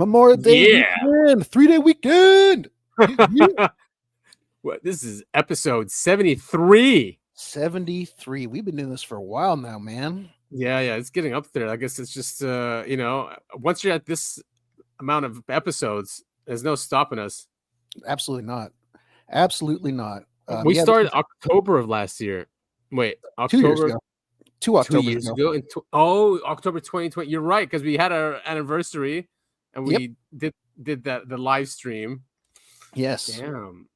Memorial Day weekend, 3-day weekend. Well, this is episode 73. 73. We've been doing this for a while now, man. Yeah, it's getting up there. I guess it's just, once you're at this amount of episodes, there's no stopping us. Absolutely not. Absolutely not. We started October of last yeyear. Wait, October? 2 years ago. 2 Octobers ago. October 2020. You're right, because we had our anniversary and we did the live stream. Yes. Damn.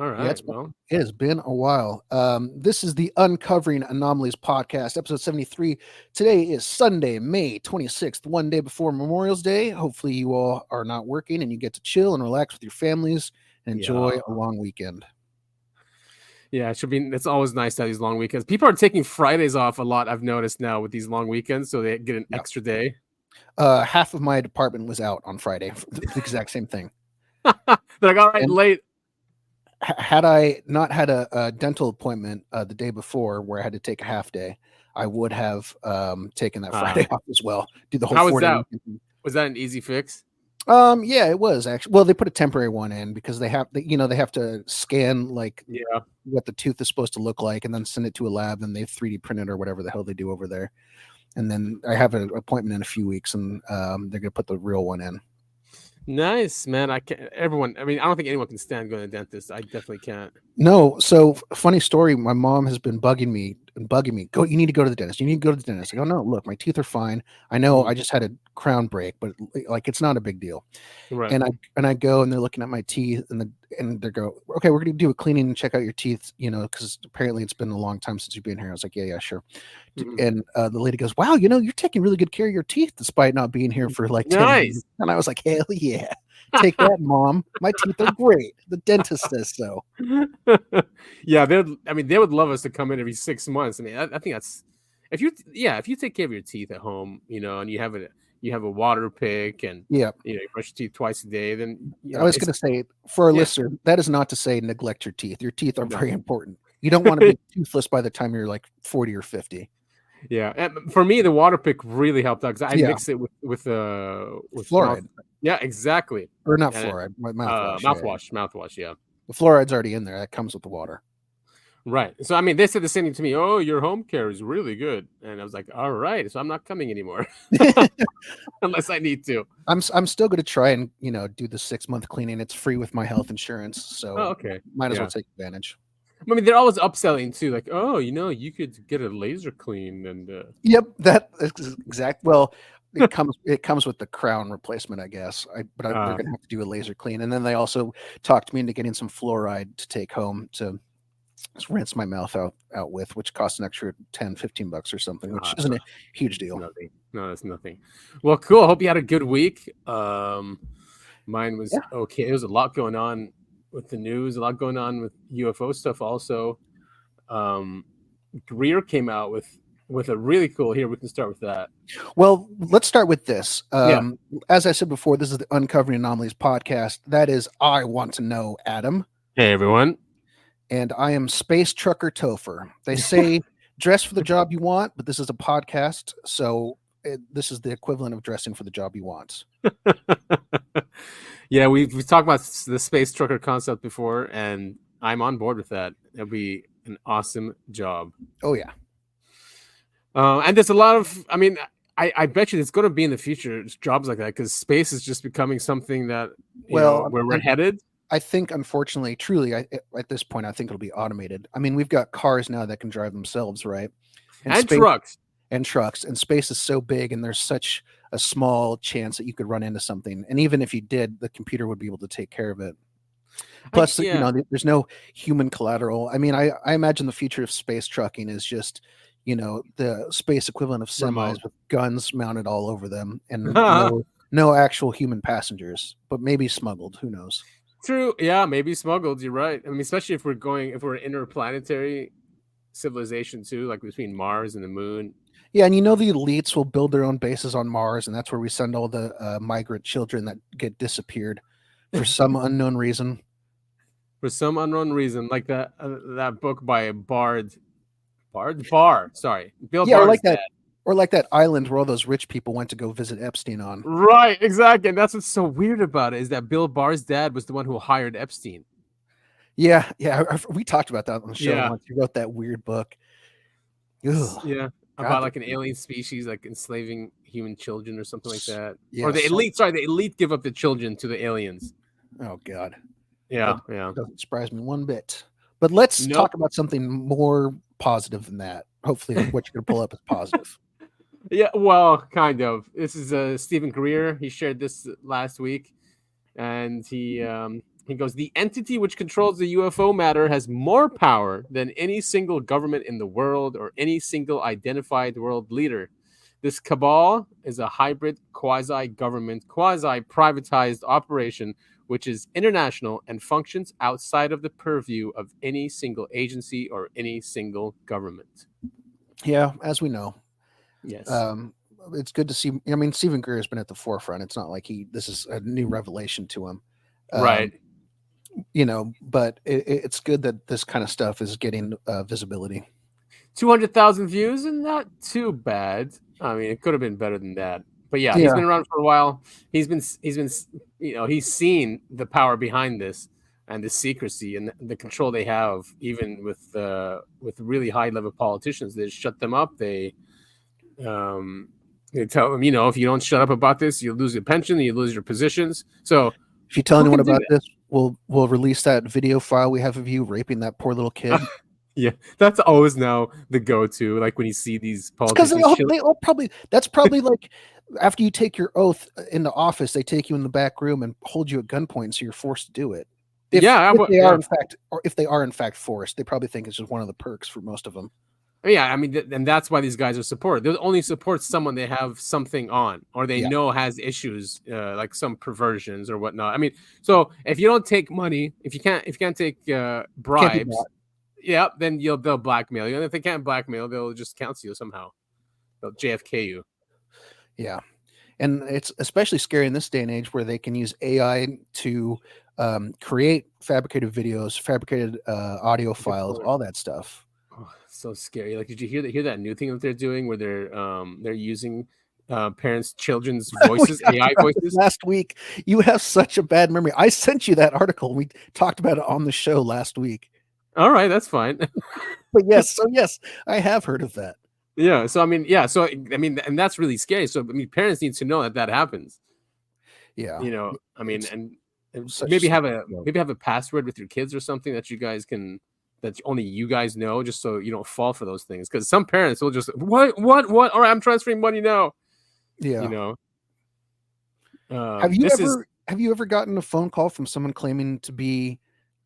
All right. Yeah, it has been a while. This is the Uncovering Anomalies Podcast, episode 73. Today is Sunday, May 26th, one day before Memorial Day. Hopefully you all are not working and you get to chill and relax with your families and enjoy a long weekend. Yeah, it should be. It's always nice to have these long weekends. People are taking Fridays off a lot, I've noticed now with these long weekends, so they get an extra day. Half of my department was out on Friday for the exact same thing. They're like, all right, late. Had I not had a dental appointment the day before where I had to take a half day, I would have taken that Friday off as well. Do the whole. How was that? Was that an easy fix? Yeah, it was actually. Well, they put a temporary one in because they have to scan what the tooth is supposed to look like and then send it to a lab and they 3D print it or whatever the hell they do over there. And then I have an appointment in a few weeks and they're gonna put the real one in. Nice, man. I don't think anyone can stand going to the dentist. I definitely can't. No. So funny story. My mom has been bugging me. Go. You need to go to the dentist. You need to go to the dentist. I go, no, look, my teeth are fine. I know I just had a crown break, but like, it's not a big deal. Right. And I go and they're looking at my teeth and they go, okay, we're going to do a cleaning and check out your teeth, because apparently it's been a long time since you've been here. I was like, yeah, sure. Mm-hmm. And the lady goes, wow, you're taking really good care of your teeth despite not being here for like 10 years. And I was like, hell yeah. Take that, Mom. My teeth are great. The dentist says so. Yeah, they would love us to come in every 6 months. I mean, I think that's if you take care of your teeth at home, and you have a water pick and you brush your teeth twice a day. Then I was going to say for our listener, that is not to say neglect your teeth. Your teeth are very important. You don't want to be toothless by the time you're like 40 or 50. Yeah, and for me, the water pick really helped out because I mix it with fluoride. Yeah, exactly. Or not fluoride. Mouthwash. Yeah. The fluoride's already in there. That comes with the water. Right. So I mean, they said the same thing to me. Oh, your home care is really good, and I was like, all right. So I'm not coming anymore unless I need to. I'm still going to try and do the 6-month cleaning. It's free with my health insurance, so okay. Might as well take advantage. I mean, they're always upselling too, like, oh, you could get a laser clean and. Yep, that's exact. Well, it comes with the crown replacement, I guess. But they're gonna have to do a laser clean, and then they also talked me into getting some fluoride to take home to rinse my mouth out with, which costs an extra $10-15 or something, which isn't a huge deal. Nothing. No, that's nothing. Well, cool. I hope you had a good week. Mine was okay. There was a lot going on with the news, a lot going on with UFO stuff also. Greer came out with a really cool, here we can start with that. Well, let's start with this. As I said before, this is the Uncovering Anomalies podcast. That is I Want to Know Adam. Hey everyone. And I am Space Trucker Topher. They say dress for the job you want, but this is a podcast, so this is the equivalent of dressing for the job you want. Yeah, we've talked about the space trucker concept before, and I'm on board with that. It'll be an awesome job. Oh, yeah. And there's a lot of, I bet you there's going to be in the future jobs like that because space is just becoming something that, where we're headed. I think, unfortunately, truly, at this point, I think it'll be automated. I mean, we've got cars now that can drive themselves, right? And trucks. And trucks. And space is so big, and there's such a small chance that you could run into something. And even if you did, the computer would be able to take care of it. Plus, there's no human collateral. I mean, I imagine the future of space trucking is just, the space equivalent of semis with guns mounted all over them and no actual human passengers, but maybe smuggled. Who knows? True. Yeah, maybe smuggled. You're right. I mean, especially if we're interplanetary civilization too, like between Mars and the moon. Yeah, and the elites will build their own bases on Mars, and that's where we send all the migrant children that get disappeared for some unknown reason. For some unknown reason, like that book by Bill Barr. Sorry, Bill. Yeah, I like that. Or like that island where all those rich people went to go visit Epstein on. Right, exactly. And that's what's so weird about it, is that Bill Barr's dad was the one who hired Epstein. Yeah. We talked about that on the show once. He wrote that weird book. Ugh. Yeah, about like an alien species like enslaving human children or something like that. Yeah, or the elite give up the children to the aliens. Oh God. Yeah. Doesn't surprise me one bit. But let's talk about something more positive than that. Hopefully what you're going to pull up is positive. Yeah, well, kind of. This is Stephen Greer. He shared this last week, and he goes, "The entity which controls the UFO matter has more power than any single government in the world or any single identified world leader. This cabal is a hybrid quasi-government, quasi-privatized operation which is international and functions outside of the purview of any single agency or any single government." Yeah, as we know. Yes. It's good to see. I mean, Stephen Greer has been at the forefront. It's not like this is a new revelation to him. Right. But it's good that this kind of stuff is getting visibility. 200,000 views, and not too bad. I mean, it could have been better than that. But yeah, he's been around for a while. He's been, he's seen the power behind this and the secrecy and the control they have, even with really high level politicians. They shut them up. They tell them, if you don't shut up about this, you'll lose your pension, you lose your positions. So if you tell anyone about this, we'll release that video file we have of you raping that poor little kid. Yeah, that's always now the go-to. Like when you see these politicians, because that's probably like after you take your oath in the office, they take you in the back room and hold you at gunpoint, so you're forced to do it. If they are in fact forced, they probably think it's just one of the perks for most of them. Yeah, I mean, and that's why these guys are supported. They'll only support someone they have something on, or they know has issues, like some perversions or whatnot. I mean, so if you don't take money, if you can't take bribes, then they'll blackmail you, and if they can't blackmail, they'll just cancel you somehow. They'll JFK you. Yeah, and it's especially scary in this day and age where they can use AI to create fabricated videos, fabricated audio files, all that stuff. Oh, so scary. Like, did you hear that new thing that they're doing where they're using children's voices, AI voices? Last week, you have such a bad memory. I sent you that article. We talked about it on the show last week. All right, that's fine. But yes, I have heard of that. Yeah. So I mean, and that's really scary. So I mean, parents need to know that happens. Yeah. I mean, and maybe have a password with your kids or something that you guys can. That only you guys know, just so you don't fall for those things. Because some parents will just what? All right, I'm transferring money now. Yeah. Have you ever gotten a phone call from someone claiming to be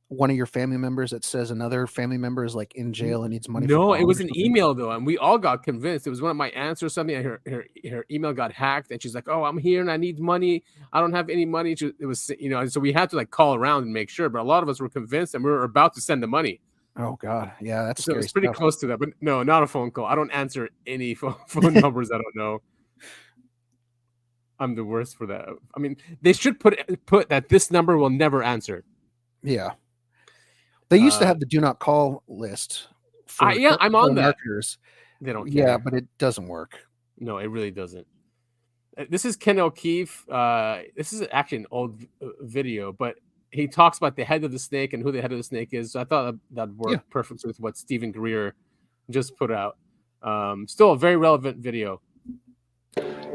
one of your family members that says another family member is like in jail and needs money? No, it was an email though, and we all got convinced. It was one of my aunts or something. And her email got hacked, and she's like, "Oh, I'm here and I need money. I don't have any money." It was so we had to like call around and make sure. But a lot of us were convinced, and we were about to send the money. Oh God, yeah, that's so scary. It's pretty close to that, but no, not a phone call. I don't answer any phone numbers I don't know. I'm the worst for that. I mean, they should put that this number will never answer. Yeah, they used to have the do not call list. I'm on that. Marketers. They don't care. Yeah, but it doesn't work. No, it really doesn't. This is Ken O'Keefe. This is actually an old video, but he talks about the head of the snake and who the head of the snake is. So I thought that worked perfect with what Stephen Greer just put out. Still a very relevant video.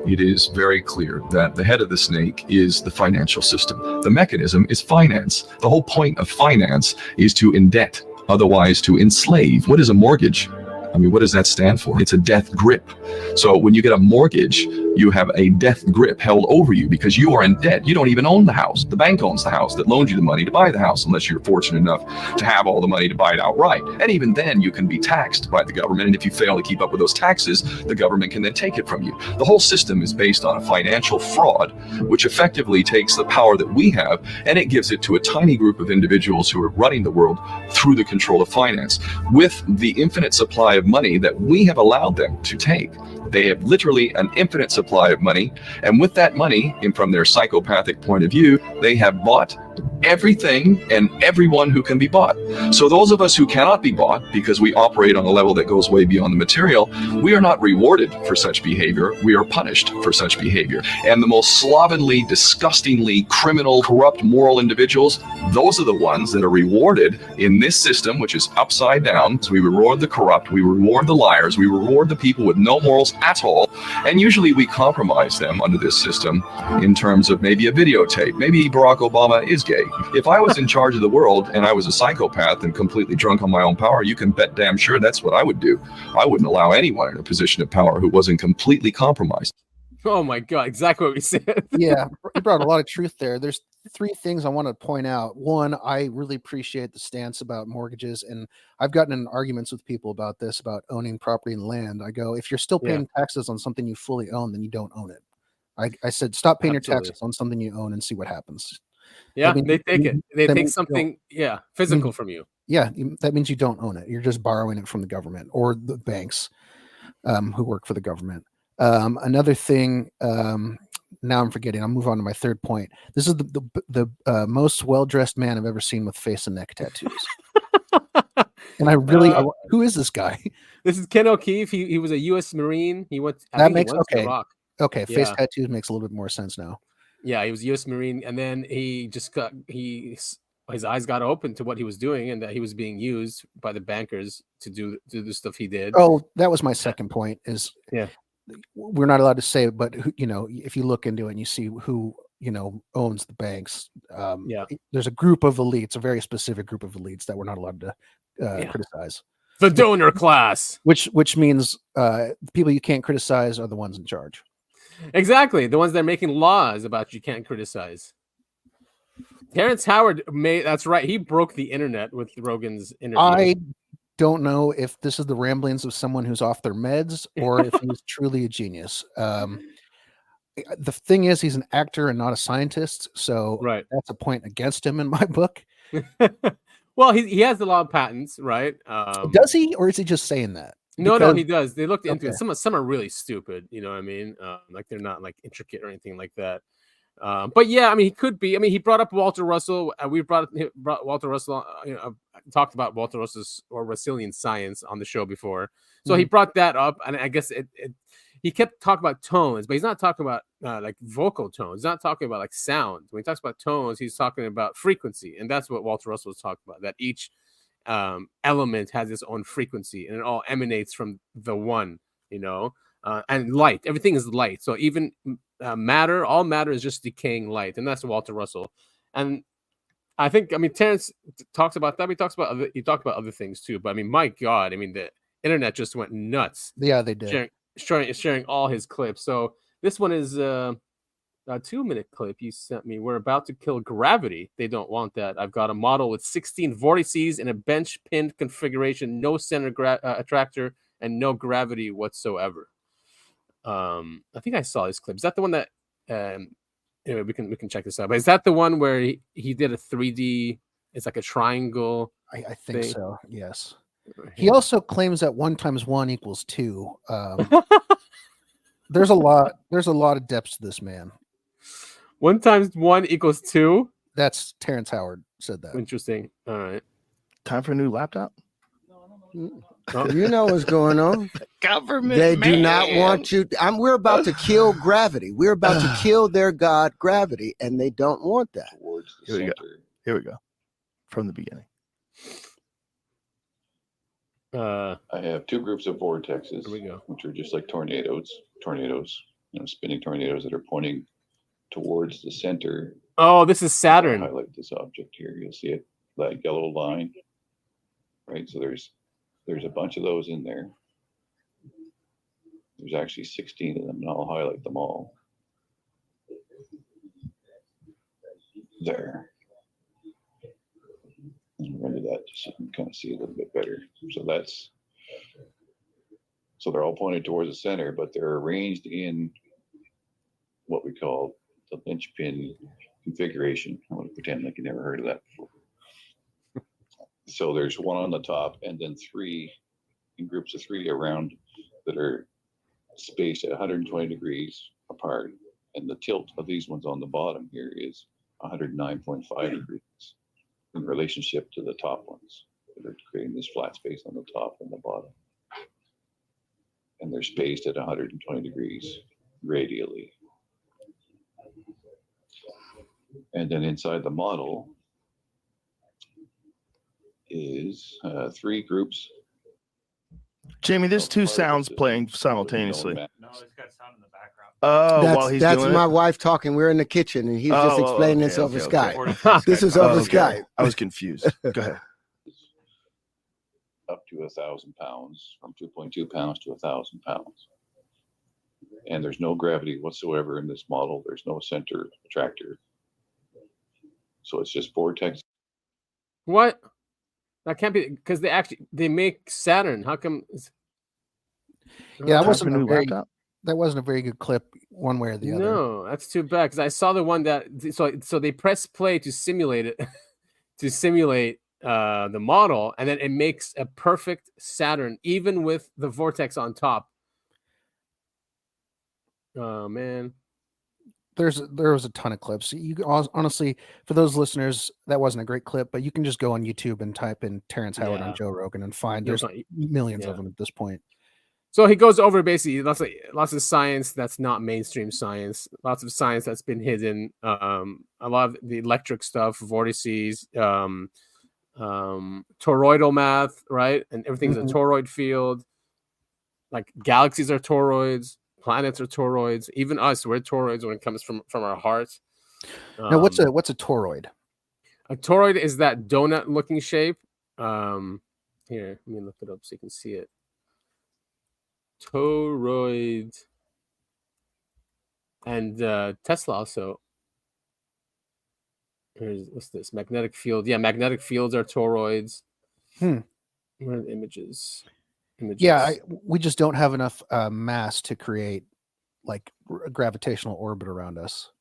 It is very clear that the head of the snake is the financial system. The mechanism is finance. The whole point of finance is to indebt, otherwise to enslave. What is a mortgage? I mean, what does that stand for? It's a death grip. So when you get a mortgage, you have a death grip held over you because you are in debt. You don't even own the house. The bank owns the house that loaned you the money to buy the house, unless you're fortunate enough to have all the money to buy it outright. And even then, you can be taxed by the government. And if you fail to keep up with those taxes, the government can then take it from you. The whole system is based on a financial fraud, which effectively takes the power that we have and it gives it to a tiny group of individuals who are running the world through the control of finance. With the infinite supply of money that we have allowed them to take, they have literally an infinite supply of money, and with that money, and from their psychopathic point of view, they have bought everything and everyone who can be bought. So those of us who cannot be bought because we operate on a level that goes way beyond the material, we are not rewarded for such behavior. We are punished for such behavior. And the most slovenly, disgustingly criminal, corrupt, moral individuals, those are the ones that are rewarded in this system, which is upside down. So we reward the corrupt, we reward the liars, we reward the people with no morals at all. And usually we compromise them under this system in terms of maybe a videotape. Maybe Barack Obama is gay. If I was in charge of the world and I was a psychopath and completely drunk on my own power, you can bet damn sure that's what I would do. I wouldn't allow anyone in a position of power who wasn't completely compromised. Oh my God, exactly what we said. Yeah, you brought a lot of truth there. There's 3 things I want to point out. One, I really appreciate the stance about mortgages, and I've gotten in arguments with people about this, about owning property and land. I go, if you're still paying taxes on something you fully own, then you don't own it. I said, stop paying your taxes on something you own and see what happens. Yeah, they take it. They take something, physical from you. Yeah, that means you don't own it. You're just borrowing it from the government or the banks who work for the government. Another thing, now I'm forgetting. I'll move on to my 3rd point. This is the most well-dressed man I've ever seen with face and neck tattoos. And I really, who is this guy? This is Ken O'Keefe. He was a U.S. Marine. He went. To Iraq. Okay, face tattoos makes a little bit more sense now. Yeah, he was a U.S. Marine, and then he just his eyes got open to what he was doing, and that he was being used by the bankers to do the stuff he did. Oh, that was my second point. Is we're not allowed to say, but if you look into it and you see who owns the banks, there's a group of elites, a very specific group of elites that we're not allowed to criticize. The donor class, which means the people you can't criticize are the ones in charge. Exactly, the ones that are making laws about you can't criticize. Terrance Howard that's right. He broke the internet with Rogan's interview. I don't know if this is the ramblings of someone who's off their meds or if he's truly a genius. The thing is, he's an actor and not a scientist, so that's a point against him in my book. Well, he has a lot of patents, right? Does he, or is he just saying that? No, he does. They looked into it. Some are really stupid, you know what I mean? Like they're not like intricate or anything like that. But yeah, I mean, he could be. I mean, he brought up Walter Russell. We brought Walter Russell. Talked about Walter Russell's or Russellian science on the show before, so he brought that up, and I guess he kept talking about tones, but he's not talking about like vocal tones. He's not talking about like sound. When he talks about tones, he's talking about frequency, and that's what Walter Russell was talking about. That each element has its own frequency, and it all emanates from the one, and light. Everything is light. So even matter, all matter is just decaying light, and that's Walter Russell. And I think, Terrance talks about that. He talked about other things too. But my God, the internet just went nuts. Yeah, they did. Sharing all his clips. So this one is a 2-minute clip you sent me. We're about to kill gravity. They don't want that. I've got a model with 16 vortices in a bench pinned configuration, no center attractor, and no gravity whatsoever. I think I saw this clip. Is that the one that? Anyway, we can check this out. But is that the one where he did a 3D? It's like a triangle. I think so. Yes. He also claims that 1 × 1 = 2. There's a lot of depths to this man. 1 × 1 = 2. That's Terrance Howard said that. Interesting. All right. Time for a new laptop. Oh, you know what's going on. Government. They do not want you. We're about to kill gravity. We're about to kill their god, gravity, and they don't want that. Here we go. From the beginning. I have 2 groups of vortexes, we go. which are just like tornadoes, spinning tornadoes that are pointing towards the center. Oh, this is Saturn. I'll highlight this object here. You'll see it, that yellow line, right? So there's a bunch of those in there. There's actually 16 of them, and I'll highlight them all. There. And render that just so you can kind of see a little bit better. So they're all pointed towards the center, but they're arranged in what we call the linchpin configuration. I want to pretend like you never heard of that before. So there's 1 on the top, and then 3 in groups of 3 around that are spaced at 120 degrees apart. And the tilt of these ones on the bottom here is 109.5 degrees in relationship to the top ones. They're creating this flat space on the top and the bottom. And they're spaced at 120 degrees radially. And then inside the model is 3 groups. Jamie, there's 2 sounds playing simultaneously. No, it's got sound in the background. Oh, while he's that's doing my it? wife talking. We're in the kitchen, and he's just explaining this over Skype. This is over Skype. I was confused. Go ahead. Up to 1,000 pounds, from 2.2 pounds to 1,000 pounds. And there's no gravity whatsoever in this model. There's no center attractor. So it's just vortex. What? That can't be, because they make Saturn. How come? Yeah, that wasn't a very good clip one way or the other. No, that's too bad, because I saw the one that so they press play to simulate it, to simulate the model, and then it makes a perfect Saturn, even with the vortex on top. Oh man. There was a ton of clips. You honestly, for those listeners, that wasn't a great clip, but you can just go on YouTube and type in Terrance Howard on Joe Rogan and find there's millions of them at this point. So he goes over basically lots of science that's not mainstream science, lots of science that's been hidden, a lot of the electric stuff, vortices, toroidal math, right? And everything's a toroid field. Like galaxies are toroids. Planets are toroids. Even us, we're toroids when it comes from our hearts. Now, what's a toroid? A toroid is that donut-looking shape. Here, let me look it up so you can see it. Toroid. And Tesla also. What's this? Magnetic field. Yeah, magnetic fields are toroids. Where are the images? Yeah, we just don't have enough mass to create like a gravitational orbit around us.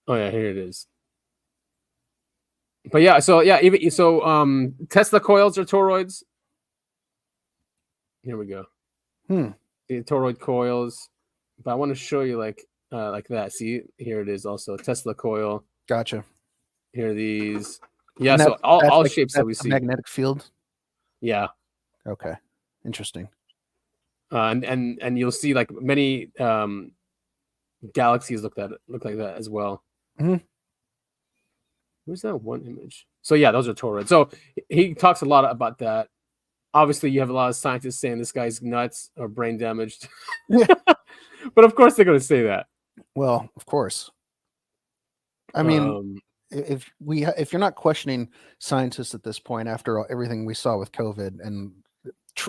Oh yeah, here it is. But yeah, so Tesla coils are toroids. Here we go. The toroid coils. But I want to show you like that. See, here it is also. Tesla coil. Gotcha. Here are these. Yeah, so all like, shapes that we see. Magnetic field. Yeah. Okay. Interesting. And you'll see like many galaxies look like that as well. Where's that one image? So yeah, those are toroids. So he talks a lot about that. Obviously, you have a lot of scientists saying this guy's nuts or brain damaged. But of course they're going to say that. Well, of course. I mean, if you're not questioning scientists at this point after everything we saw with COVID and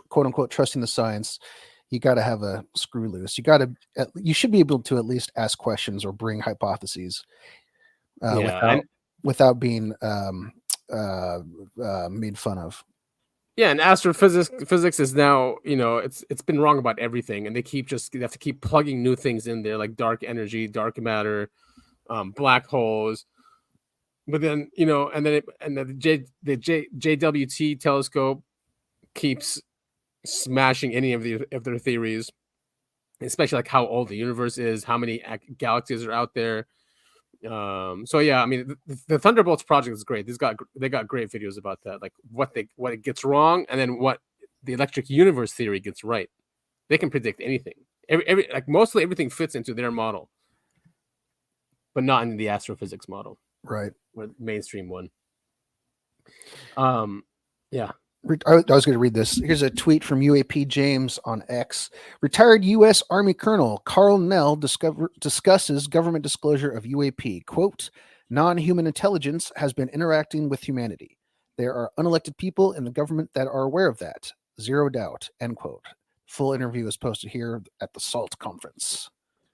quote unquote trusting the science, you got to have a screw loose. You should be able to at least ask questions or bring hypotheses without being made fun of. Yeah, and astrophysics is now, it's been wrong about everything, and they have to keep plugging new things in there, like dark energy, dark matter, black holes. But then, the JWT telescope keeps smashing any of their theories, especially like how old the universe is, how many galaxies are out there. So yeah, I mean, the Thunderbolts project is great. They got great videos about that, like what it gets wrong, and then what the electric universe theory gets right. They can predict anything. Like mostly everything fits into their model, but not in the astrophysics model, right? Or the mainstream one. Yeah. I was going to read this. Here's a tweet from UAP James on X. Retired U.S. Army Colonel Carl Nell discusses government disclosure of UAP. Quote, non-human intelligence has been interacting with humanity. There are unelected people in the government that are aware of that. Zero doubt. End quote. Full interview is posted here at the SALT conference.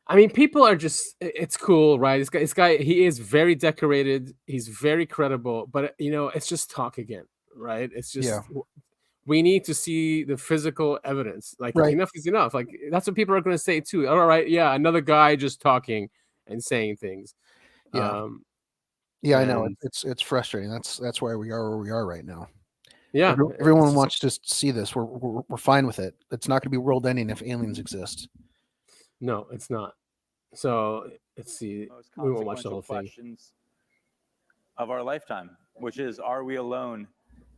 I mean, people are just, it's cool, right? This guy, he is very decorated. He's very credible, but it's just talk again. Right, it's just we need to see the physical evidence. Like enough is enough. Like that's what people are going to say too. All right, yeah, another guy just talking and saying things. I know it's frustrating. That's why we are where we are right now. Yeah, everyone wants to see this. We're fine with it. It's not going to be world ending if aliens exist. No, it's not. So let's see. Most We won't watch the consequential whole thing. questions of our lifetime, which is, are we alone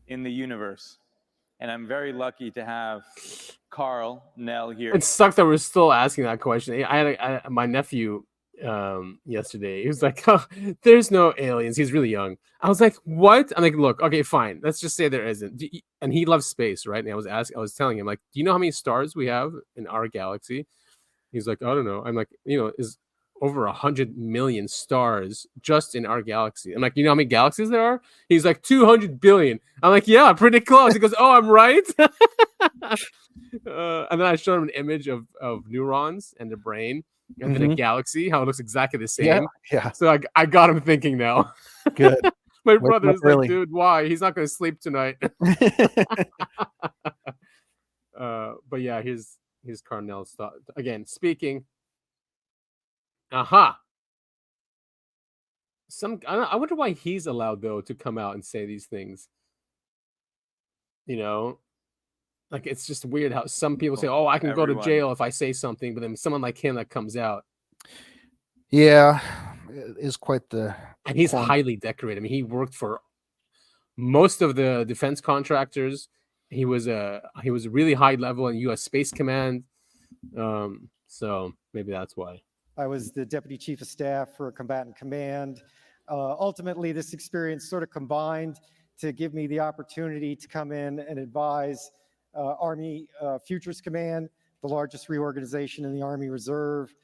in the universe? And I'm very lucky to have Carl Nell here. It sucks that we're still asking that question. I had my nephew yesterday. He was like, oh, there's no aliens. He's really young. I was like, what? I'm like, look, okay, fine. Let's just say there isn't. And he loves space, right? And I was telling him, like, do you know how many stars we have in our galaxy? He's like, I don't know. I'm like, is over 100 million stars just in our galaxy. I'm like, you know how many galaxies there are? He's like, 200 billion. I'm like, yeah, pretty close. He goes, oh, I'm right. And then I showed him an image of neurons and the brain and then a galaxy, how it looks exactly the same. Yeah. So I got him thinking now. Good. My brother's really. like, dude, why? He's not going to sleep tonight. But yeah, here's Carnell's thought. Again, speaking. Aha. I wonder why he's allowed, though, to come out and say these things. Like, it's just weird how some people say, oh, I can go to jail if I say something, but then someone like him that comes out. Yeah, it is quite the... And he's highly decorated. I mean, he worked for most of the defense contractors. He was a really high level in U.S. Space Command. So maybe that's why. I was the deputy chief of staff for a combatant command. Ultimately, this experience sort of combined to give me the opportunity to come in and advise Army Futures Command, the largest reorganization in the Army Reserve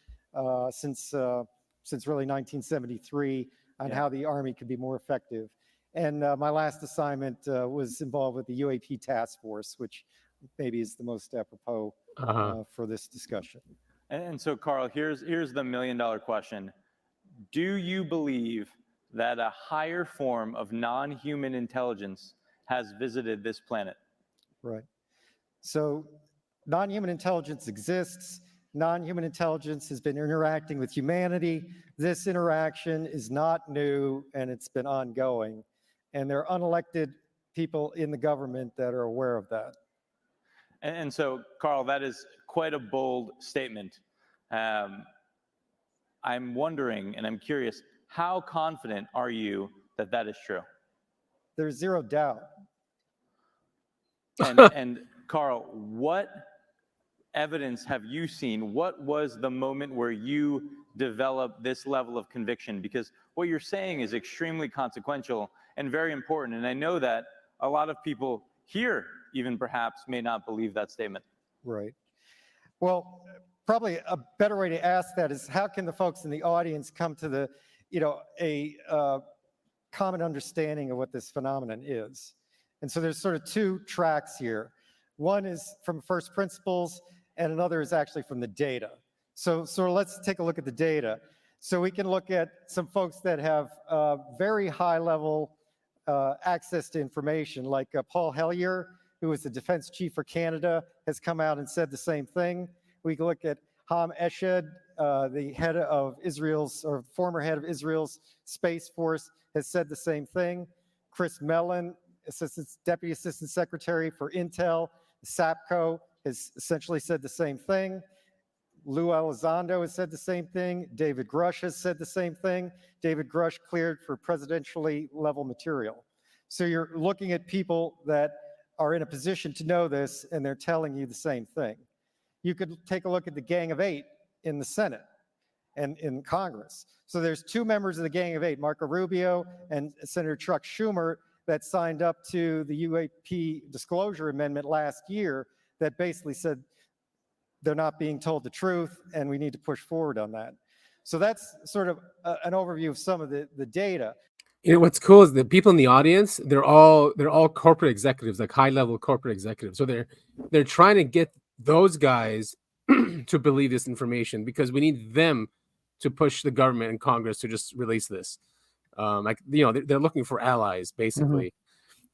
since really 1973, on how the Army could be more effective. And my last assignment was involved with the UAP task force, which maybe is the most apropos for this discussion. And so, Carl, here's the $1 million question. Do you believe that a higher form of non-human intelligence has visited this planet? Right. So non-human intelligence exists. Non-human intelligence has been interacting with humanity. This interaction is not new, and it's been ongoing. And there are unelected people in the government that are aware of that. And so, Carl, that is quite a bold statement. I'm wondering, and I'm curious, how confident are you that that is true? There's zero doubt. And Carl, what evidence have you seen? What was the moment where you developed this level of conviction? Because what you're saying is extremely consequential and very important. And I know that a lot of people here even perhaps may not believe that statement. Right. Well, probably a better way to ask that is, how can the folks in the audience come to a common understanding of what this phenomenon is? And so there's sort of two tracks here. One is from first principles, and another is actually from the data. So let's take a look at the data. So we can look at some folks that have very high level access to information, like Paul Hellyer, who was the defense chief for Canada, has come out and said the same thing. We can look at Ham Eshed, the head of Israel's, or former head of Israel's Space Force, has said the same thing. Chris Mellon, Deputy Assistant Secretary for Intel, SAPCO, has essentially said the same thing. Lou Elizondo has said the same thing. David Grush has said the same thing. David Grush cleared for presidentially level material. So you're looking at people that are in a position to know this, and they're telling you the same thing. You could take a look at the Gang of Eight in the Senate and in Congress. So there's two members of the Gang of Eight, Marco Rubio and Senator Chuck Schumer, that signed up to the UAP disclosure amendment last year that basically said they're not being told the truth and we need to push forward on that. So that's sort of an overview of some of the data. What's cool is the people in the audience, they're all corporate executives, like high-level corporate executives. So they're trying to get those guys to believe this information, because we need them to push the government and Congress to just release this. They're looking for allies, basically.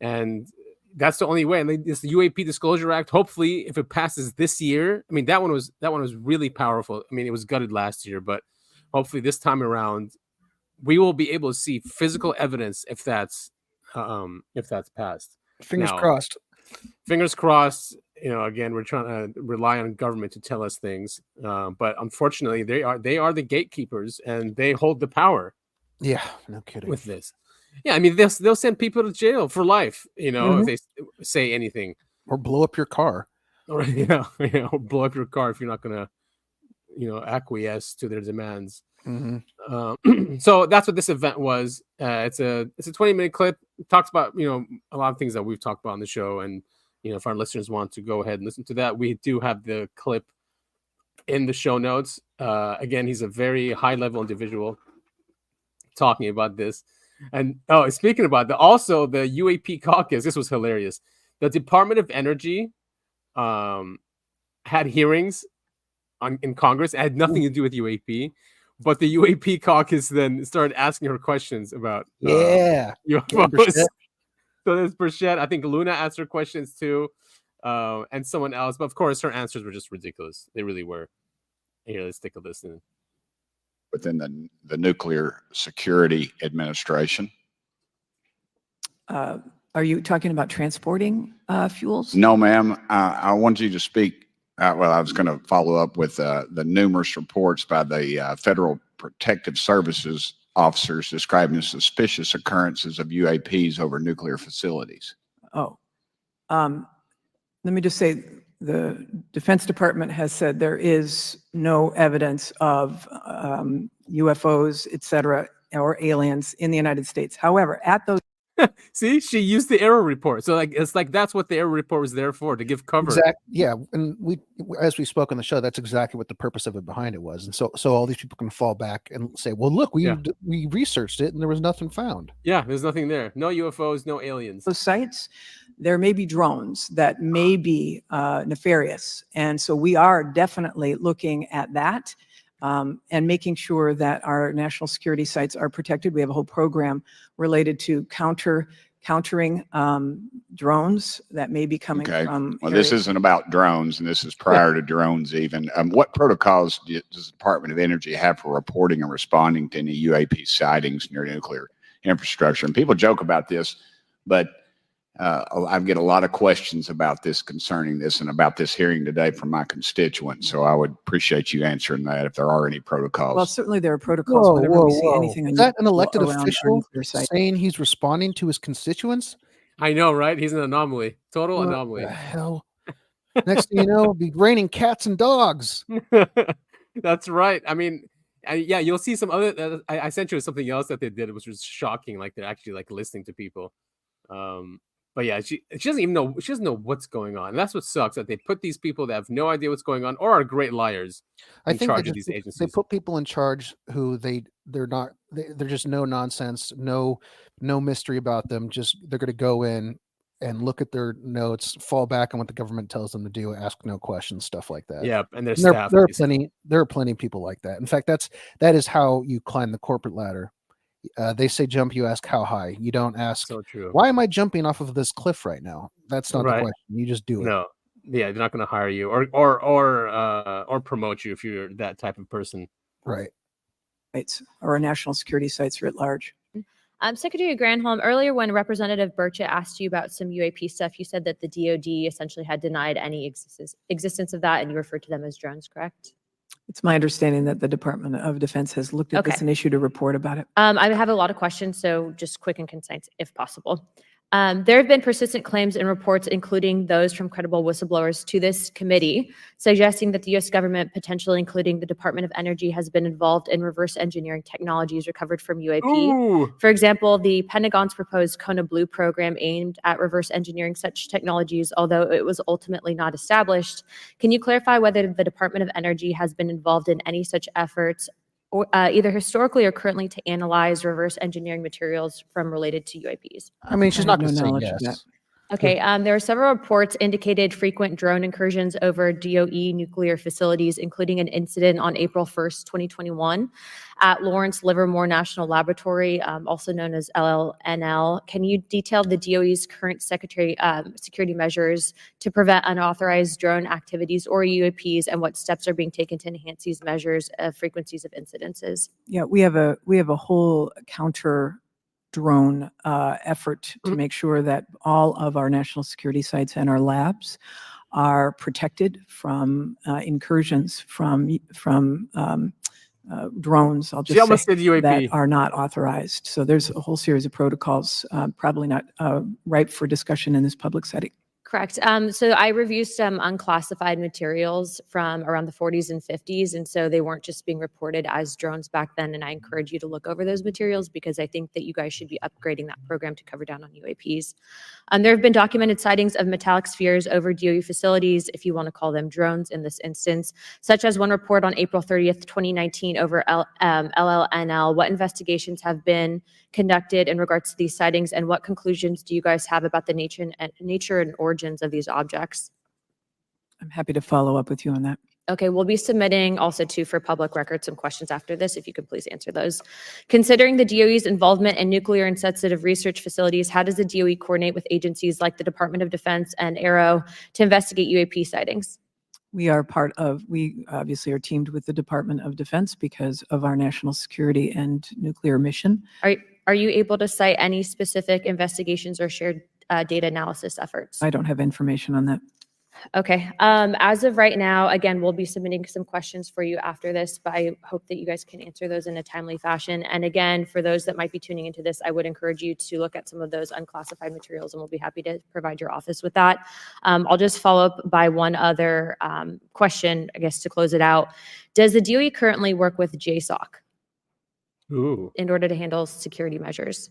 Mm-hmm. And that's the only way. And this UAP Disclosure Act, hopefully, if it passes this year, I mean, that one was really powerful. I mean, it was gutted last year, but hopefully this time around, we will be able to see physical evidence if that's passed. Fingers crossed. fingers crossed. Again, we're trying to rely on government to tell us things, but unfortunately, they are the gatekeepers and they hold the power. Yeah, no kidding. With this, yeah, I mean they'll send people to jail for life, if they say anything, or blow up your car, or blow up your car if you're not gonna, acquiesce to their demands. So that's what this event was. It's a 20-minute clip. It talks about a lot of things that we've talked about on the show, and if our listeners want to go ahead and listen to that, we do have the clip in the show notes. Again, he's a very high-level individual talking about this. And speaking about that, also the UAP caucus, this was hilarious. The Department of Energy had hearings in Congress. It had nothing to do with UAP, but the UAP caucus then started asking her questions about UFOs. So there's Burchett. I think Luna asked her questions too, and someone else. But of course, her answers were just ridiculous. They really were. Here, let's take a listen. Within the Nuclear Security Administration. Are you talking about transporting fuels? No, ma'am. I want you to speak. I was going to follow up with the numerous reports by the Federal Protective Services officers describing suspicious occurrences of UAPs over nuclear facilities. Let me just say, the Defense Department has said there is no evidence of UFOs, et cetera, or aliens in the United States. However, at those see, she used the Arrow report. So it's like that's what the Arrow report was there for, to give cover. Yeah, and as we spoke on the show, that's exactly what the purpose of it behind it was. And so all these people can fall back and say, "Well, look, we researched it, and there was nothing found." Yeah, there's nothing there. No UFOs, no aliens. Those sites, there may be drones that may be nefarious, and so we are definitely looking at that. And making sure that our national security sites are protected. We have a whole program related to countering drones that may be coming from. Well, this isn't about drones, and this is prior to drones even. What protocols does the Department of Energy have for reporting and responding to any UAP sightings near nuclear infrastructure? And people joke about this, but I get a lot of questions about this concerning this and about this hearing today from my constituents. So I would appreciate you answering that if there are any protocols. Well, certainly there are protocols whenever we see anything. Is that an elected official saying he's responding to his constituents? I know, right? He's an anomaly. Total anomaly. What the hell? Next thing you know, it'll be raining cats and dogs. That's right. I mean, yeah, you'll see some other. I sent you something else that they did, which was shocking. Like they're actually like listening to people. But yeah, she doesn't even know. She doesn't know what's going on. And that's what sucks. That they put these people that have no idea what's going on or are great liars in charge of these agencies. They put people in charge who they're not. They're just no nonsense, no mystery about them. Just they're going to go in and look at their notes, fall back on what the government tells them to do, ask no questions, stuff like that. Yeah, and their there staff. There are plenty of people like that. In fact, that is how you climb the corporate ladder. They say jump, you ask how high. You don't ask, so true. Why am I jumping off of this cliff right now? That's not the question. You just do it. No, yeah, they're not going to hire you or promote you if you're that type of person. Right. Or national security sites writ large. Secretary Granholm, earlier when Representative Burchett asked you about some UAP stuff, you said that the DoD essentially had denied any existence of that, and you referred to them as drones, correct? It's my understanding that the Department of Defense has looked at this and issued a report about it. I have a lot of questions, so just quick and concise if possible. There have been persistent claims and reports, including those from credible whistleblowers to this committee, suggesting that the U.S. government, potentially including the Department of Energy, has been involved in reverse engineering technologies recovered from UAP. Ooh. For example, the Pentagon's proposed Kona Blue program aimed at reverse engineering such technologies, although it was ultimately not established. Can you clarify whether the Department of Energy has been involved in any such efforts, or either historically or currently, to analyze reverse engineering materials from related to UAPs? I mean, she's not going to say yes. Okay, there are several reports indicated frequent drone incursions over DOE nuclear facilities, including an incident on April 1st, 2021 at Lawrence Livermore National Laboratory, also known as LLNL. Can you detail the DOE's current security measures to prevent unauthorized drone activities or UAPs, and what steps are being taken to enhance these measures of frequencies of incidences? Yeah, we have a whole counter drone effort to make sure that all of our national security sites and our labs are protected from incursions from drones, I'll just say, that are not authorized. So there's a whole series of protocols, probably not ripe for discussion in this public setting. Correct. So I reviewed some unclassified materials from around the 40s and 50s, and so they weren't just being reported as drones back then. And I encourage you to look over those materials because I think that you guys should be upgrading that program to cover down on UAPs. There have been documented sightings of metallic spheres over DOE facilities, if you want to call them drones in this instance, such as one report on April 30th, 2019 over LLNL. What investigations have been conducted in regards to these sightings, and what conclusions do you guys have about the nature and origins of these objects? I'm happy to follow up with you on that. Okay, we'll be submitting also too for public record some questions after this, if you could please answer those. Considering the DOE's involvement in nuclear and sensitive research facilities, how does the DOE coordinate with agencies like the Department of Defense and AARO to investigate UAP sightings? We obviously are teamed with the Department of Defense because of our national security and nuclear mission. Are you able to cite any specific investigations or shared data analysis efforts? I don't have information on that. Okay. As of right now, again, we'll be submitting some questions for you after this, but I hope that you guys can answer those in a timely fashion. And again, for those that might be tuning into this, I would encourage you to look at some of those unclassified materials, and we'll be happy to provide your office with that. I'll just follow up by one other question, I guess, to close it out. Does the DOE currently work with JSOC in order to handle security measures?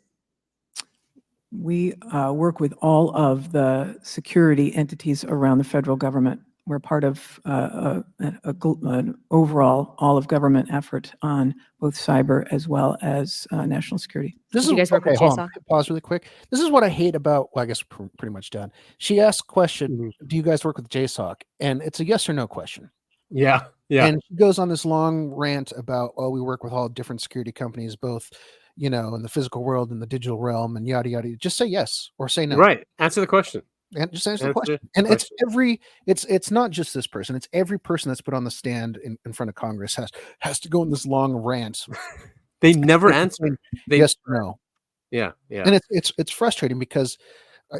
We work with all of the security entities around the federal government. We're part of an overall all-of-government effort on both cyber as well as national security. This you guys work with JSOC? Pause really quick. This is what I hate about, well, I guess we're pretty much done. She asked question, do you guys work with JSOC? And it's a yes or no question. Yeah, yeah. And she goes on this long rant about, we work with all different security companies, both in the physical world and the digital realm and yada, yada. Just say yes or say no. Right. Answer the question. And just answer the question. And it's not just this person. It's every person that's put on the stand in front of Congress has to go in this long rant. They never answer. Yes or no. Yeah. Yeah. And it's frustrating because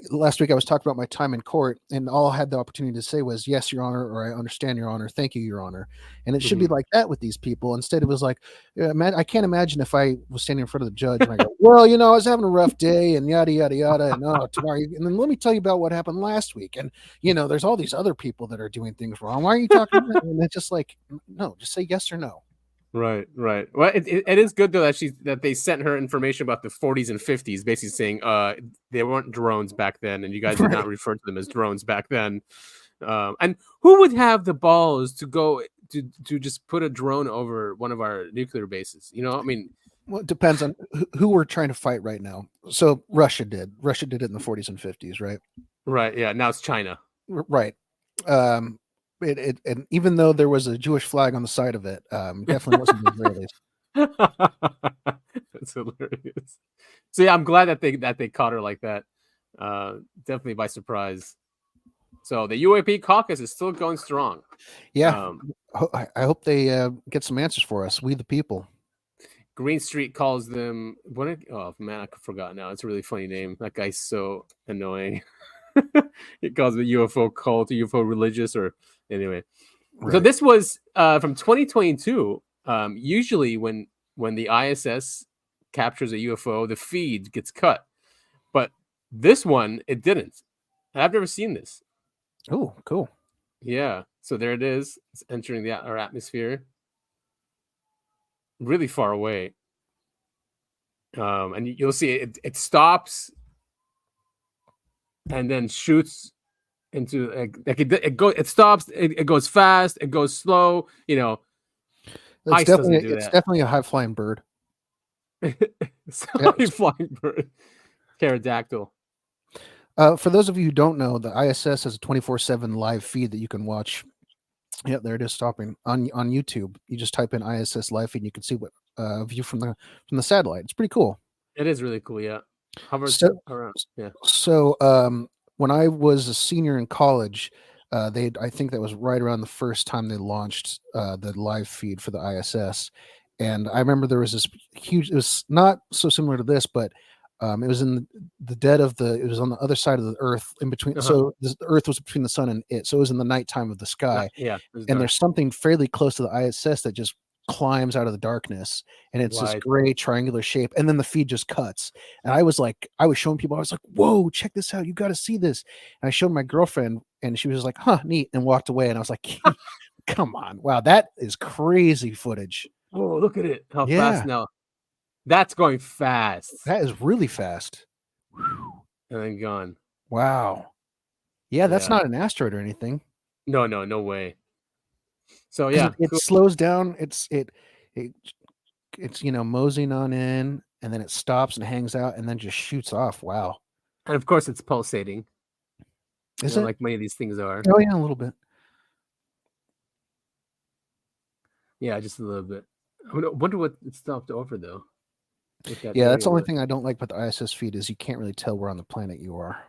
last week I was talking about my time in court, and all I had the opportunity to say was yes, Your Honor, or I understand, Your Honor, thank you, Your Honor. And it should be like that with these people. Instead, it was like, I can't imagine if I was standing in front of the judge and I go, well, I was having a rough day and yada, yada, yada. And tomorrow, and then let me tell you about what happened last week. And, there's all these other people that are doing things wrong. Why are you talking about it? And it's just like, no, just say yes or no. Right. Well, it is good though that they sent her information about the 40s and 50s, basically saying they weren't drones back then, and you guys did not refer to them as drones back then. And who would have the balls to go to just put a drone over one of our nuclear bases? Well, it depends on who we're trying to fight right now. So Russia did it in the 40s and 50s, right? Right. Yeah. Now it's China. Right. And even though there was a Jewish flag on the side of it, definitely wasn't the Israelis. That's hilarious. So yeah, I'm glad that they caught her like that. Definitely by surprise. So the UAP caucus is still going strong. Yeah, I hope they get some answers for us, we the people. Green Street calls them oh man, I forgot now. It's a really funny name. That guy's so annoying. He calls it UFO cult, UFO religious, or anyway. Right. So this was from 2022. Usually when the ISS captures a UFO, the feed gets cut, but this one it didn't. I've never seen this. Oh, cool. Yeah. So there it is. It's entering our atmosphere. Really far away. And you'll see it stops and then shoots into it stops, it goes fast, it goes slow, It's definitely a high flying bird. It's a high flying bird. Pterodactyl. For those of you who don't know, the ISS has a 24/7 live feed that you can watch. Yeah, there it is, stopping on YouTube. You just type in ISS live feed and you can see what view from the satellite. It's pretty cool. It is really cool, yeah. Hovers around. Yeah. So when I was a senior in college, I think that was right around the first time they launched the live feed for the ISS. And I remember there was this huge, it was not so similar to this, but It was in the dead of it was on the other side of the Earth, in between. So the Earth was between the sun and it. So it was in the nighttime of the sky. Yeah. And there's something fairly close to the ISS that just climbs out of the darkness, and it's this gray triangular shape, and then the feed just cuts. And I was showing people, I was like, whoa, check this out, you got to see this. And I showed my girlfriend, and she was like, huh, neat, and walked away. And I was like, come on, wow, that is crazy footage. Oh, look at it, how fast now. That's going fast. That is really fast. And then gone. Wow. Yeah, that's not an asteroid or anything. No way. So yeah, it slows down. It's moseying on in, and then it stops and hangs out, and then just shoots off. Wow. And of course, it's pulsating. Is it? Like many of these things are? Oh yeah, a little bit. Yeah, just a little bit. I wonder what it stopped over though. Yeah, that's the only thing I don't like about the ISS feed is you can't really tell where on the planet you are.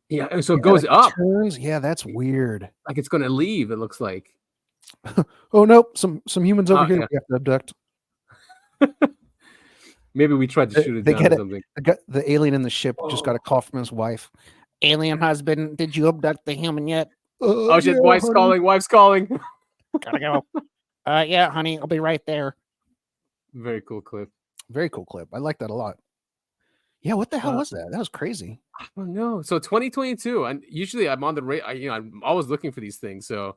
Yeah, so it goes up. Turns. Yeah, that's weird. Like it's going to leave. It looks like. Oh nope, some humans over here we have to abduct. Maybe we tried to shoot it down or something. The alien in the ship just got a call from his wife. Alien husband, did you abduct the human yet? Oh shit! Wife's calling. Wife's calling. Gotta go. Yeah, honey, I'll be right there. Very cool clip. Very cool clip. I like that a lot. Yeah, what the hell was that? That was crazy. I don't know. So 2022, and usually I'm on the I'm always looking for these things. So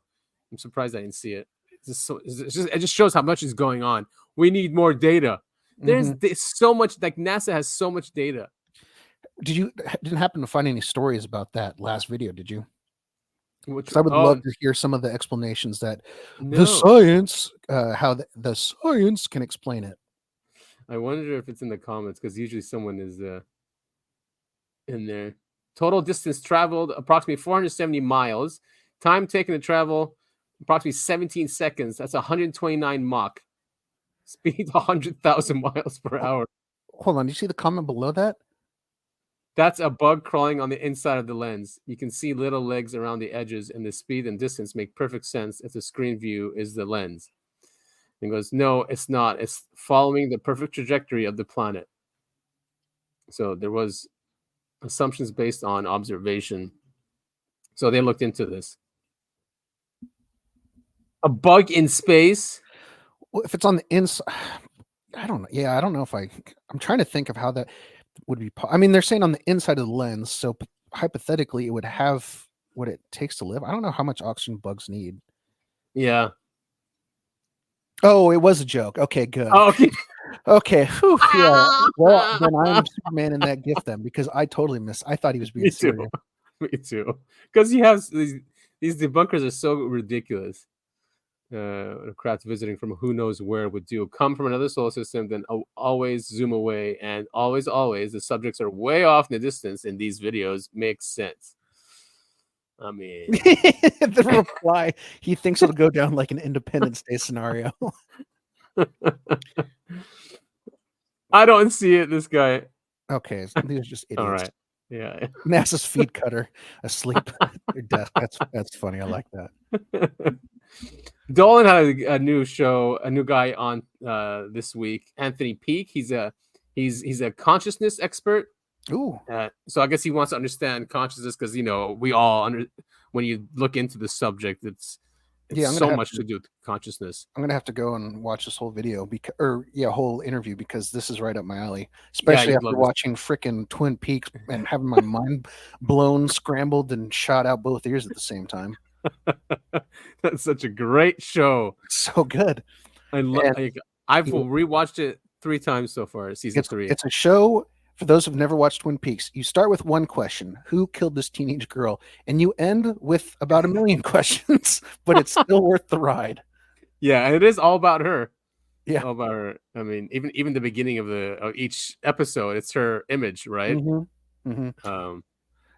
I'm surprised I didn't see it. It just shows how much is going on. We need more data. There's so much. Like NASA has so much data. Didn't happen to find any stories about that last video? Did you? Which, I would love to hear some of the explanations that the science, how the science can explain it. I wonder if it's in the comments because usually someone is in there. Total distance traveled approximately 470 miles. Time taken to travel approximately 17 seconds. That's 129 Mach. Speed 100,000 miles per hour. Hold on. Do you see the comment below that? That's a bug crawling on the inside of the lens. You can see little legs around the edges, and the speed and distance make perfect sense if the screen view is the lens. And goes, no, it's not. It's following the perfect trajectory of the planet. So there was assumptions based on observation. So they looked into this. A bug in space? Well, if it's on the inside, I don't know. Yeah, I don't know if I'm trying to think of how that would be. I mean, they're saying on the inside of the lens, so hypothetically, it would have what it takes to live. I don't know how much oxygen bugs need. Yeah. Oh, it was a joke. Okay, good. Oh, okay. Okay. Whew, yeah. Well, then I'm Superman in that gift then, because I totally missed. I thought he was being serious. Me too. Because he has these debunkers are so ridiculous. Crowds visiting from who knows where would do. Come from another solar system, then always zoom away, and always the subjects are way off in the distance in these videos. Makes sense. I mean, the reply, he thinks it'll go down like an Independence Day scenario. I don't see it. This guy. Okay, these are just idiots. All right. Yeah. NASA's feed cutter asleep at their desk. That's funny. I like that. Dolan had a new show, a new guy on this week. Anthony Peake. He's a consciousness expert. Ooh. So I guess he wants to understand consciousness because we all when you look into the subject, it's so much to do with consciousness. I'm gonna have to go and watch this whole video whole interview because this is right up my alley. Especially after watching freaking Twin Peaks and having my mind blown, scrambled, and shot out both ears at the same time. That's such a great show. So good. I've rewatched it 3 times so far. Season 3. It's a show. For those who've never watched Twin Peaks, you start with one question: who killed this teenage girl? And you end with about 1 million questions, but it's still worth the ride. Yeah, and it is all about her. Yeah, all about her. I mean, even the beginning of each episode, it's her image, right? Mm-hmm. Mm-hmm.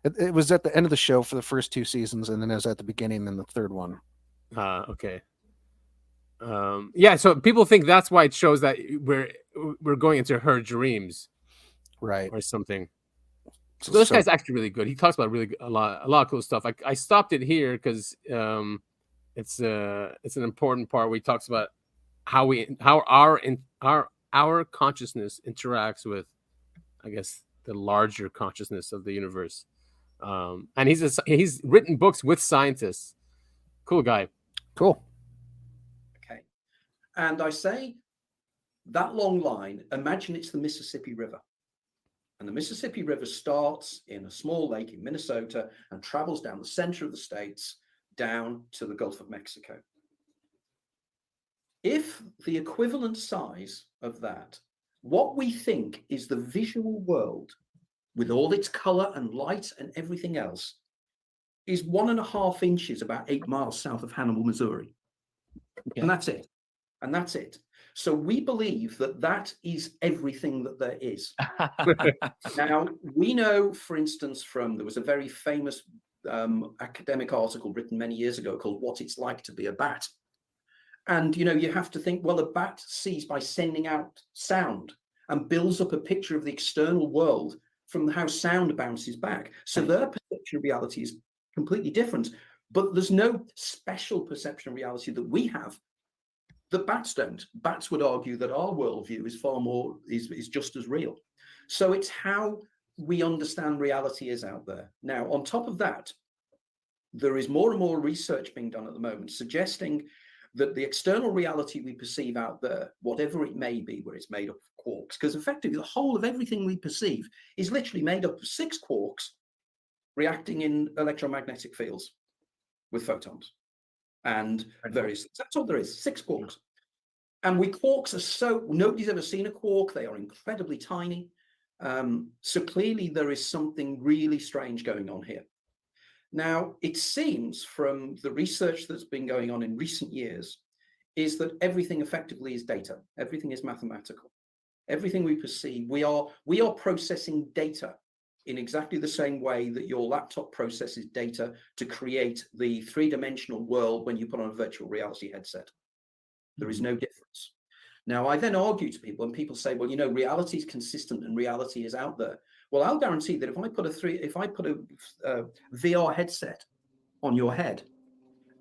It was at the end of the show for the first 2 seasons, and then it was at the beginning in the 3rd one. Okay. Yeah, so people think that's why it shows that we're going into her dreams. Right. Or something. So this guy's actually really good. He talks about a lot of cool stuff. I stopped it here because it's an important part where he talks about how our consciousness interacts with, I guess, the larger consciousness of the universe. And he's written books with scientists. Cool guy. Cool. Okay. And I say that long line, imagine it's the Mississippi River. And the Mississippi River starts in a small lake in Minnesota and travels down the center of the states down to the Gulf of Mexico. If the equivalent size of that, what we think is the visual world with all its color and light and everything else is 1.5 inches, about 8 miles south of Hannibal, Missouri. Okay. And that's it. And that's it. So we believe that that is everything that there is. Now, we know, for instance, there was a very famous academic article written many years ago called What It's Like to Be a Bat. And, you have to think, well, a bat sees by sending out sound and builds up a picture of the external world from how sound bounces back. So their perception of reality is completely different. But there's no special perception of reality that we have that bats don't. Bats would argue that our worldview is far more, is just as real. So it's how we understand reality is out there. Now, on top of that, there is more and more research being done at the moment suggesting that the external reality we perceive out there, whatever it may be, where it's made up of quarks, because effectively the whole of everything we perceive is literally made up of 6 quarks reacting in electromagnetic fields with photons and various things. That's all there is, 6 quarks. And quarks are nobody's ever seen a quark. They are incredibly tiny. So clearly there is something really strange going on here. Now, it seems from the research that's been going on in recent years is that everything effectively is data. Everything is mathematical. Everything we perceive, we are processing data in exactly the same way that your laptop processes data to create the 3-dimensional world when you put on a virtual reality headset. There is no difference. Now, I then argue to people, and people say, well, reality is consistent and reality is out there. Well, I'll guarantee that if I put a VR headset on your head,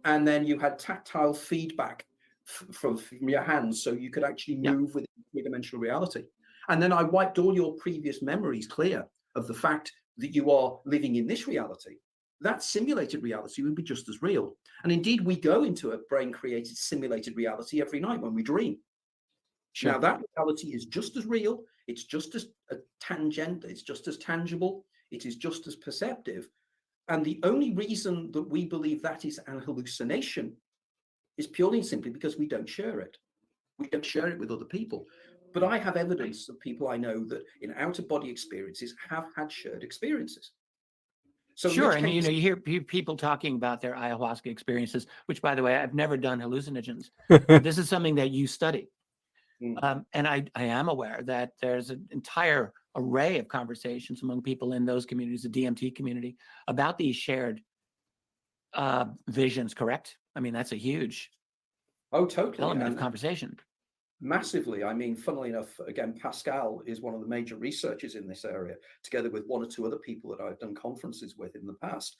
and then you had tactile feedback from your hands, so you could actually move within 3-dimensional reality, and then I wiped all your previous memories clear of the fact that you are living in this reality, that simulated reality would be just as real. And indeed, we go into a brain-created simulated reality every night when we dream. Sure. Now, that reality is just as real. It's just as tangent. It's just as tangible. It is just as perceptive. And the only reason that we believe that is an hallucination is purely and simply because we don't share it. We don't share it with other people. But I have evidence of people I know that in out-of-body experiences have had shared experiences. So sure, and you hear people talking about their ayahuasca experiences, which, by the way, I've never done hallucinogens. This is something that you study. And I am aware that there's an entire array of conversations among people in those communities, the DMT community, about these shared visions, correct? I mean, that's a huge element of conversation. Massively. I mean, funnily enough, again, Pascal is one of the major researchers in this area, together with 1 or 2 other people that I've done conferences with in the past.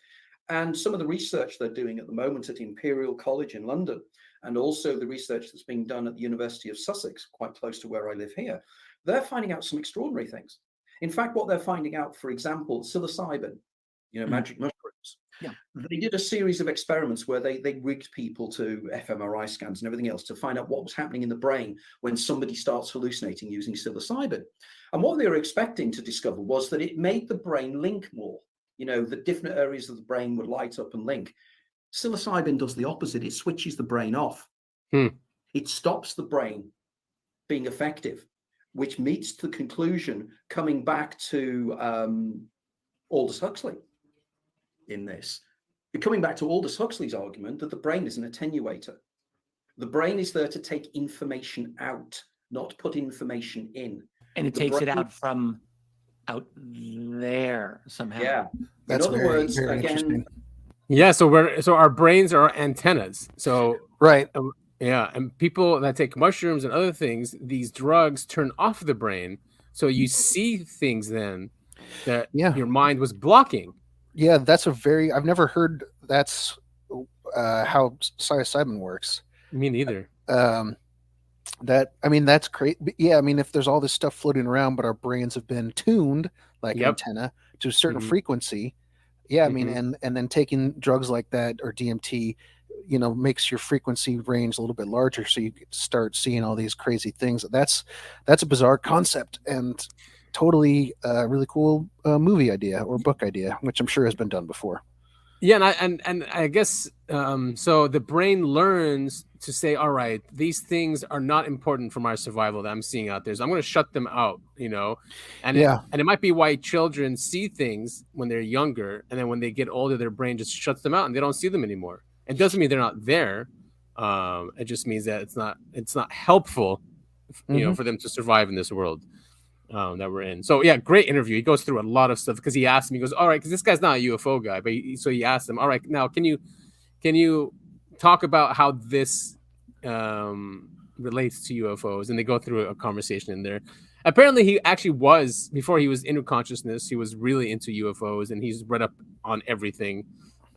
And some of the research they're doing at the moment at Imperial College in London, and also the research that's being done at the University of Sussex, quite close to where I live here, they're finding out some extraordinary things. In fact, what they're finding out, for example, psilocybin, magic mushrooms. Yeah. They did a series of experiments where they rigged people to fMRI scans and everything else to find out what was happening in the brain when somebody starts hallucinating using psilocybin. And what they were expecting to discover was that it made the brain link more. The different areas of the brain would light up and link. Psilocybin does the opposite. It switches the brain off. It stops the brain being effective, which meets the conclusion coming back to Aldous Huxley in this. Coming back to Aldous Huxley's argument that the brain is an attenuator. The brain is there to take information out, not put information in. And it takes it out from out there somehow. Yeah. That's in other words, again. Yeah. So our brains are antennas. So right. Yeah. And people that take mushrooms and other things, these drugs turn off the brain. So you see things then that your mind was blocking. Yeah, I've never heard that's how psilocybin works. Me neither. That's great. Yeah, I mean, if there's all this stuff floating around, but our brains have been tuned like an antenna to a certain frequency. Yeah, I mean, and then taking drugs like that or DMT, makes your frequency range a little bit larger, so you start seeing all these crazy things. That's a bizarre concept and totally really cool movie idea or book idea, which I'm sure has been done before. Yeah, and I guess so the brain learns to say, all right, these things are not important for my survival that I'm seeing out there, so I'm going to shut them out, and it might be why children see things when they're younger, and then when they get older, their brain just shuts them out and they don't see them anymore. It doesn't mean they're not there. It just means that it's not helpful, for them to survive in this world that we're in. So yeah, great interview. He goes through a lot of stuff because he asked me, he goes, all right, because this guy's not a UFO guy, but he asked him, all right, now can you talk about how this relates to UFOs? And they go through a conversation in there. Apparently he actually was, before he was into consciousness, he was really into UFOs and he's read up on everything.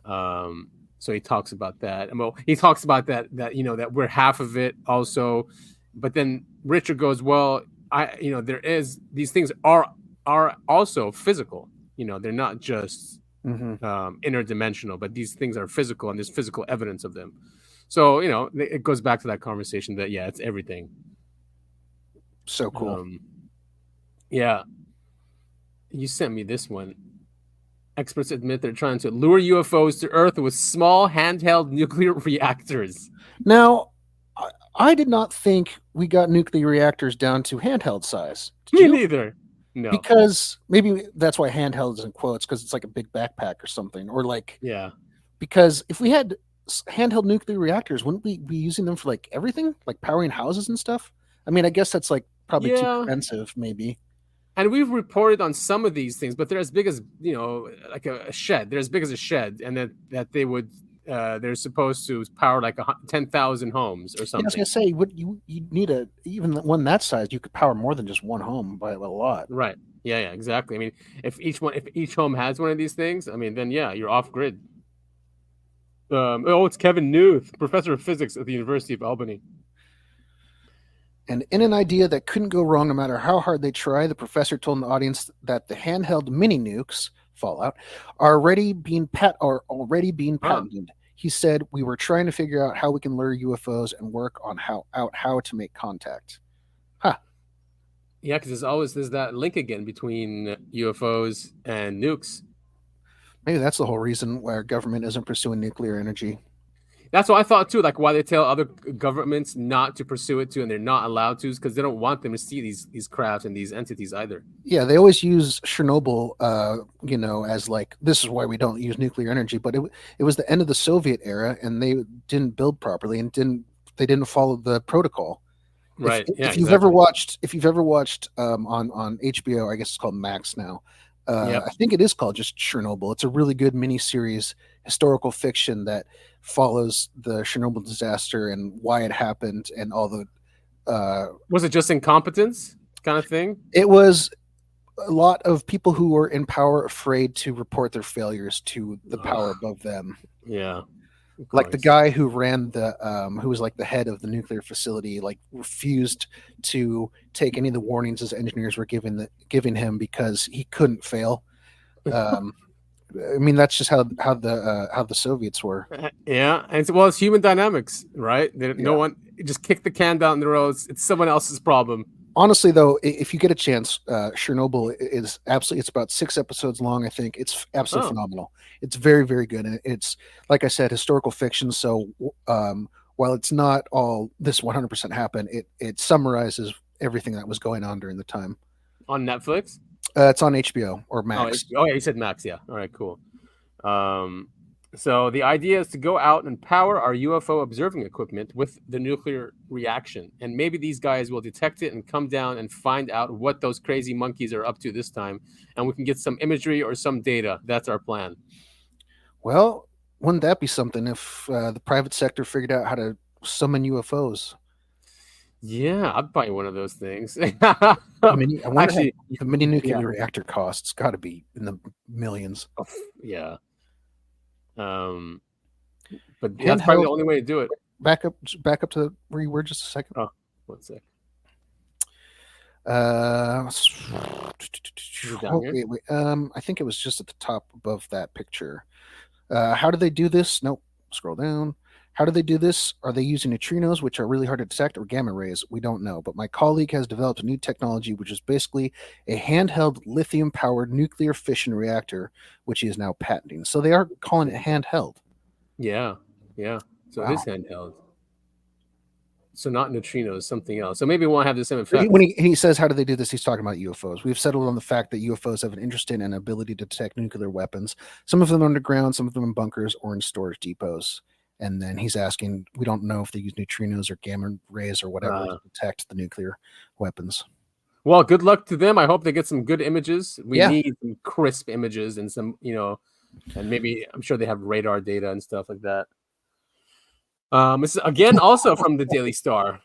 So he talks about that. And well, he talks about that that we're half of it also. But then Richard goes, well, these things are also physical. They're not just interdimensional, but these things are physical and there's physical evidence of them. So, it goes back to that conversation that, it's everything. So cool. Yeah. You sent me this one. Experts admit they're trying to lure UFOs to Earth with small handheld nuclear reactors. Now, I did not think we got nuclear reactors down to handheld size. Me neither. No. Because maybe that's why handheld is in quotes, because it's like a big backpack or something. Or because if we had handheld nuclear reactors, wouldn't we be using them for like everything? Like powering houses and stuff? I mean, I guess that's like probably too expensive, maybe. And we've reported on some of these things, but they're as big as, like a shed. They're as big as a shed. And that they would... they're supposed to power like 10,000 homes or something. I was gonna say, you need even one that size, you could power more than just one home by a lot. Right? Yeah, exactly. I mean, if each home has one of these things, I mean, then you're off grid. It's Kevin Newth, professor of physics at the University of Albany. And in an idea that couldn't go wrong no matter how hard they try, the professor told the audience that the handheld mini nukes Fallout are already being patented. He said, we were trying to figure out how we can lure UFOs and work on how to make contact. Yeah, because there's that link again between UFOs and nukes. Maybe that's the whole reason why our government isn't pursuing nuclear energy. That's what I thought too. Like why they tell other governments not to pursue it too, and they're not allowed to, because they don't want them to see these crafts and these entities either. Yeah, they always use Chernobyl, as like, this is why we don't use nuclear energy. But it was the end of the Soviet era, and they didn't build properly and they didn't follow the protocol. Right. If you've ever watched on HBO, I guess it's called Max now. I think it is called just Chernobyl. It's a really good miniseries, historical fiction that follows the Chernobyl disaster and why it happened and all the. Was it just incompetence kind of thing? It was a lot of people who were in power afraid to report their failures to the power above them. Yeah. Like the guy who ran who was like the head of the nuclear facility, like refused to take any of the warnings his engineers were giving him because he couldn't fail. I mean, that's just how the Soviets were. Yeah, and it's human dynamics, right? No one just kick the can down the road. It's someone else's problem. Honestly, though, if you get a chance, Chernobyl is absolutely. It's about 6 episodes long, I think. It's absolutely phenomenal. It's very, very good, and it's, like I said, historical fiction. So while it's not all this 100% happened, it summarizes everything that was going on during the time. On Netflix? It's on HBO or Max. Oh, yeah, you said Max. Yeah. All right, cool. So the idea is to go out and power our UFO observing equipment with the nuclear reaction. And maybe these guys will detect it and come down and find out what those crazy monkeys are up to this time. And we can get some imagery or some data. That's our plan. Well, wouldn't that be something if the private sector figured out how to summon UFOs? Yeah, I'd buy one of those things. I wonder actually, the mini nuclear reactor costs got to be in the millions. Oh, yeah. But that's probably the only way to do it. Back up to where you were just a second. Oh, One sec. I think it was just at the top above that picture. How do they do this? Nope. Scroll down. How do they do this? Are they using neutrinos, which are really hard to detect, or gamma rays? We don't know. But my colleague has developed a new technology, which is basically a handheld lithium-powered nuclear fission reactor, which he is now patenting. So they are calling it handheld. Yeah. So it is handheld. So not neutrinos, something else. So maybe it won't have the same effect. When he says, how do they do this? He's talking about UFOs. We've settled on the fact that UFOs have an interest in and ability to detect nuclear weapons. Some of them underground, some of them in bunkers or in storage depots. And then he's asking, we don't know if they use neutrinos or gamma rays or whatever to detect the nuclear weapons. Well, good luck to them. I hope they get some good images. We need some crisp images and some, and maybe I'm sure they have radar data and stuff like that. This is again also from the Daily Star.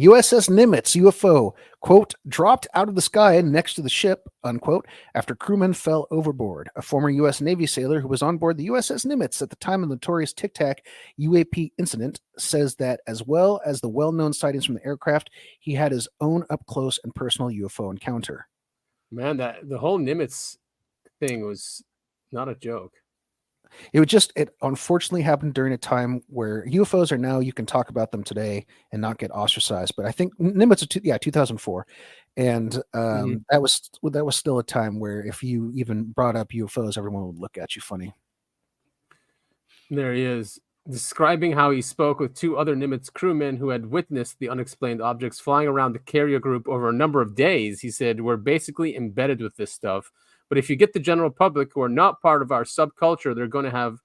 USS Nimitz UFO, quote, dropped out of the sky next to the ship, unquote, after crewmen fell overboard. A former U.S. Navy sailor who was on board the USS Nimitz at the time of the notorious Tic Tac UAP incident says that as well as the well-known sightings from the aircraft, he had his own up-close and personal UFO encounter. Man, the whole Nimitz thing was not a joke. It unfortunately happened during a time where UFOs are now, you can talk about them today and not get ostracized. But I think Nimitz, 2004. And that was still a time where if you even brought up UFOs, everyone would look at you funny. There he is, describing how he spoke with two other Nimitz crewmen who had witnessed the unexplained objects flying around the carrier group over a number of days. He said, we're basically embedded with this stuff. But if you get the general public who are not part of our subculture, they're going to have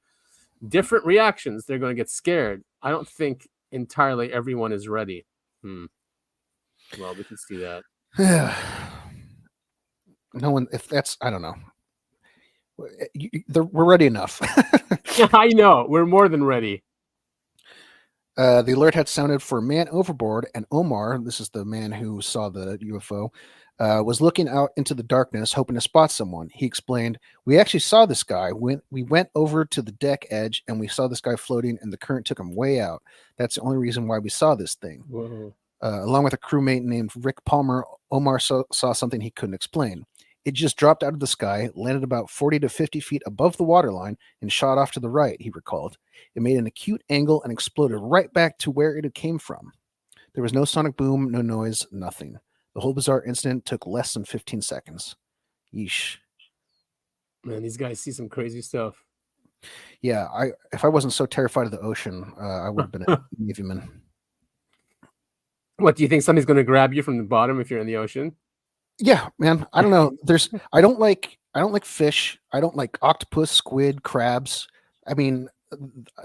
different reactions. They're going to get scared. I don't think entirely everyone is ready. Well, we can see that. No one, if that's, I don't know. We're ready enough. I know. We're more than ready. The alert had sounded for a man overboard, and Omar, this is the man who saw the UFO, was looking out into the darkness, hoping to spot someone. He explained, we actually saw this guy. We went over to the deck edge, and we saw this guy floating, and the current took him way out. That's the only reason why we saw this thing. Along with a crewmate named Rick Palmer, Omar saw something he couldn't explain. It just dropped out of the sky, landed about 40 to 50 feet above the waterline, and shot off to the right, he recalled. It made an acute angle and exploded right back to where it came from. There was no sonic boom, no noise, nothing. The whole bizarre incident took less than 15 seconds. Yeesh. Man, these guys see some crazy stuff. Yeah, if I wasn't so terrified of the ocean, I would have been a Navyman. What, do you think somebody's going to grab you from the bottom if you're in the ocean? Yeah, man. I don't know. I don't like fish. I don't like octopus, squid, crabs. I mean,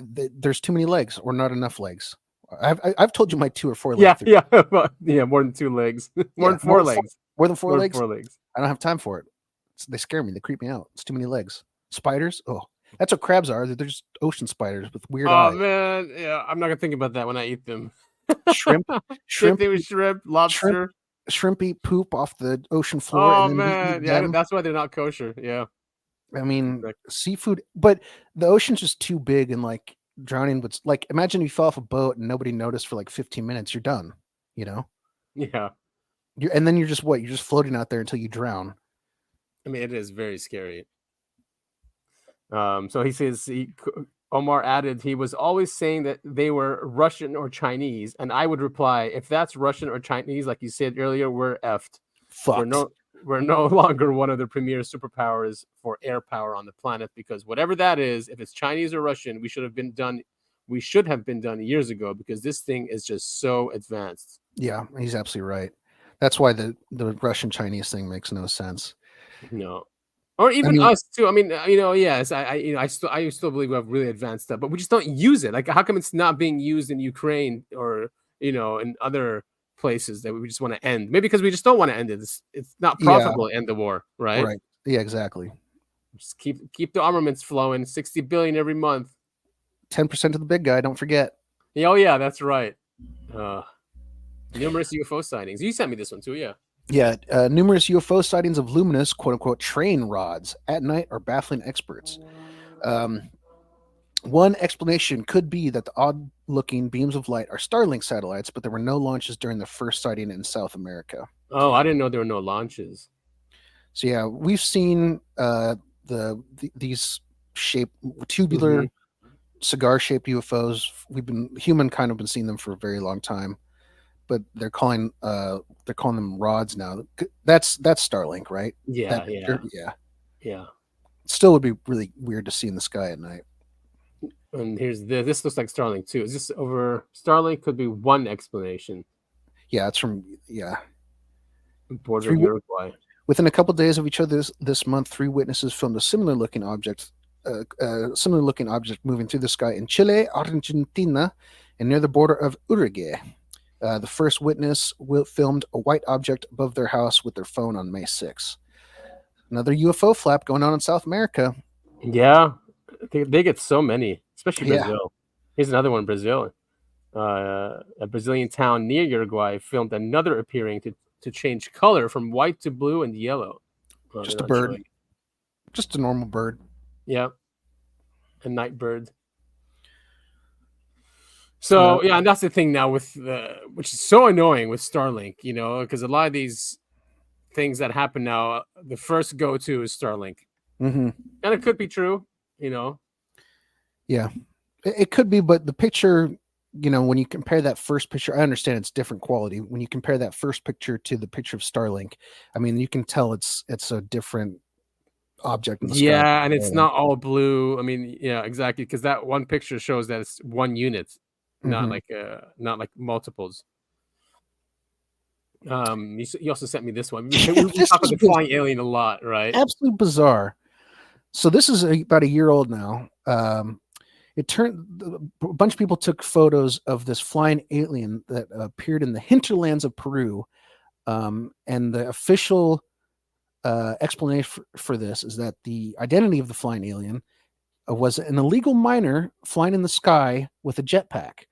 there's too many legs or not enough legs. I've told you my 2 or 4 legs. Yeah, more than 2 legs. More than 4 legs. More than 4 legs? 4 legs. I don't have time for it. They scare me. They creep me out. It's too many legs. Spiders? Oh, that's what crabs are. They're just ocean spiders with weird eyes. Oh, man. Yeah, I'm not going to think about that when I eat them. Shrimp, lobster. Shrimpy poop off the ocean floor. Oh, man. Yeah, that's why they're not kosher. Yeah. I mean, seafood, but the ocean's just too big, and like drowning would, like, imagine you fell off a boat and nobody noticed for like 15 minutes. You're done, Yeah. And then you're just floating out there until you drown. I mean, it is very scary. So he says, Omar added, he was always saying that they were Russian or Chinese. And I would reply, if that's Russian or Chinese, like you said earlier, we're effed. Fucked. We're no longer one of the premier superpowers for air power on the planet, because whatever that is, if it's Chinese or Russian, we should have been done years ago, because this thing is just so advanced. Yeah, he's absolutely right. That's why the Russian Chinese thing makes no sense. No. Or even us too. I mean, yes, I still believe we have really advanced stuff, but we just don't use it. Like, how come it's not being used in Ukraine or in other places that we just want to end? Maybe because we just don't want to end it. It's not profitable to end the war, right? Right. Yeah, exactly. Just keep the armaments flowing. 60 billion every month. 10% of the big guy. Don't forget. Oh yeah, that's right. Numerous UFO sightings. You sent me this one too, yeah. Yeah, numerous UFO sightings of luminous, quote-unquote, train rods at night are baffling experts. One explanation could be that the odd-looking beams of light are Starlink satellites, but there were no launches during the first sighting in South America. Oh, I didn't know there were no launches. So yeah, we've seen these tubular cigar-shaped UFOs. Humankind have been seeing them for a very long time, but they're calling them rods now. That's Starlink, right? Yeah, yeah. Still would be really weird to see in the sky at night. And this looks like Starlink too. Is this over Starlink? Could be one explanation. Yeah, it's from border of Uruguay. Within a couple of days of each other this month, 3 witnesses filmed a similar looking object moving through the sky in Chile, Argentina, and near the border of Uruguay. The first witness filmed a white object above their house with their phone on May 6th. Another UFO flap going on in South America. Yeah, they get so many, especially Brazil. Here's another one, Brazil. A Brazilian town near Uruguay filmed another appearing to change color from white to blue and yellow. Just a bird. Just a normal bird. Yeah. A night bird. So, yeah, and that's the thing now with which is so annoying with Starlink, because a lot of these things that happen now, the first go-to is Starlink. Mm-hmm. And it could be true, Yeah, it could be, but the picture, when you compare that first picture, I understand it's different quality. When you compare that first picture to the picture of Starlink, I mean, you can tell it's a different object in the sky. Yeah, and it's not all blue. I mean, yeah, exactly, because that one picture shows that it's one unit, not like multiples. You also sent me this one. We talk about the flying alien a lot, right? Absolutely bizarre. So this is about a year old now. It turned a bunch of people took photos of this flying alien that appeared in the hinterlands of Peru, and the official explanation for this is that the identity of the flying alien was an illegal miner flying in the sky with a jetpack,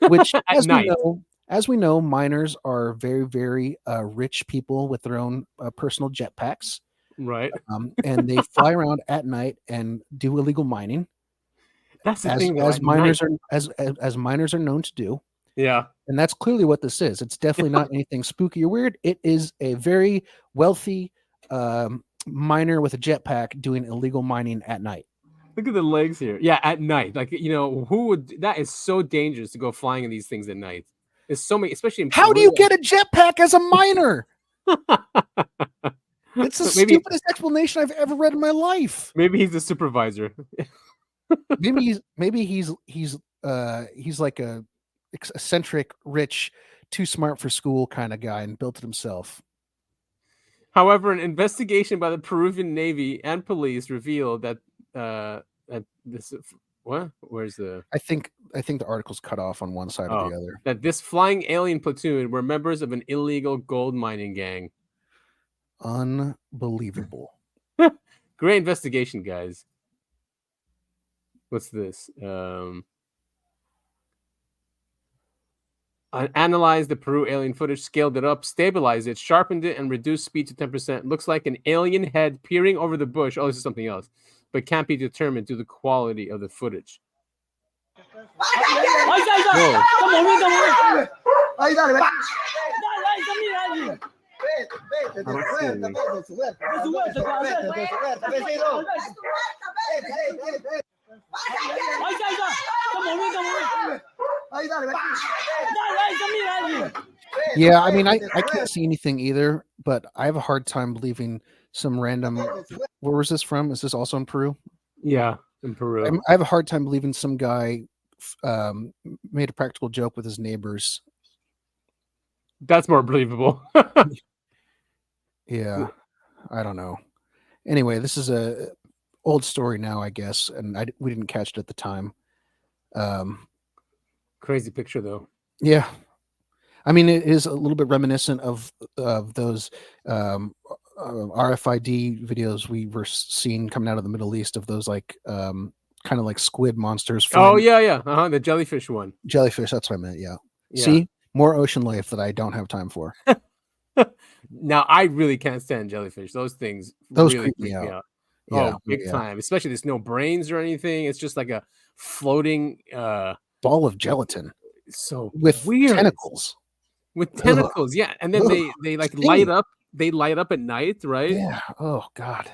which as we know, miners are very, very rich people with their own personal jetpacks. Right. And they fly around at night and do illegal mining. That's the thing. As miners are known to do. Yeah. And that's clearly what this is. It's definitely not anything spooky or weird. It is a very wealthy miner with a jetpack doing illegal mining at night. Look at the legs here. Yeah, at night. Like, who would? That is so dangerous to go flying in these things at night. There's so many, especially in How do you get a jetpack as a miner? It's the stupidest explanation I've ever read in my life. Maybe he's the supervisor. maybe he's like a eccentric, rich, too smart for school kind of guy and built it himself. However, an investigation by the Peruvian Navy and police revealed that this what? Where's the? I think the article's cut off on one side or the other. That this flying alien platoon were members of an illegal gold mining gang. Unbelievable. Great investigation, guys. What's this? Analyzed the Peru alien footage, scaled it up, stabilized it, sharpened it, and reduced speed to 10%. Looks like an alien head peering over the bush. Oh, this is something else, but can't be determined due to the quality of the footage. Yeah, I mean, I can't see anything either, but I have a hard time believing some random. Where was this from? Is this also in Peru? Yeah, in Peru. I have a hard time believing some guy made a practical joke with his neighbors. That's more believable. Yeah, I don't know. Anyway, this is a old story now, I guess, and we didn't catch it at the time. Crazy picture, though. Yeah, I mean, it is a little bit reminiscent of those RFID videos we were seeing coming out of the Middle East of those like kind of like squid monsters. Oh yeah. The jellyfish one. Jellyfish. That's what I meant. Yeah. See, more ocean life that I don't have time for. Now I really can't stand jellyfish. Those things really creep me out. Yeah, big time. Especially there's no brains or anything. It's just like a floating ball of gelatin. So with weird. tentacles. With tentacles, yeah. And then they like light up. They light up at night, right? Yeah. Oh God.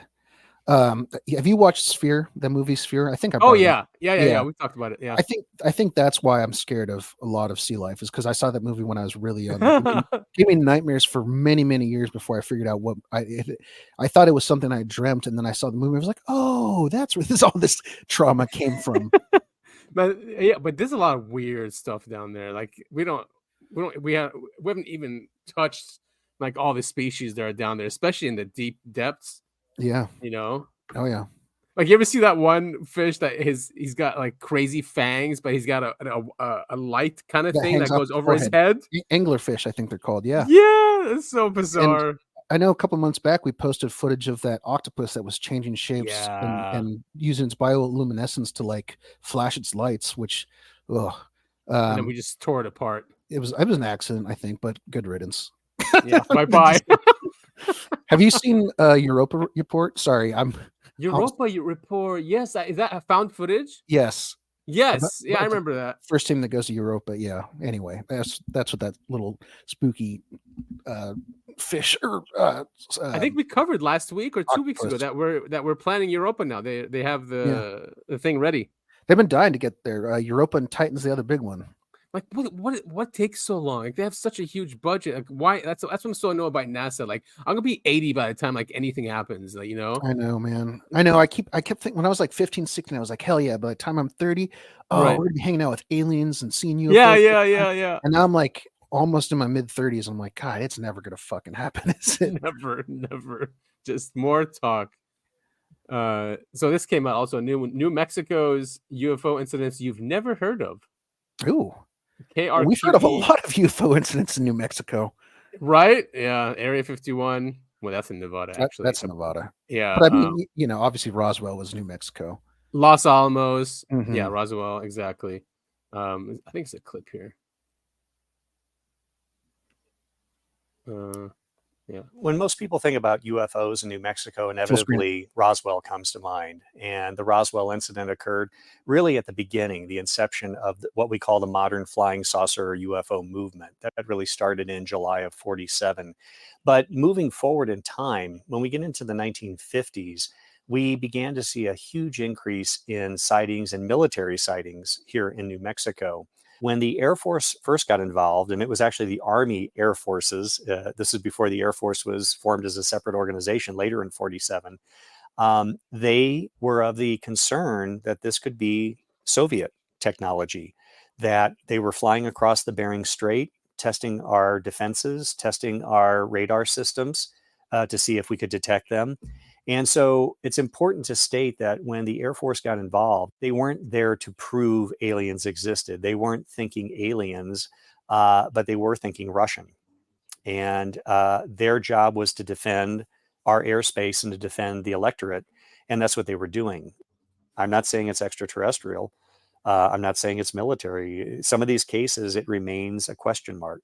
Have you watched Sphere, the movie Sphere? I think I. Oh yeah. We talked about it. Yeah. I think that's why I'm scared of a lot of sea life, is because I saw that movie when I was really young. It gave me nightmares for many, many years before I figured out what I thought it was something I dreamt, and then I saw the movie. I was like, oh, that's where all this trauma came from. But there's a lot of weird stuff down there. Like we haven't even touched like all the species that are down there, especially in the deep depths. Yeah. Oh yeah. Like you ever see that one fish that he's got like crazy fangs, but he's got a light kind of thing that goes over his head? Anglerfish, I think they're called. Yeah. Yeah, it's so bizarre. And I know a couple months back we posted footage of that octopus that was changing shapes and using its bioluminescence to like flash its lights, which and then we just tore it apart. It was an accident, I think, but good riddance. Yeah, bye. Have you seen Europa Report? Sorry, Europa Report. Yes, is that found footage? Yes. Yes, I remember that. First team that goes to Europa. Yeah. Anyway, that's what that little spooky fish. I think we covered last week or 2 weeks ago that we're planning Europa now. They have the thing ready. They've been dying to get there. Europa and Titan's the other big one. Like what takes so long? Like they have such a huge budget. Like why? That's what I'm so annoyed about NASA. Like I'm gonna be 80 by the time like anything happens. Like I know, man. I know. I kept thinking when I was like 15, 16, I was like, hell yeah. By the time I'm 30, we're gonna be hanging out with aliens and seeing UFOs. Yeah. And now I'm like almost in my mid 30s. I'm like, God, it's never gonna fucking happen, is it? Never. Just more talk. So this came out also. New Mexico's UFO incidents you've never heard of. Ooh. KRTP. We've heard of a lot of UFO incidents in New Mexico. Right? Yeah. Area 51. Well, that's in Nevada, actually. That's in Nevada. Yeah. But I mean, obviously Roswell was New Mexico. Los Alamos. Mm-hmm. Yeah, Roswell, exactly. I think it's a clip here. Yeah. When most people think about UFOs in New Mexico, inevitably Roswell comes to mind. And the Roswell incident occurred really at the beginning, the inception of what we call the modern flying saucer or UFO movement. That really started in July of 47. But moving forward in time, when we get into the 1950s, we began to see a huge increase in sightings and military sightings here in New Mexico. When the Air Force first got involved, and it was actually the Army Air Forces, this is before the Air Force was formed as a separate organization later in 47, they were of the concern that this could be Soviet technology, that they were flying across the Bering Strait, testing our defenses, testing our radar systems to see if we could detect them. And so it's important to state that when the Air Force got involved, they weren't there to prove aliens existed. They weren't thinking aliens, but they were thinking Russian. And their job was to defend our airspace and to defend the electorate. And that's what they were doing. I'm not saying it's extraterrestrial. I'm not saying it's military. Some of these cases, it remains a question mark.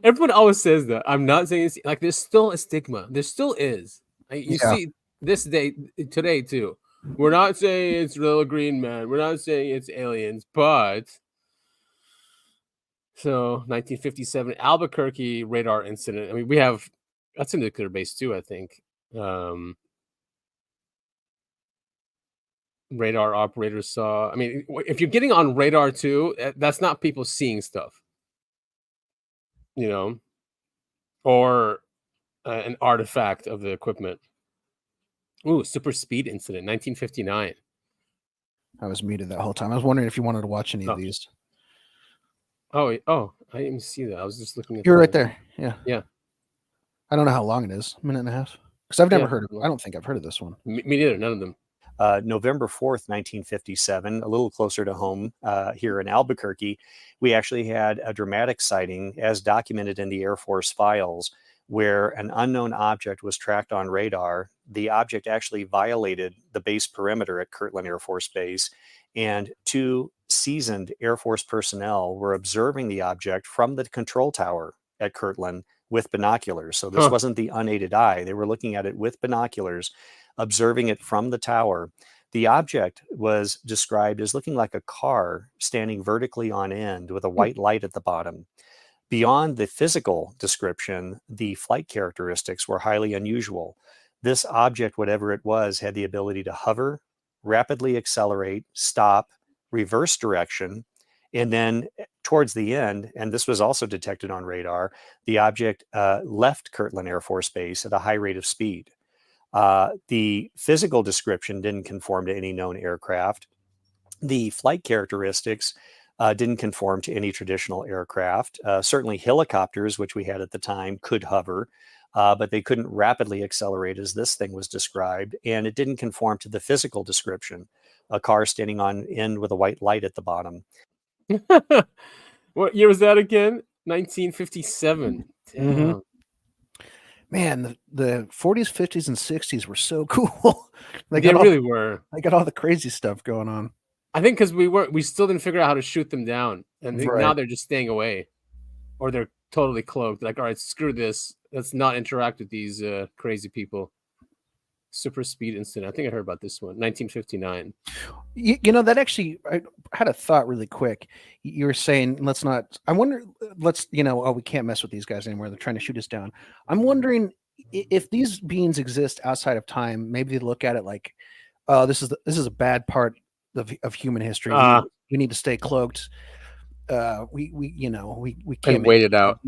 Everyone always says that. I'm not saying it's like there's still a stigma. There still is. You see this day today too. We're not saying it's little green man. We're not saying it's aliens, but so 1957 Albuquerque radar incident. I mean, we have that's in nuclear base too, I think. Radar operators saw. I mean, if you're getting on radar too, that's not people seeing stuff, or an artifact of the equipment. Ooh, super speed incident, 1959. I was muted that whole time. I was wondering if you wanted to watch any of these. Oh, I didn't see that. I was just looking at You're right there. Yeah. Yeah. I don't know how long it is. A minute and a half. Because I've never heard of it. I don't think I've heard of this one. Me neither. None of them. November 4th, 1957, a little closer to home here in Albuquerque, we actually had a dramatic sighting as documented in the Air Force files where an unknown object was tracked on radar. The object actually violated the base perimeter at Kirtland Air Force Base, and 2 seasoned Air Force personnel were observing the object from the control tower at Kirtland with binoculars. So this wasn't the unaided eye. They were looking at it with binoculars. observing it from the tower. The object was described as looking like a car standing vertically on end with a white light at the bottom. Beyond the physical description, the flight characteristics were highly unusual. This object, whatever it was, had the ability to hover, rapidly accelerate, stop, reverse direction, and then towards the end, and this was also detected on radar, the object left Kirtland Air Force Base at a high rate of speed. The physical description didn't conform to any known aircraft. The flight characteristics didn't conform to any traditional aircraft. Certainly helicopters, which we had at the time, could hover, but they couldn't rapidly accelerate as this thing was described, and it didn't conform to the physical description, a car standing on end with a white light at the bottom. What year was that again? 1957. Damn. Mm-hmm. Man, the 40s, 50s, and 60s were so cool. They really were. They got all the crazy stuff going on. I think because we still didn't figure out how to shoot them down, and now they're just staying away, or they're totally cloaked. Like, all right, screw this. Let's not interact with these crazy people. Super speed incident. I think I heard about this one. 1959. You know, that actually, I had a thought really quick. You were saying, we can't mess with these guys anymore. They're trying to shoot us down. I'm wondering if these beings exist outside of time. Maybe they look at it like, this is a bad part of human history. We need to stay cloaked. We can't wait it out.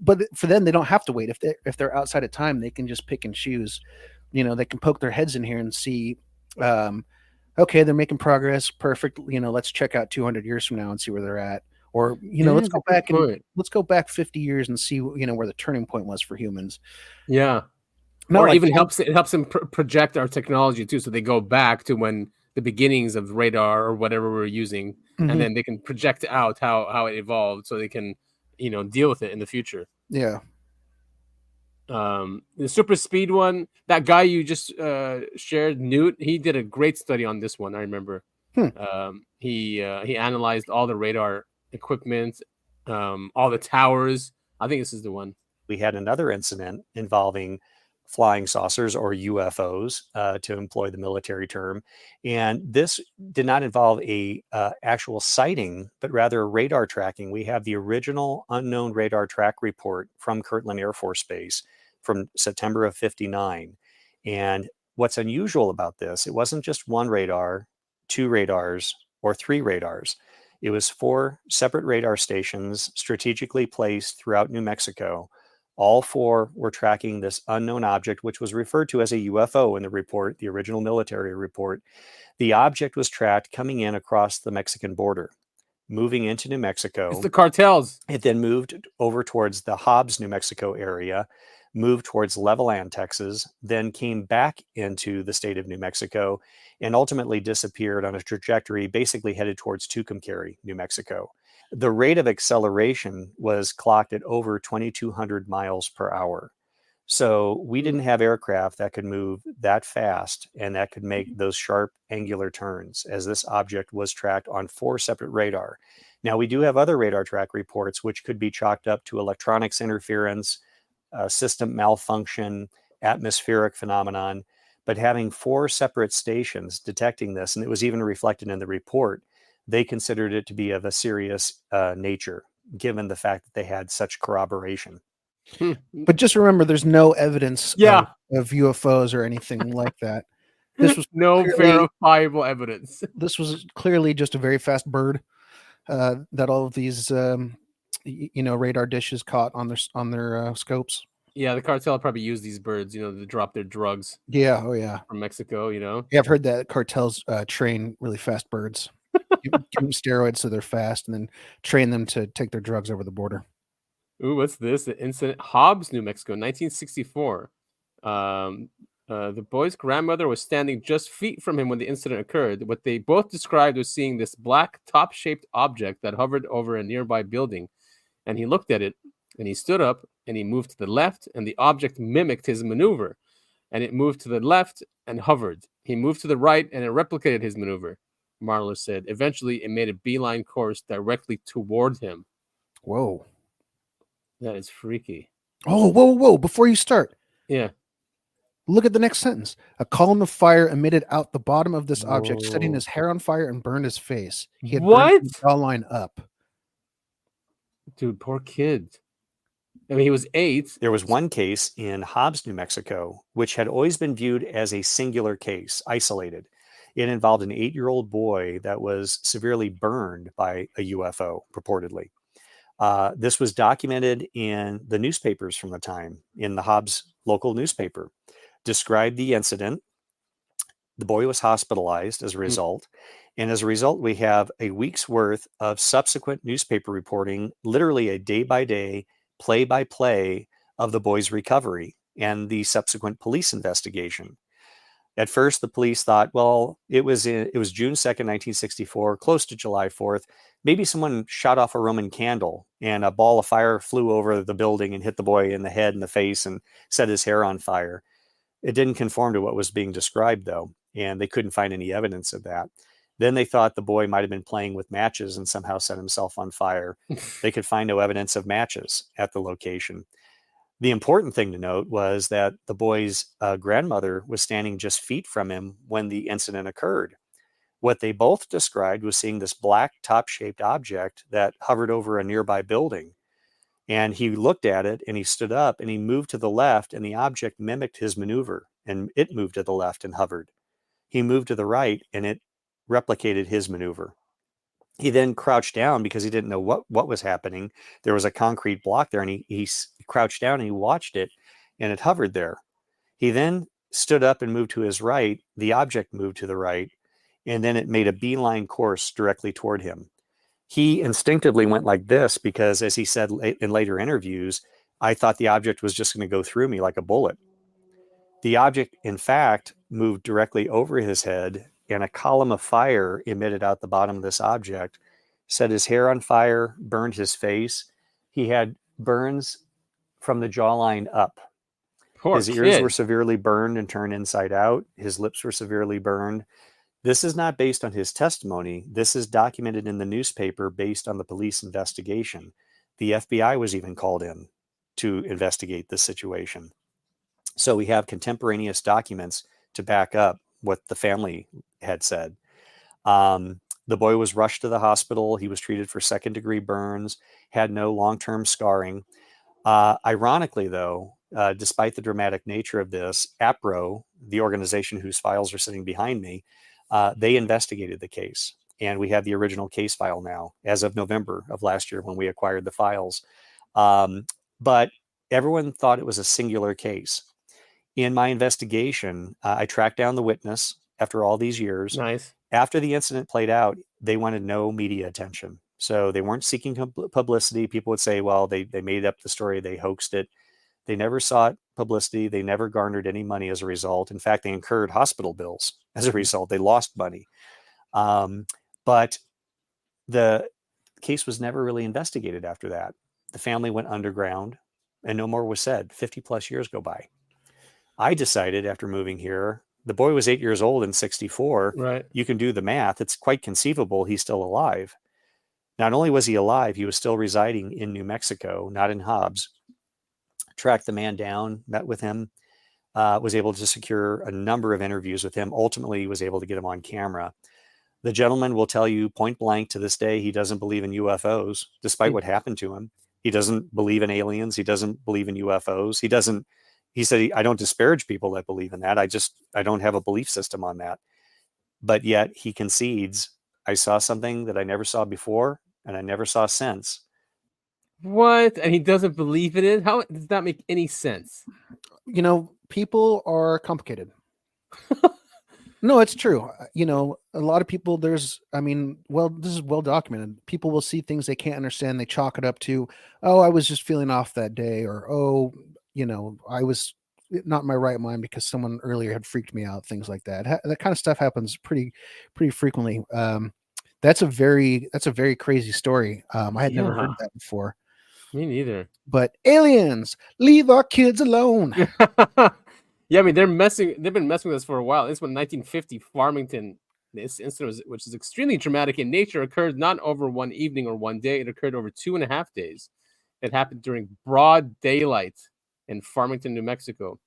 But for them, they don't have to wait. If they're outside of time, they can just pick and choose. They can poke their heads in here and see, okay, they're making progress. Perfect. Let's check out 200 years from now and see where they're at. Or, let's go back 50 years and see, where the turning point was for humans. Yeah. Or even helps them project our technology too. So they go back to when the beginnings of radar or whatever we're using, and then they can project out how it evolved, so they can, deal with it in the future. Yeah. The super speed one, that guy you just shared, Newt, he did a great study on this one. I remember. He analyzed all the radar equipment, all the towers. I think this is the one. We had another incident involving flying saucers, or UFOs, to employ the military term. And this did not involve a actual sighting, but rather a radar tracking. We have the original unknown radar track report from Kirtland Air Force Base from September of 59. And what's unusual about this, it wasn't just one radar, two radars, or three radars. It was 4 separate radar stations strategically placed throughout New Mexico. All 4 were tracking this unknown object, which was referred to as a UFO in the report, the original military report. The object was tracked coming in across the Mexican border, moving into New Mexico. It's the cartels. It then moved over towards the Hobbs, New Mexico area, moved towards Levelland, Texas, then came back into the state of New Mexico, and ultimately disappeared on a trajectory basically headed towards Tucumcari, New Mexico. The rate of acceleration was clocked at over 2,200 miles per hour. So we didn't have aircraft that could move that fast and that could make those sharp angular turns, as this object was tracked on 4 separate radar. Now, we do have other radar track reports which could be chalked up to electronics interference, system malfunction, atmospheric phenomenon, but having 4 separate stations detecting this, and it was even reflected in the report, they considered it to be of a serious nature, given the fact that they had such corroboration. But just remember, there's no evidence of UFOs or anything like that. This was no verifiable evidence. This was clearly just a very fast bird that all of these, radar dishes caught on their scopes. Yeah, the cartel probably used these birds, to drop their drugs. Yeah, oh yeah, from Mexico. Yeah, I've heard that cartels train really fast birds. Give them steroids so they're fast, and then train them to take their drugs over the border. Ooh, what's this? The incident, Hobbs, New Mexico, 1964. The boy's grandmother was standing just feet from him when the incident occurred. What they both described was seeing this black top-shaped object that hovered over a nearby building. And he looked at it, and he stood up, and he moved to the left, and the object mimicked his maneuver. And it moved to the left and hovered. He moved to the right, and it replicated his maneuver. Marler said. Eventually, it made a beeline course directly toward him. Whoa. That is freaky. Oh, whoa. Before you start. Yeah. Look at the next sentence. A column of fire emitted out the bottom of this object, setting Whoa. his hair on fire and burned his face. He had What? burned his jawline up. Dude, poor kid. I mean, he was 8. There was one case in Hobbs, New Mexico, which had always been viewed as a singular case, isolated. It involved an 8-year-old boy that was severely burned by a UFO, purportedly. This was documented in the newspapers from the time, in the Hobbs local newspaper. Described the incident. The boy was hospitalized as a result. And as a result, we have a week's worth of subsequent newspaper reporting, literally a day-by-day, play-by-play of the boy's recovery and the subsequent police investigation. At first, the police thought, well, it was June 2nd, 1964, close to July 4th. Maybe someone shot off a Roman candle and a ball of fire flew over the building and hit the boy in the head and the face and set his hair on fire. It didn't conform to what was being described, though, and they couldn't find any evidence of that. Then they thought the boy might have been playing with matches and somehow set himself on fire. They could find no evidence of matches at the location. The important thing to note was that the boy's grandmother was standing just feet from him when the incident occurred. What they both described was seeing this black top-shaped object that hovered over a nearby building. And he looked at it and he stood up and he moved to the left and the object mimicked his maneuver and it moved to the left and hovered. He moved to the right and it replicated his maneuver. He then crouched down because he didn't know what was happening. There was a concrete block there and he crouched down and he watched it and it hovered there. He then stood up and moved to his right. The object moved to the right and then it made a beeline course directly toward him. He instinctively went like this because, as he said in later interviews, I thought the object was just going to go through me like a bullet. The object, in fact, moved directly over his head and a column of fire emitted out the bottom of this object, set his hair on fire, burned his face. He had burns from the jawline up. His ears were severely burned and turned inside out. His lips were severely burned. This is not based on his testimony. This is documented in the newspaper based on the police investigation. The FBI was even called in to investigate this situation. So we have contemporaneous documents to back up what the family had said. The boy was rushed to the hospital. He was treated for second-degree burns, had no long-term scarring. Ironically, though, despite the dramatic nature of this, APRO, the organization whose files are sitting behind me, they investigated the case. And we have the original case file now, as of November of last year when we acquired the files. But everyone thought it was a singular case. In my investigation, I tracked down the witness after all these years. Nice. After the incident played out, they wanted no media attention. So they weren't seeking publicity. People would say, well, they made up the story, they hoaxed it. They never sought publicity. They never garnered any money as a result. In fact, they incurred hospital bills as a result. They lost money. But the case was never really investigated after that. The family went underground and no more was said. 50 plus years go by. I decided after moving here, the boy was 8 years old in 64. Right. You can do the math. It's quite conceivable he's still alive. Not only was he alive, he was still residing in New Mexico, not in Hobbs. Tracked the man down, met with him, was able to secure a number of interviews with him. Ultimately, was able to get him on camera. The gentleman will tell you point blank to this day, he doesn't believe in UFOs, despite what happened to him. He doesn't believe in aliens. He doesn't believe in UFOs. He said, I don't disparage people that believe in that. I don't have a belief system on that. But yet he concedes, I saw something that I never saw before and I never saw since. What? And he doesn't believe in it? How does that make any sense? You know, people are complicated. No, it's true. You know, a lot of people, this is well documented. People will see things they can't understand. They chalk it up to, oh, I was just feeling off that day, or, oh, you know, I was not in my right mind because someone earlier had freaked me out, things like that. That kind of stuff happens pretty frequently. That's a very crazy story. I had never heard that before. Me neither. But aliens, leave our kids alone. Yeah, I mean, they've been messing with us for a while. This one, 1950, Farmington. This incident, which is extremely traumatic in nature, occurred not over one evening or one day. It occurred over 2.5 days. It happened during broad daylight in Farmington, New Mexico.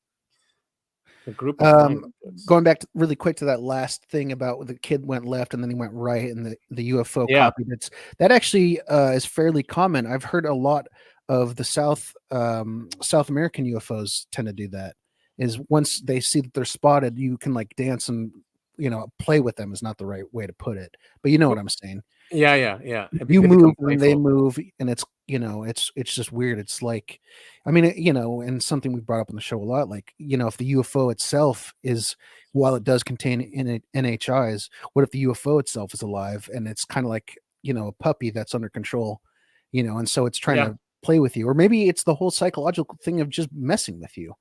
A group of flying objects. Going back really quick to that last thing about the kid went left and then he went right and the UFO copied it. That actually is fairly common. I've heard a lot of the South American UFOs tend to do that. Is once they see that they're spotted, you can like dance and play with them is not the right way to put it, but you know what I'm saying. Yeah. You move and they move, and it's it's just weird. It's like, I mean, and something we brought up on the show a lot, like, if the UFO itself is, while it does contain NHIs, what if the UFO itself is alive and it's kind of like, a puppy that's under control, and so it's trying to play with you, or maybe it's the whole psychological thing of just messing with you.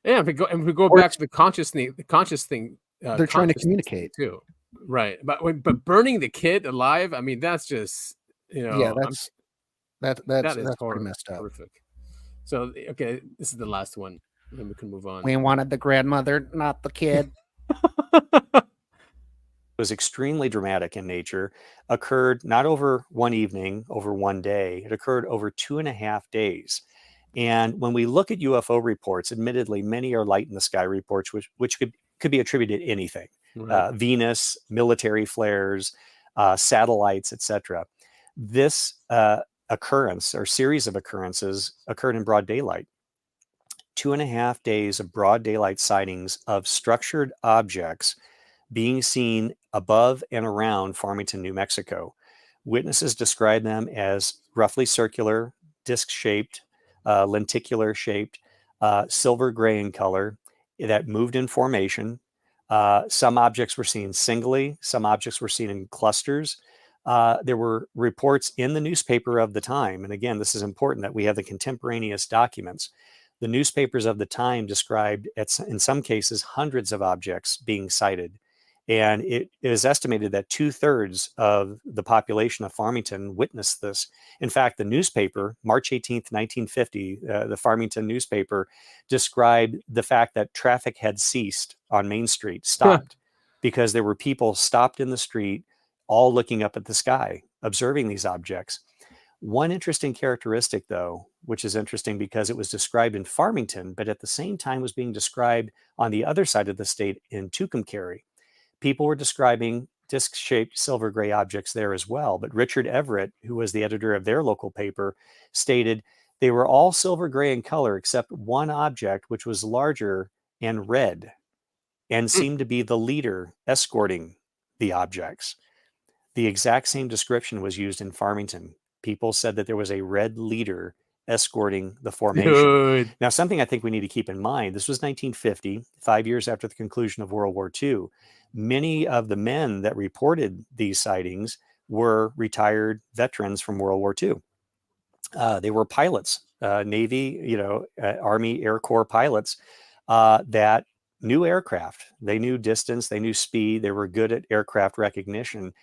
Yeah, if we go back to the conscious thing, they're trying to communicate too, right? But burning the kid alive, I mean, that's just that's pretty messed up. Horrific. So okay, this is the last one, then we can move on. We wanted the grandmother, not the kid. It was extremely dramatic in nature, occurred not over one evening, over one day. It occurred over 2.5 days. And when we look at UFO reports, admittedly, many are light in the sky reports, which could be attributed to anything. Right. Venus, military flares, satellites, etc. This occurrence or series of occurrences occurred in broad daylight. 2.5 days of broad daylight sightings of structured objects being seen above and around Farmington, New Mexico. Witnesses describe them as roughly circular, disc-shaped, lenticular shaped, silver gray in color, that moved in formation. Some objects were seen singly, some objects were seen in clusters. There were reports in the newspaper of the time, and again, this is important that we have the contemporaneous documents. The newspapers of the time described, in some cases, hundreds of objects being sighted. And it is estimated that 2/3 of the population of Farmington witnessed this. In fact, the newspaper, March 18th, 1950, the Farmington newspaper, described the fact that traffic had ceased on Main Street, stopped, because there were people stopped in the street, all looking up at the sky, observing these objects. One interesting characteristic, though, which is interesting because it was described in Farmington, but at the same time was being described on the other side of the state in Tucumcari. People were describing disc-shaped silver gray objects there as well. But Richard Everett, who was the editor of their local paper, stated they were all silver gray in color except one object, which was larger and red and seemed to be the leader escorting the objects. The exact same description was used in Farmington. People said that there was a red leader escorting the formation. Dude. Now, something I think we need to keep in mind, this was 1950, 5 years after the conclusion of World War II. Many of the men that reported these sightings were retired veterans from World War II. They were pilots, Navy, Army Air Corps pilots that knew aircraft. They knew distance, they knew speed, they were good at aircraft recognition.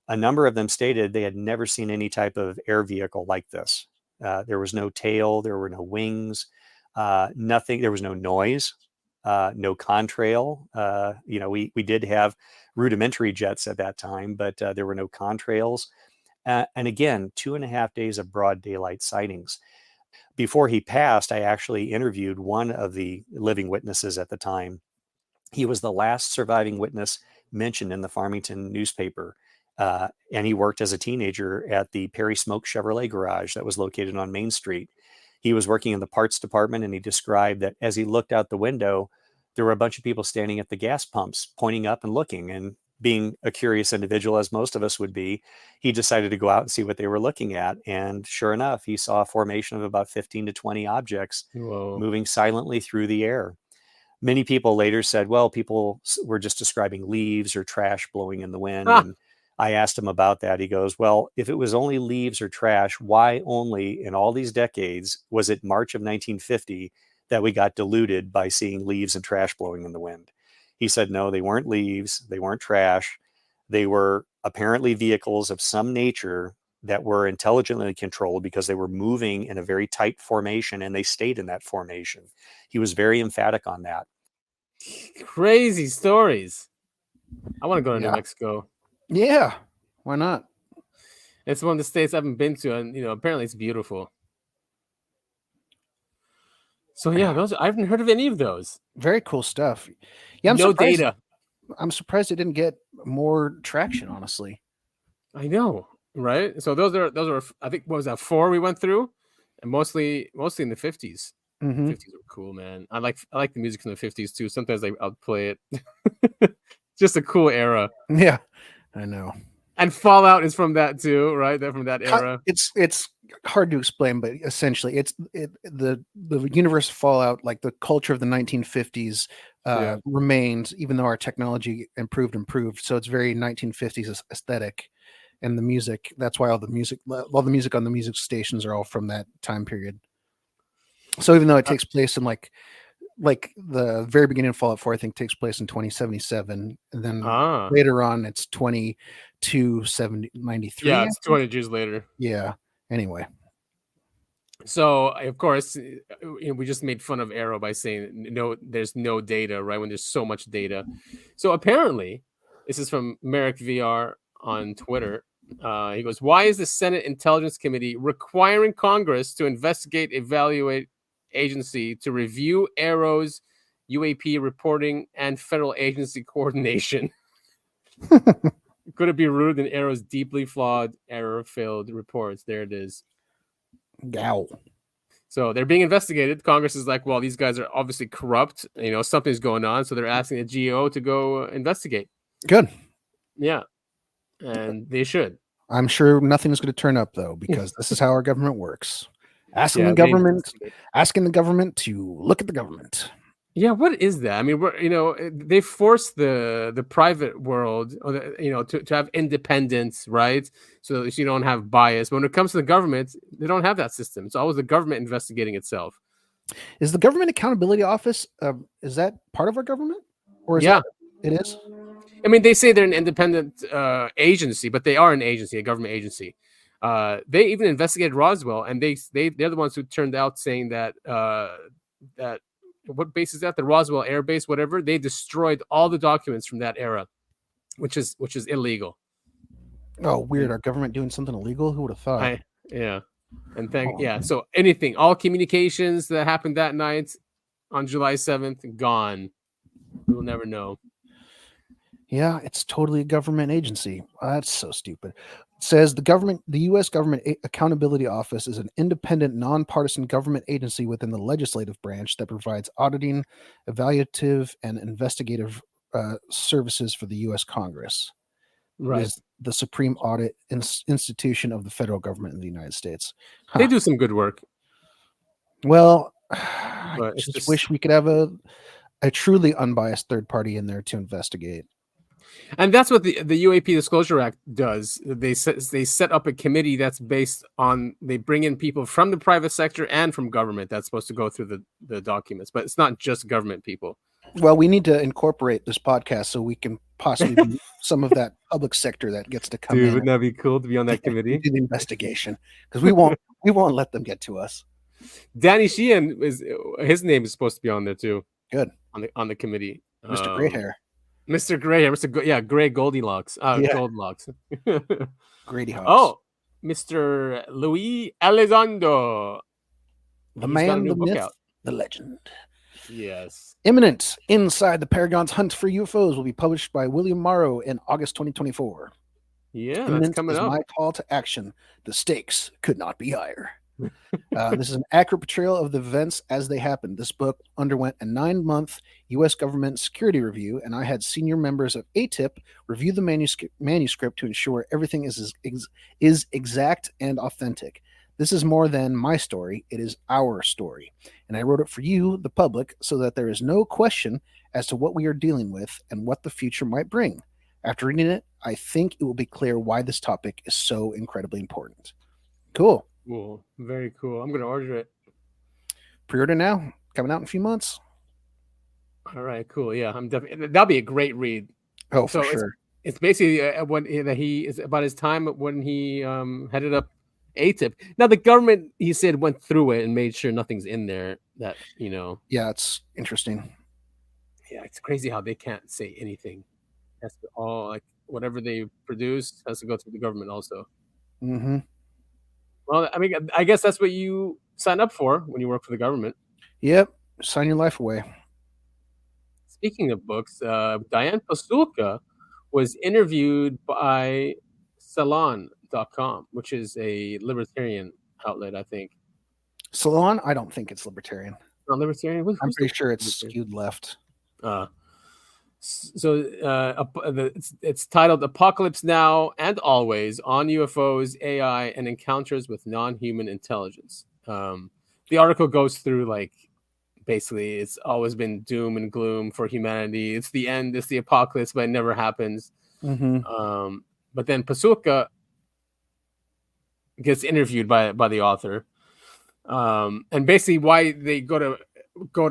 A number of them stated they had never seen any type of air vehicle like this. There was no tail, there were no wings, nothing, there was no noise. No contrail. We did have rudimentary jets at that time, but there were no contrails. And again, 2.5 days of broad daylight sightings. Before he passed, I actually interviewed one of the living witnesses at the time. He was the last surviving witness mentioned in the Farmington newspaper. And he worked as a teenager at the Perry Smoke Chevrolet garage that was located on Main Street. He was working in the parts department, and he described that as he looked out the window, there were a bunch of people standing at the gas pumps, pointing up and looking. And being a curious individual, as most of us would be, he decided to go out and see what they were looking at. And sure enough, he saw a formation of about 15 to 20 objects moving silently through the air. Many people later said, well, people were just describing leaves or trash blowing in the wind. And I asked him about that. He goes, well, if it was only leaves or trash, why only in all these decades was it March of 1950 that we got deluded by seeing leaves and trash blowing in the wind? He said, no, they weren't leaves. They weren't trash. They were apparently vehicles of some nature that were intelligently controlled because they were moving in a very tight formation and they stayed in that formation. He was very emphatic on that. Crazy stories. I want to go to New Mexico. Yeah, why not? It's one of the states I haven't been to, and apparently it's beautiful. So yeah, those I haven't heard of any of those. Very cool stuff. Yeah, no data. I'm surprised it didn't get more traction, honestly. I know, right? So those are I think what was that 4 we went through, and mostly in the 50s. Mm-hmm. 50s were cool, man. I like the music from the 50s too. Sometimes I'll play it. Just a cool era. Yeah, I know. And Fallout is from that too, right? They're from that era. It's hard to explain, but essentially, the universe of Fallout, like the culture of the 1950s, remained, even though our technology improved. So it's very 1950s aesthetic, and the music. That's why all the music on the music stations are all from that time period. So even though it takes place in like the very beginning of Fallout 4, I think takes place in 2077, and then later on it's 2293. Yeah, it's 20 years later. Yeah. Anyway, so of course we just made fun of Arrow by saying no, there's no data, right? When there's so much data. So apparently, this is from Merrick VR on Twitter. He goes, "Why is the Senate Intelligence Committee requiring Congress to investigate, evaluate agency to review Arrow's UAP reporting and federal agency coordination? Could it be rooted in Arrow's deeply flawed, error-filled reports?" There it is. Wow. So they're being investigated. Congress is like, well, these guys are obviously corrupt. Something's going on. So they're asking the GAO to go investigate. Good. Yeah. And they should. I'm sure nothing's going to turn up, though, because this is how our government works. Asking the government to look at the government. Yeah, what is that? I mean, they force the private world, to have independence, right? So that you don't have bias. But when it comes to the government, they don't have that system. It's always the government investigating itself. Is the Government Accountability Office, is that part of our government? Or is it is? I mean, they say they're an independent agency, but they are an agency, a government agency. They even investigated Roswell, and they're the ones who turned out saying that what base is that? The Roswell Air Base, whatever. They destroyed all the documents from that era, which is illegal. Oh, weird! Our government doing something illegal? Who would have thought? So anything, all communications that happened that night on July 7th, gone. We'll never know. Yeah, it's totally a government agency. That's so stupid. It says the U.S. Government Accountability Office is an independent, nonpartisan government agency within the legislative branch that provides auditing, evaluative, and investigative services for the U.S. Congress. Right. It is the supreme audit institution of the federal government in the United States. Huh. They do some good work. Well, I just wish we could have a truly unbiased third party in there to investigate. And that's what the UAP Disclosure Act does. They set up a committee that's based on, they bring in people from the private sector and from government that's supposed to go through the documents, but it's not just government people. Well, we need to incorporate this podcast so we can possibly be some of that public sector that gets to come in. Wouldn't that be cool to be on that committee? Do the investigation, because we won't let them get to us. Danny Sheehan his name is supposed to be on there too. Good. On the committee. Mr. Gray Hair. Mr. Gray Hair. Gray Goldilocks. Goldilocks. Grady Hawks. Oh, Mr. Luis Elizondo. The man, the myth, the legend. Yes. Imminent Inside the Paragon's Hunt for UFOs will be published by William Morrow in August 2024. Yeah, Imminent that's coming is up. my call to action. The stakes could not be higher. This is an accurate portrayal of the events as they happened. This book underwent a 9-month U.S. government security review, and I had senior members of ATIP review the manuscript to ensure everything is exact and authentic. This is more than my story. It is our story. And I wrote it for you, the public, so that there is no question as to what we are dealing with and what the future might bring. After reading it, I think it will be clear why this topic is so incredibly important. Cool. Cool. Very cool. I'm going to order it. Pre-order now. Coming out in a few months. All right, cool. Yeah, I'm definitely. That'll be a great read. Oh, for sure. It's basically when he is about his time when he headed up ATIP. Now the government, he said, went through it and made sure nothing's in there that Yeah, it's interesting. Yeah, it's crazy how they can't say anything. That's all, like whatever they produce has to go through the government also. Mm-hmm. Well, I mean, I guess that's what you sign up for when you work for the government. Yep. Sign your life away. Speaking of books, Diane Pasulka was interviewed by Salon.com, which is a libertarian outlet, I think. Salon? I don't think it's libertarian. Not libertarian? I'm pretty sure it's skewed left. It's titled Apocalypse Now and Always on UFOs, AI, and Encounters with Non-Human Intelligence. The article goes through, like, basically it's always been doom and gloom for humanity. It's the end, it's the apocalypse, but it never happens. Mm-hmm. But then Pasulka gets interviewed by the author. And basically why they go to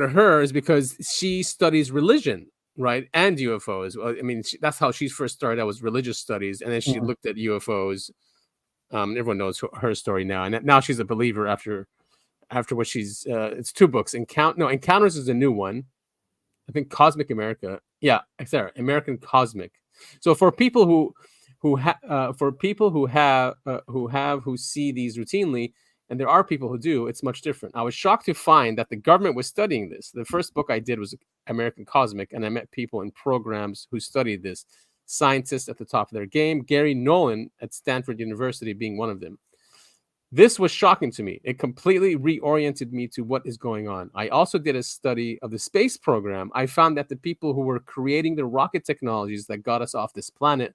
her is because she studies religion, right? And UFOs. I mean, that's how she first started out, was religious studies. And then she looked at UFOs. Everyone knows her story now. And now she's a believer after what she's, it's 2 books. Encounters is a new one. I think Cosmic America. Yeah, sorry, American Cosmic. So for people who see these routinely, and there are people who do, it's much different. I was shocked to find that the government was studying this. The first book I did was American Cosmic, and I met people in programs who studied this. Scientists at the top of their game, Gary Nolan at Stanford University being one of them. This was shocking to me. It completely reoriented me to what is going on. I also did a study of the space program. I found that the people who were creating the rocket technologies that got us off this planet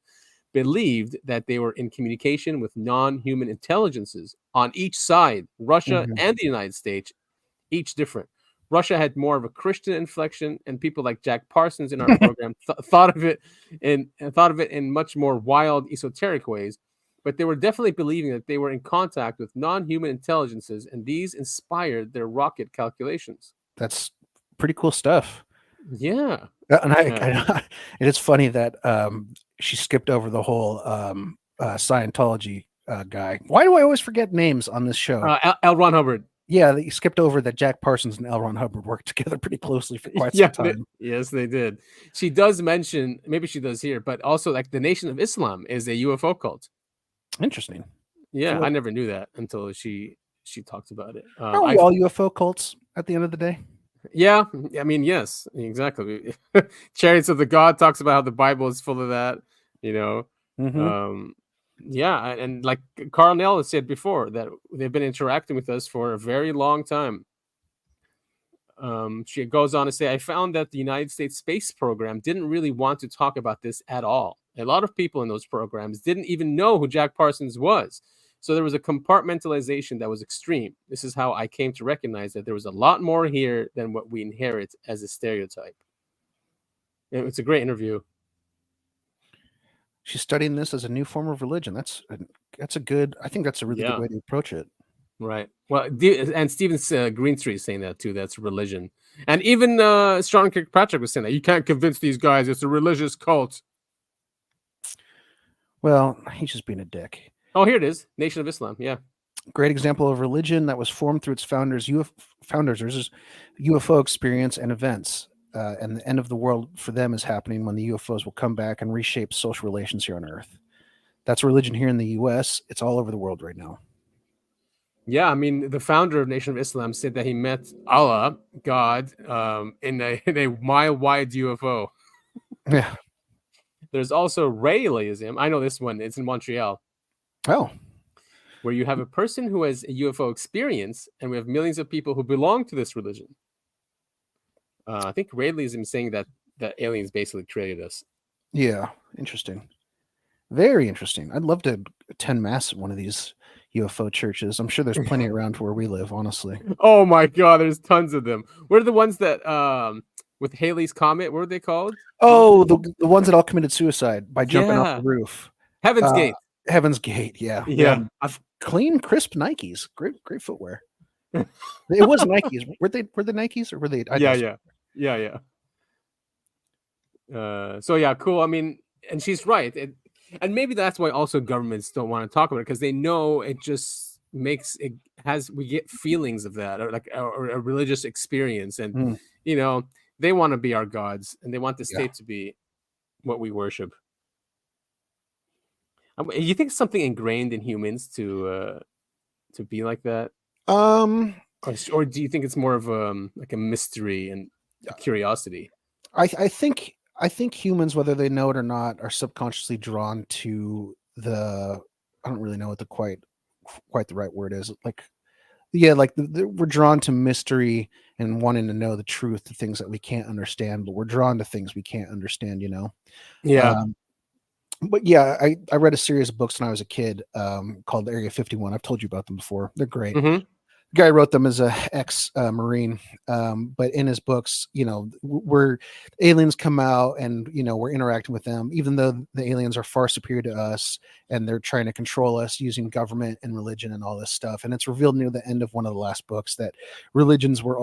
believed that they were in communication with non-human intelligences on each side, Russia and the United States, each different. Russia had more of a Christian inflection, and people like Jack Parsons in our program thought of it in much more wild, esoteric ways. But they were definitely believing that they were in contact with non-human intelligences, and these inspired their rocket calculations. That's pretty cool stuff. Yeah. And and it's funny that she skipped over the whole Scientology guy. Why do I always forget names on this show? L. Ron Hubbard. Yeah, you skipped over that Jack Parsons and L. Ron Hubbard worked together pretty closely for quite some time. Yes, they did. She does mention, maybe she does here, but also like the Nation of Islam is a UFO cult. Interesting. Yeah, Cool. I never knew that until she talked about it. Are we all UFO cults at the end of the day? Yeah, I mean, yes, exactly. Chariots of the God talks about how the Bible is full of that, you know. Yeah, and like Carl Nell has said before, that they've been interacting with us for a very long time. She goes on to say, I found that the United States space program didn't really want to talk about this at all. A lot of people in those programs didn't even know who Jack Parsons was. So there was a compartmentalization that was extreme. This is how I came to recognize that there was a lot more here than what we inherit as a stereotype. And it's a great interview. She's studying this as a new form of religion. That's a good, I think that's a really good way to approach it. Right. Well, and Stephen Greenstreet is saying that too. That's religion. And even Sean Kirkpatrick was saying that you can't convince these guys it's a religious cult. Well, he's just being a dick. Oh, here it is. Nation of Islam. Yeah. Great example of religion that was formed through its founders' UFO experience and events. And the end of the world for them is happening when the UFOs will come back and reshape social relations here on Earth. That's religion here in the U.S. It's all over the world right now. Yeah, I mean, the founder of Nation of Islam said that he met Allah, God, in a mile-wide UFO. Yeah. There's also Raelism. I know this one. It's in Montreal. Oh. Where you have a person who has a UFO experience, and we have millions of people who belong to this religion. I think Raelism is saying that aliens basically created us. Yeah, interesting. Very interesting. I'd love to attend mass at one of these UFO churches. I'm sure there's plenty around where we live, honestly. Oh my God, there's tons of them. What are the ones that with Halley's Comet? What were they called? Oh, the ones that all committed suicide by jumping off the roof. Heaven's Gate. Heaven's Gate, yeah. Clean, crisp Nikes. Great footwear. It was Nikes. Were they Nikes or were they Adidas? Yeah. So yeah, cool. I mean, and she's right. And maybe that's why also governments don't want to talk about it, because they know it just makes it we get feelings of that, or like or a religious experience, and you know, they want to be our gods, and they want the state to be what we worship. You think something ingrained in humans to be like that? Or do you think it's more of like a mystery and a curiosity? I think humans, whether they know it or not, are subconsciously drawn to the, I don't really know what the quite the right word is. Like, yeah, like we're drawn to mystery and wanting to know the truth, the things that we can't understand, but we're drawn to things we can't understand, you know? Yeah. But yeah, I read a series of books when I was a kid called Area 51. I've told you about them before. They're great. Mm-hmm. The guy wrote them as a ex-Marine, but in his books, you know, where aliens come out and, you know, we're interacting with them, even though the aliens are far superior to us and they're trying to control us using government and religion and all this stuff. And it's revealed near the end of one of the last books that religions were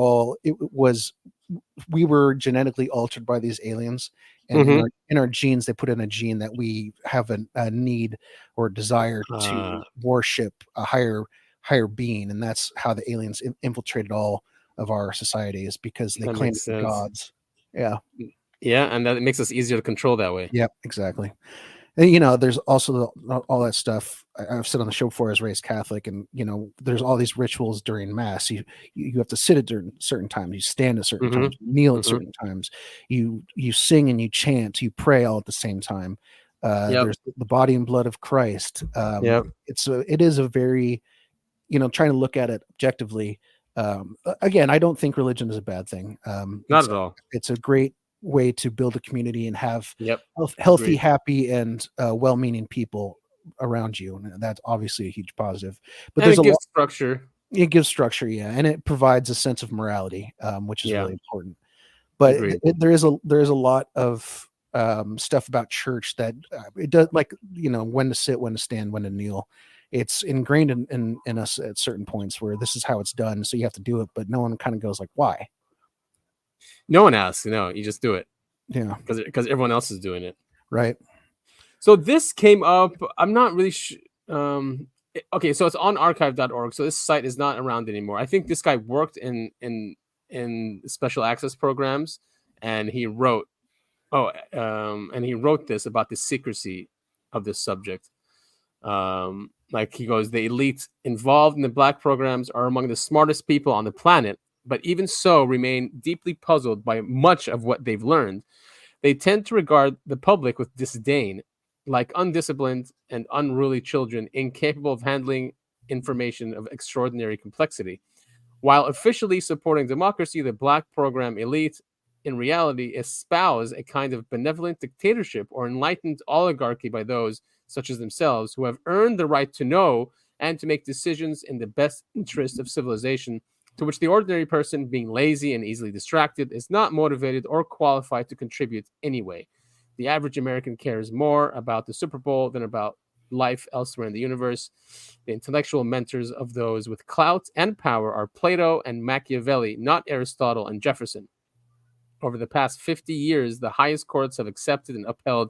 we were genetically altered by these aliens, and in our genes, they put in a gene that we have a need or desire to worship a higher being, and that's how the aliens infiltrated all of our societies, because they claim to be gods. Yeah, and that makes us easier to control that way. Yep, exactly. And you know, there's also all that stuff I've said on the show before. I was raised Catholic, and you know, there's all these rituals during Mass. You have to sit at certain times. You stand at certain times. You kneel at certain times. You sing and you chant. You pray all at the same time. There's the body and blood of Christ. It is a very, you know, trying to look at it objectively. Again, I don't think religion is a bad thing. Not at all. It's a great way to build a community and have healthy, happy, and well-meaning people around you, and that's obviously a huge positive. But there's structure. It gives structure, and it provides a sense of morality, which is really important. But there is a lot of stuff about church that it does, like, you know, when to sit, when to stand, when to kneel. It's ingrained in us at certain points where this is how it's done, so you have to do it, but no one kind of goes like, why? No one asks, you just do it. Yeah. Because everyone else is doing it. Right. So this came up, I'm not really sure. Okay, so it's on archive.org. So this site is not around anymore. I think this guy worked in special access programs, and he wrote this about the secrecy of this subject. Like he goes, the elite involved in the black programs are among the smartest people on the planet, but even so remain deeply puzzled by much of what they've learned. They tend to regard the public with disdain, like undisciplined and unruly children incapable of handling information of extraordinary complexity. While officially supporting democracy, the black program elite in reality espouse a kind of benevolent dictatorship or enlightened oligarchy by those, such as themselves, who have earned the right to know and to make decisions in the best interest of civilization, to which the ordinary person, being lazy and easily distracted, is not motivated or qualified to contribute anyway. The average American cares more about the Super Bowl than about life elsewhere in the universe. The intellectual mentors of those with clout and power are Plato and Machiavelli, not Aristotle and Jefferson. Over the past 50 years, the highest courts have accepted and upheld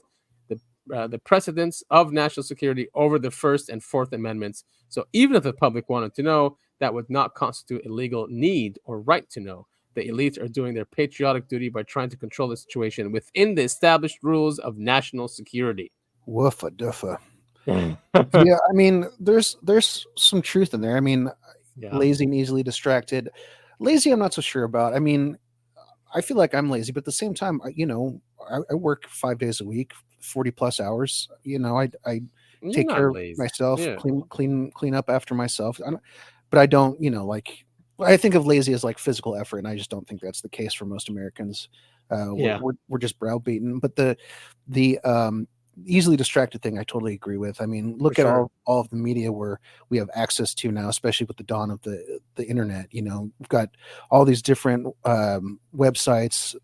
the precedents of national security over the First and Fourth Amendments. So even if the public wanted to know, that would not constitute a legal need or right to know. The elites are doing their patriotic duty by trying to control the situation within the established rules of national security. Woofa duffa. Yeah, I mean, there's some truth in there. I mean, lazy and easily distracted. Lazy, I'm not so sure about. I mean, I feel like I'm lazy, but at the same time, you know, I work 5 days a week, 40 plus hours. You know, I take care of myself, clean up after myself. But I don't, you know, like, I think of lazy as like physical effort, and I just don't think that's the case for most Americans. We're just browbeaten. But the easily distracted thing, I totally agree with. I mean, look at all of the media where we have access to now, especially with the dawn of the internet. You know, we've got all these different websites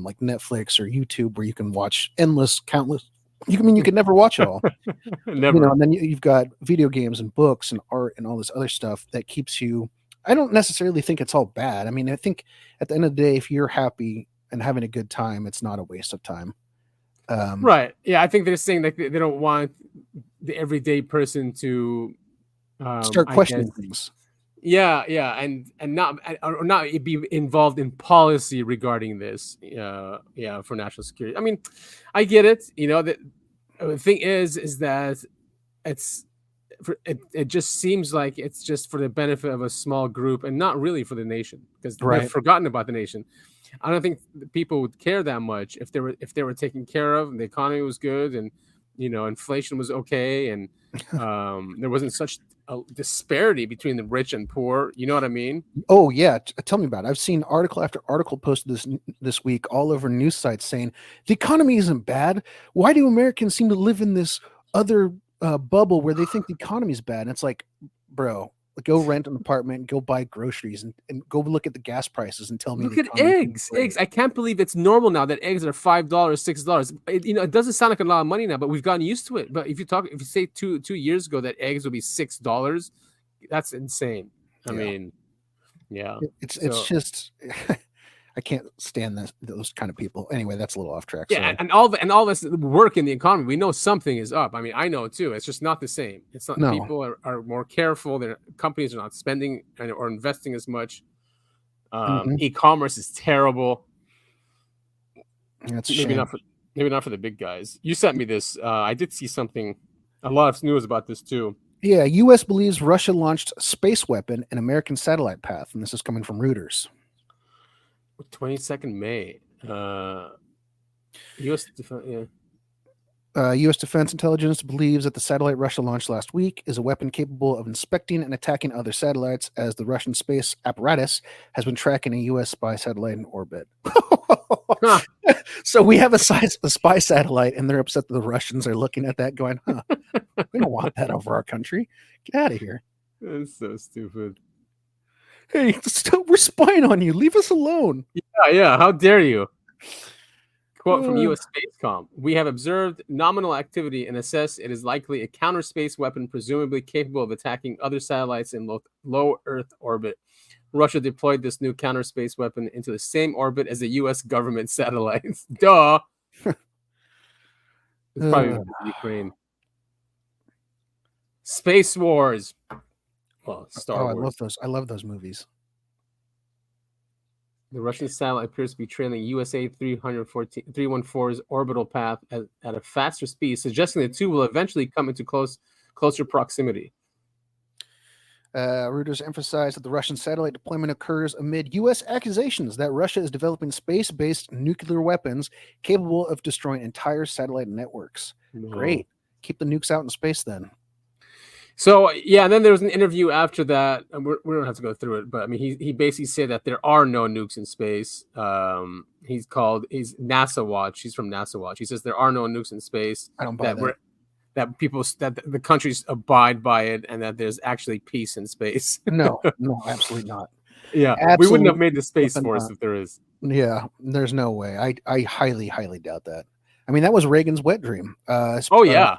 like Netflix or YouTube where you can watch countless. You can never watch it all. Never. You know, and then you've got video games and books and art and all this other stuff that keeps you. I don't necessarily think it's all bad. I mean, I think at the end of the day, if you're happy and having a good time, it's not a waste of time. Right. Yeah, I think they're saying that they don't want the everyday person to start questioning things. Yeah, and not be involved in policy regarding this. For national security. I mean, I get it. You know, the thing is that it's it just seems like it's just for the benefit of a small group and not really for the nation, because Right. they've forgotten about the nation. I don't think people would care that much if they were taken care of and the economy was good and inflation was okay and there wasn't such a disparity between the rich and poor. You know what I mean? Oh yeah, tell me about it. I've seen article after article posted this week all over news sites saying the economy isn't bad. Why do Americans seem to live in this other bubble where they think the economy is bad? And it's like, bro, go rent an apartment, go buy groceries, and go look at the gas prices and tell me. Look at eggs. I can't believe it's normal now that eggs are $5, $6. It doesn't sound like a lot of money now, but we've gotten used to it. But if you say two years ago that eggs would be $6, that's insane. I mean, yeah, it's just I can't stand those kind of people. Anyway, that's a little off track. Yeah, and all this work in the economy, we know something is up. I mean, I know too. It's just not the same. It's not. No. People are more careful. Their companies are not spending or investing as much. E-commerce is terrible. That's maybe not for the big guys. You sent me this. I did see something. A lot of news about this too. Yeah, U.S. believes Russia launched a space weapon in American satellite path, and this is coming from Reuters. 22nd May. U.S. Defense Intelligence believes that the satellite Russia launched last week is a weapon capable of inspecting and attacking other satellites, as the Russian space apparatus has been tracking a U.S. spy satellite in orbit. So we have a spy satellite, and they're upset that the Russians are looking at that going, we don't want that over our country. Get out of here. That's so stupid. Hey, we're spying on you. Leave us alone. Yeah. How dare you? Quote from U.S. Spacecom: "We have observed nominal activity and assess it is likely a counter space weapon, presumably capable of attacking other satellites in low Earth orbit. Russia deployed this new counter space weapon into the same orbit as the U.S. government satellites." Duh. It's probably Ukraine. Space Wars. Well, Star Wars. I love those movies. The Russian satellite appears to be trailing USA 314's orbital path at a faster speed, suggesting the two will eventually come into closer proximity. Reuters emphasized that the Russian satellite deployment occurs amid U.S. accusations that Russia is developing space-based nuclear weapons capable of destroying entire satellite networks. No. Great. Keep the nukes out in space then. So, yeah, and then there was an interview after that. And we don't have to go through it, but I mean, he basically said that there are no nukes in space. He's NASA Watch. He's from NASA Watch. He says there are no nukes in space. I don't buy that. That the countries abide by it, and that there's actually peace in space. No, absolutely not. Yeah, absolutely. We wouldn't have made the Space Force if there is. Yeah, there's no way. I highly, highly doubt that. I mean, that was Reagan's wet dream. Yeah.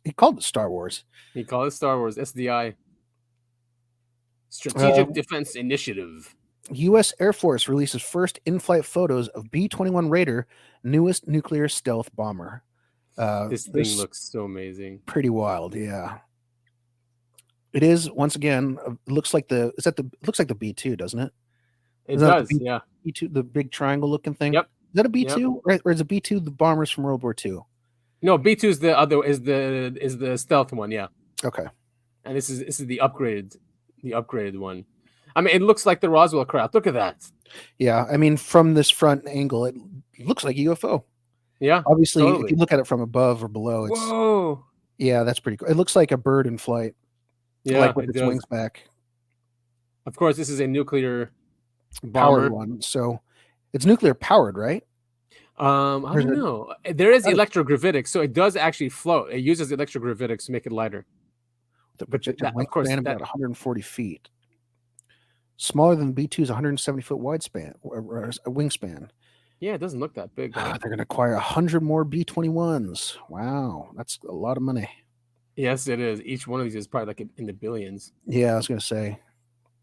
He called it Star Wars. He called it Star Wars, SDI. Strategic Defense Initiative. U.S. Air Force releases first in-flight photos of B-21 Raider, newest nuclear stealth bomber. This thing looks so amazing. Pretty wild, yeah. It is, once again, looks like the B-2, doesn't it? It does, yeah. B-2, the big triangle looking thing. Yep. Is that a B-2? Right, or is a B-2 the bombers from World War II? No, B2 is the other is the stealth one, yeah. Okay. And this is the upgraded one. I mean, it looks like the Roswell craft. Look at that. Yeah, I mean, from this front angle, it looks like a UFO. Yeah. Obviously, if you look at it from above or below, it's whoa. Yeah, that's pretty cool. It looks like a bird in flight. Yeah, like with its wings back. Of course, this is a nuclear powered one, so it's nuclear powered, right? I don't know. There is electrogravitics, so it does actually float. It uses electrogravitics to make it lighter. But of course, about 140 feet. Smaller than B-2's 170-foot wingspan. Yeah, it doesn't look that big. They're going to acquire 100 more B-21s. Wow, that's a lot of money. Yes, it is. Each one of these is probably like in the billions. Yeah, I was going to say.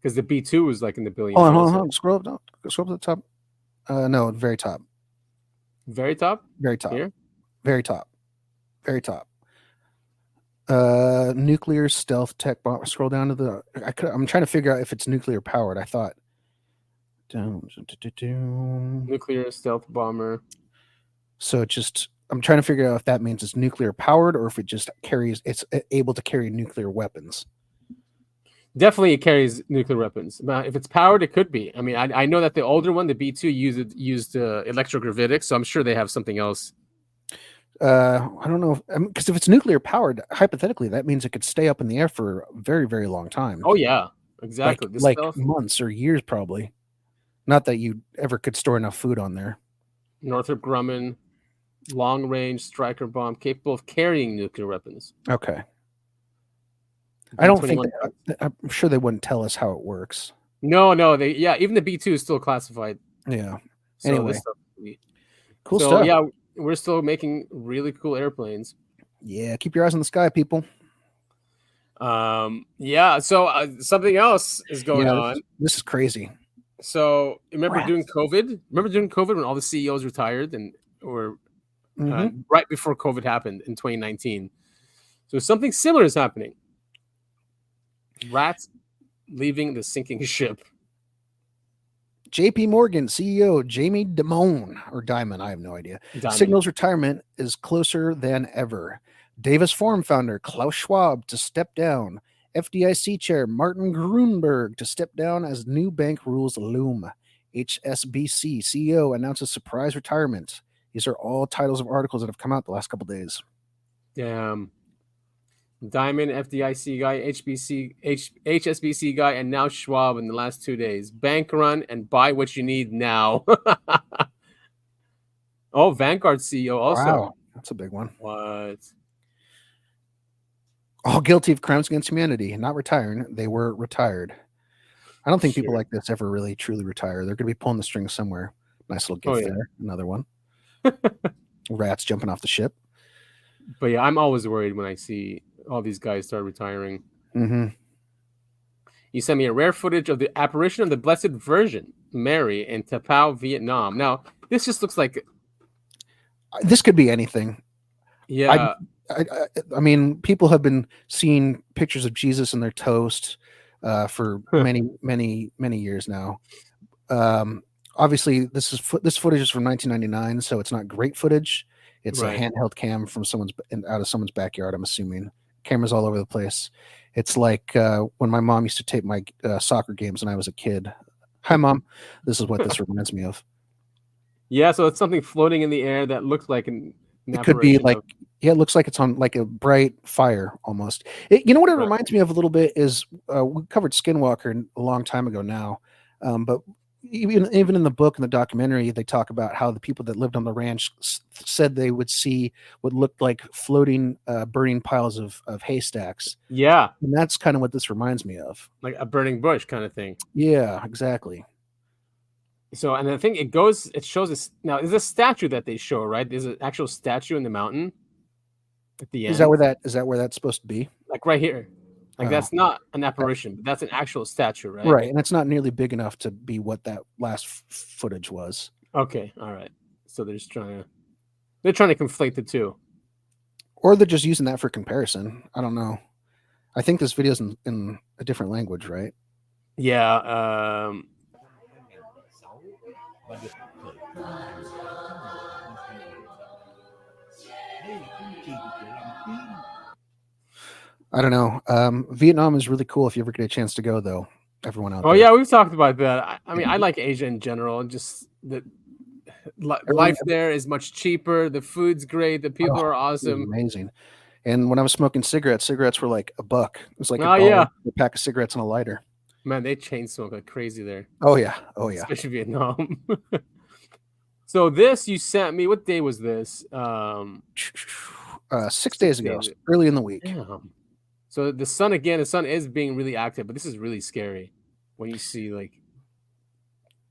Because the B-2 was like in the billions. Hold on. Scroll up to the top. No, very top. Very top? Very top. Here? Very top. Very top. Nuclear stealth tech bomb. Scroll down to the. I'm trying to figure out if it's nuclear powered. I thought. Nuclear stealth bomber. So it just I'm trying to figure out if that means it's nuclear powered or if it just it's able to carry nuclear weapons. Definitely, it carries nuclear weapons. But if it's powered, it could be. I mean, I know that the older one, the B2, used electrogravitics, so I'm sure they have something else. I don't know, because if it's nuclear powered, hypothetically, that means it could stay up in the air for a very, very long time. Oh yeah, exactly. Like months or years, probably. Not that you ever could store enough food on there. Northrop Grumman, long-range striker bomb capable of carrying nuclear weapons. Okay. I don't think I'm sure they wouldn't tell us how it works. No, even the B2 is still classified. Yeah. So anyway, cool so, stuff. Yeah, we're still making really cool airplanes. Yeah, keep your eyes on the sky, people. Yeah. So something else is going on. This is crazy. So remember during COVID? When all the CEOs retired or right before COVID happened in 2019. So something similar is happening. Rats leaving the sinking ship. JP Morgan CEO Jamie Dimon, I have no idea, signals retirement is closer than ever. Davis Forum founder Klaus Schwab to step down. FDIC chair Martin Grunberg to step down as new bank rules loom. HSBC CEO announces surprise retirement. These are all titles of articles that have come out the last couple days. Damn. Diamond, FDIC guy, HSBC guy, and now Schwab in the last 2 days. Bank run and buy what you need now. Oh, Vanguard CEO also. Wow, that's a big one. What? All guilty of crimes against humanity, not retiring. They were retired. I don't think people like this ever really truly retire. They're going to be pulling the strings somewhere. Nice little gift there. Another one. Rats jumping off the ship. But yeah, I'm always worried when I see all these guys start retiring. Mm-hmm. You sent me a rare footage of the apparition of the Blessed Virgin Mary in Tapao, Vietnam. Now, this just looks like... This could be anything. Yeah. I mean, people have been seeing pictures of Jesus in their toast for many years now. Obviously, this footage is from 1999, so it's not great footage. It's a handheld cam from out of someone's backyard, I'm assuming. Cameras all over the place. It's like when my mom used to tape my soccer games when I was a kid. Hi, Mom. This is what this reminds me of. Yeah, so it's something floating in the air that looks like an it could be like, it looks like it's on like a bright fire almost. You know what it reminds me of a little bit is we covered Skinwalker a long time ago now, but even in the book and the documentary, they talk about how the people that lived on the ranch said they would see what looked like floating, burning piles of haystacks. Yeah. And that's kind of what this reminds me of. Like a burning bush kind of thing. Yeah, exactly. So, and I think it shows this now. Is a statue that they show, right? There's an actual statue in the mountain at the end. Is that where that's supposed to be? Like right here. Like that's not an apparition, but that's an actual statue, right? Right, and it's not nearly big enough to be what that last footage was. Okay, all right. So they're trying to conflate the two, or they're just using that for comparison. I don't know. I think this video's in a different language, right? Yeah. I don't know. Vietnam is really cool if you ever get a chance to go, though. Everyone out there. Oh, yeah, we've talked about that. I mean, I like Asia in general. Just the life there is much cheaper. The food's great. The people are awesome. Amazing. And when I was smoking cigarettes were like $1. It was like a pack of cigarettes and a lighter. Man, they chain smoke like crazy there. Oh, yeah. Especially Vietnam. So this you sent me. What day was this? 6 days ago, early in the week. Damn. So the sun is being really active, but this is really scary when you see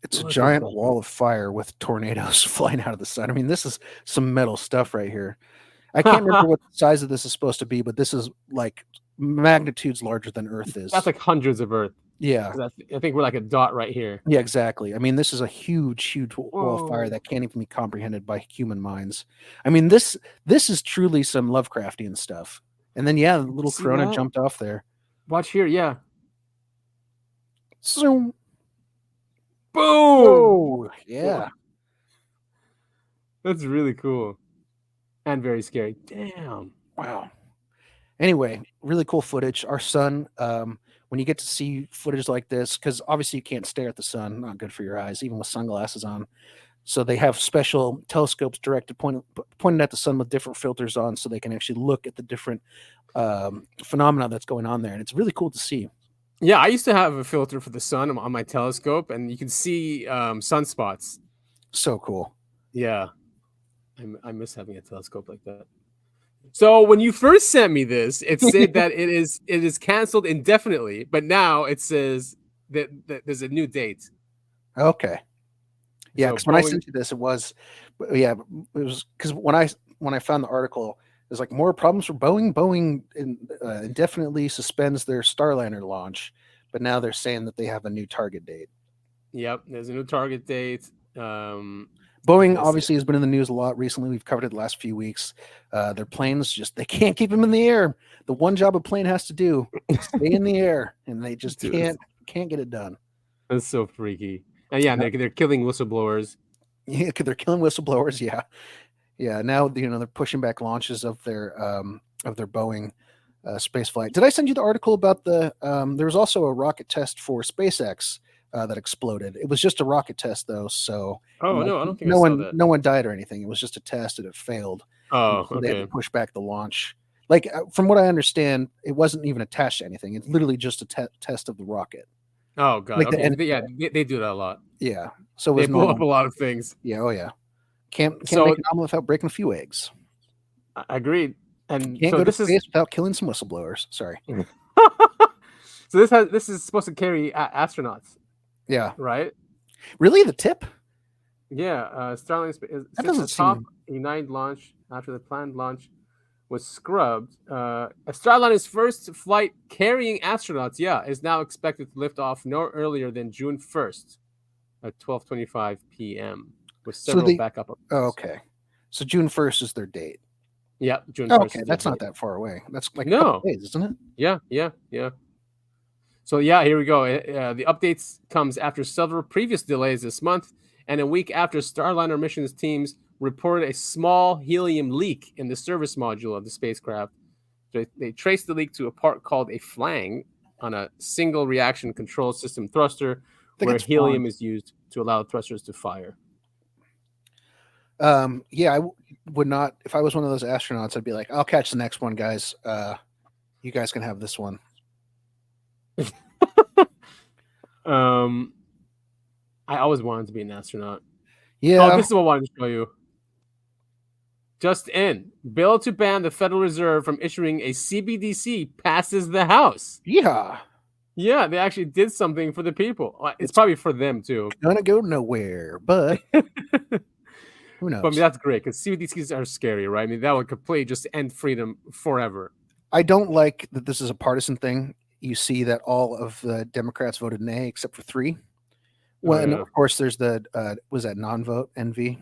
it's a giant wall of fire with tornadoes flying out of the sun. I mean, this is some metal stuff right here. I can't remember what the size of this is supposed to be, but this is like magnitudes larger than Earth is. That's like hundreds of Earth. Yeah. I think we're like a dot right here. Yeah, exactly. I mean, this is a huge wall of fire that can't even be comprehended by human minds. I mean, this is truly some Lovecraftian stuff. And then, the little corona jumped off there. Watch here, yeah. Zoom. Boom! Oh, yeah. That's really cool. and very scary. Damn. Wow. Anyway, really cool footage. Our sun, when you get to see footage like this, because obviously you can't stare at the sun, not good for your eyes, even with sunglasses on. So they have special telescopes pointed at the sun with different filters on, so they can actually look at the different phenomena that's going on there, and it's really cool to see. Yeah, I used to have a filter for the sun on my telescope, and you can see sunspots. So cool. Yeah, I miss having a telescope like that. So when you first sent me this, it said that it is canceled indefinitely, but now it says that there's a new date. Okay. Yeah, because So when I Boeing- sent you this, it was because when I found the article, it was like more problems for Boeing. Boeing indefinitely suspends their Starliner launch, but now they're saying that they have a new target date. Yep, there's a new target date. Boeing obviously has been in the news a lot recently. We've covered it the last few weeks. Their planes they can't keep them in the air. The one job a plane has to do is stay in the air, and they just can't get it done. That's so freaky. And yeah, they're killing whistleblowers. Yeah, they're killing whistleblowers. Yeah. Now they're pushing back launches of their Boeing space flight. Did I send you the article about there was also a rocket test for SpaceX that exploded? It was just a rocket test though, so No, I don't think I saw that. No one died or anything. It was just a test and it failed. Oh, so They had okay. to push back the launch. Like from what I understand, it wasn't even attached to anything. It's literally just a test of the rocket. Oh god. Like Okay. They do that a lot. Yeah. So it They was blow up normal. a lot of things. Yeah. Oh yeah. Can't So- make an omelet without breaking a few eggs. Agreed. And Can't so go to this is space without killing some whistleblowers. Sorry. so this is supposed to carry astronauts, Yeah. right? Really, the tip? Yeah. Starlink is That since doesn't the top seem- United launch after the planned launch was scrubbed. Starliner's first flight carrying astronauts, is now expected to lift off no earlier than June 1st at 12:25 p.m. with several backup. Okay. So June 1st is their date. Yeah, June 1st. Okay, that's not that far away. That's like a No. couple days, isn't it? Yeah. So here we go. The updates comes after several previous delays this month, and a week after Starliner missions teams reported a small helium leak in the service module of the spacecraft. They traced the leak to a part called a flang on a single reaction control system thruster, where it's helium fine. is used to allow thrusters to fire. I would not. If I was one of those astronauts, I'd be like, "I'll catch the next one, guys. You guys can have this one." I always wanted to be an astronaut. Yeah. Oh, this is what I wanted to show you. Just in, bill to ban the Federal Reserve from issuing a CBDC passes the House. Yeah. Yeah, they actually did something for the people. It's probably for them too. Gonna go nowhere, but who knows? But I mean, that's great because CBDCs are scary, right? I mean, that would completely just end freedom forever. I don't like that this is a partisan thing. You see that all of the Democrats voted nay except for 3. Well, and of course, there's the was that non-vote envy?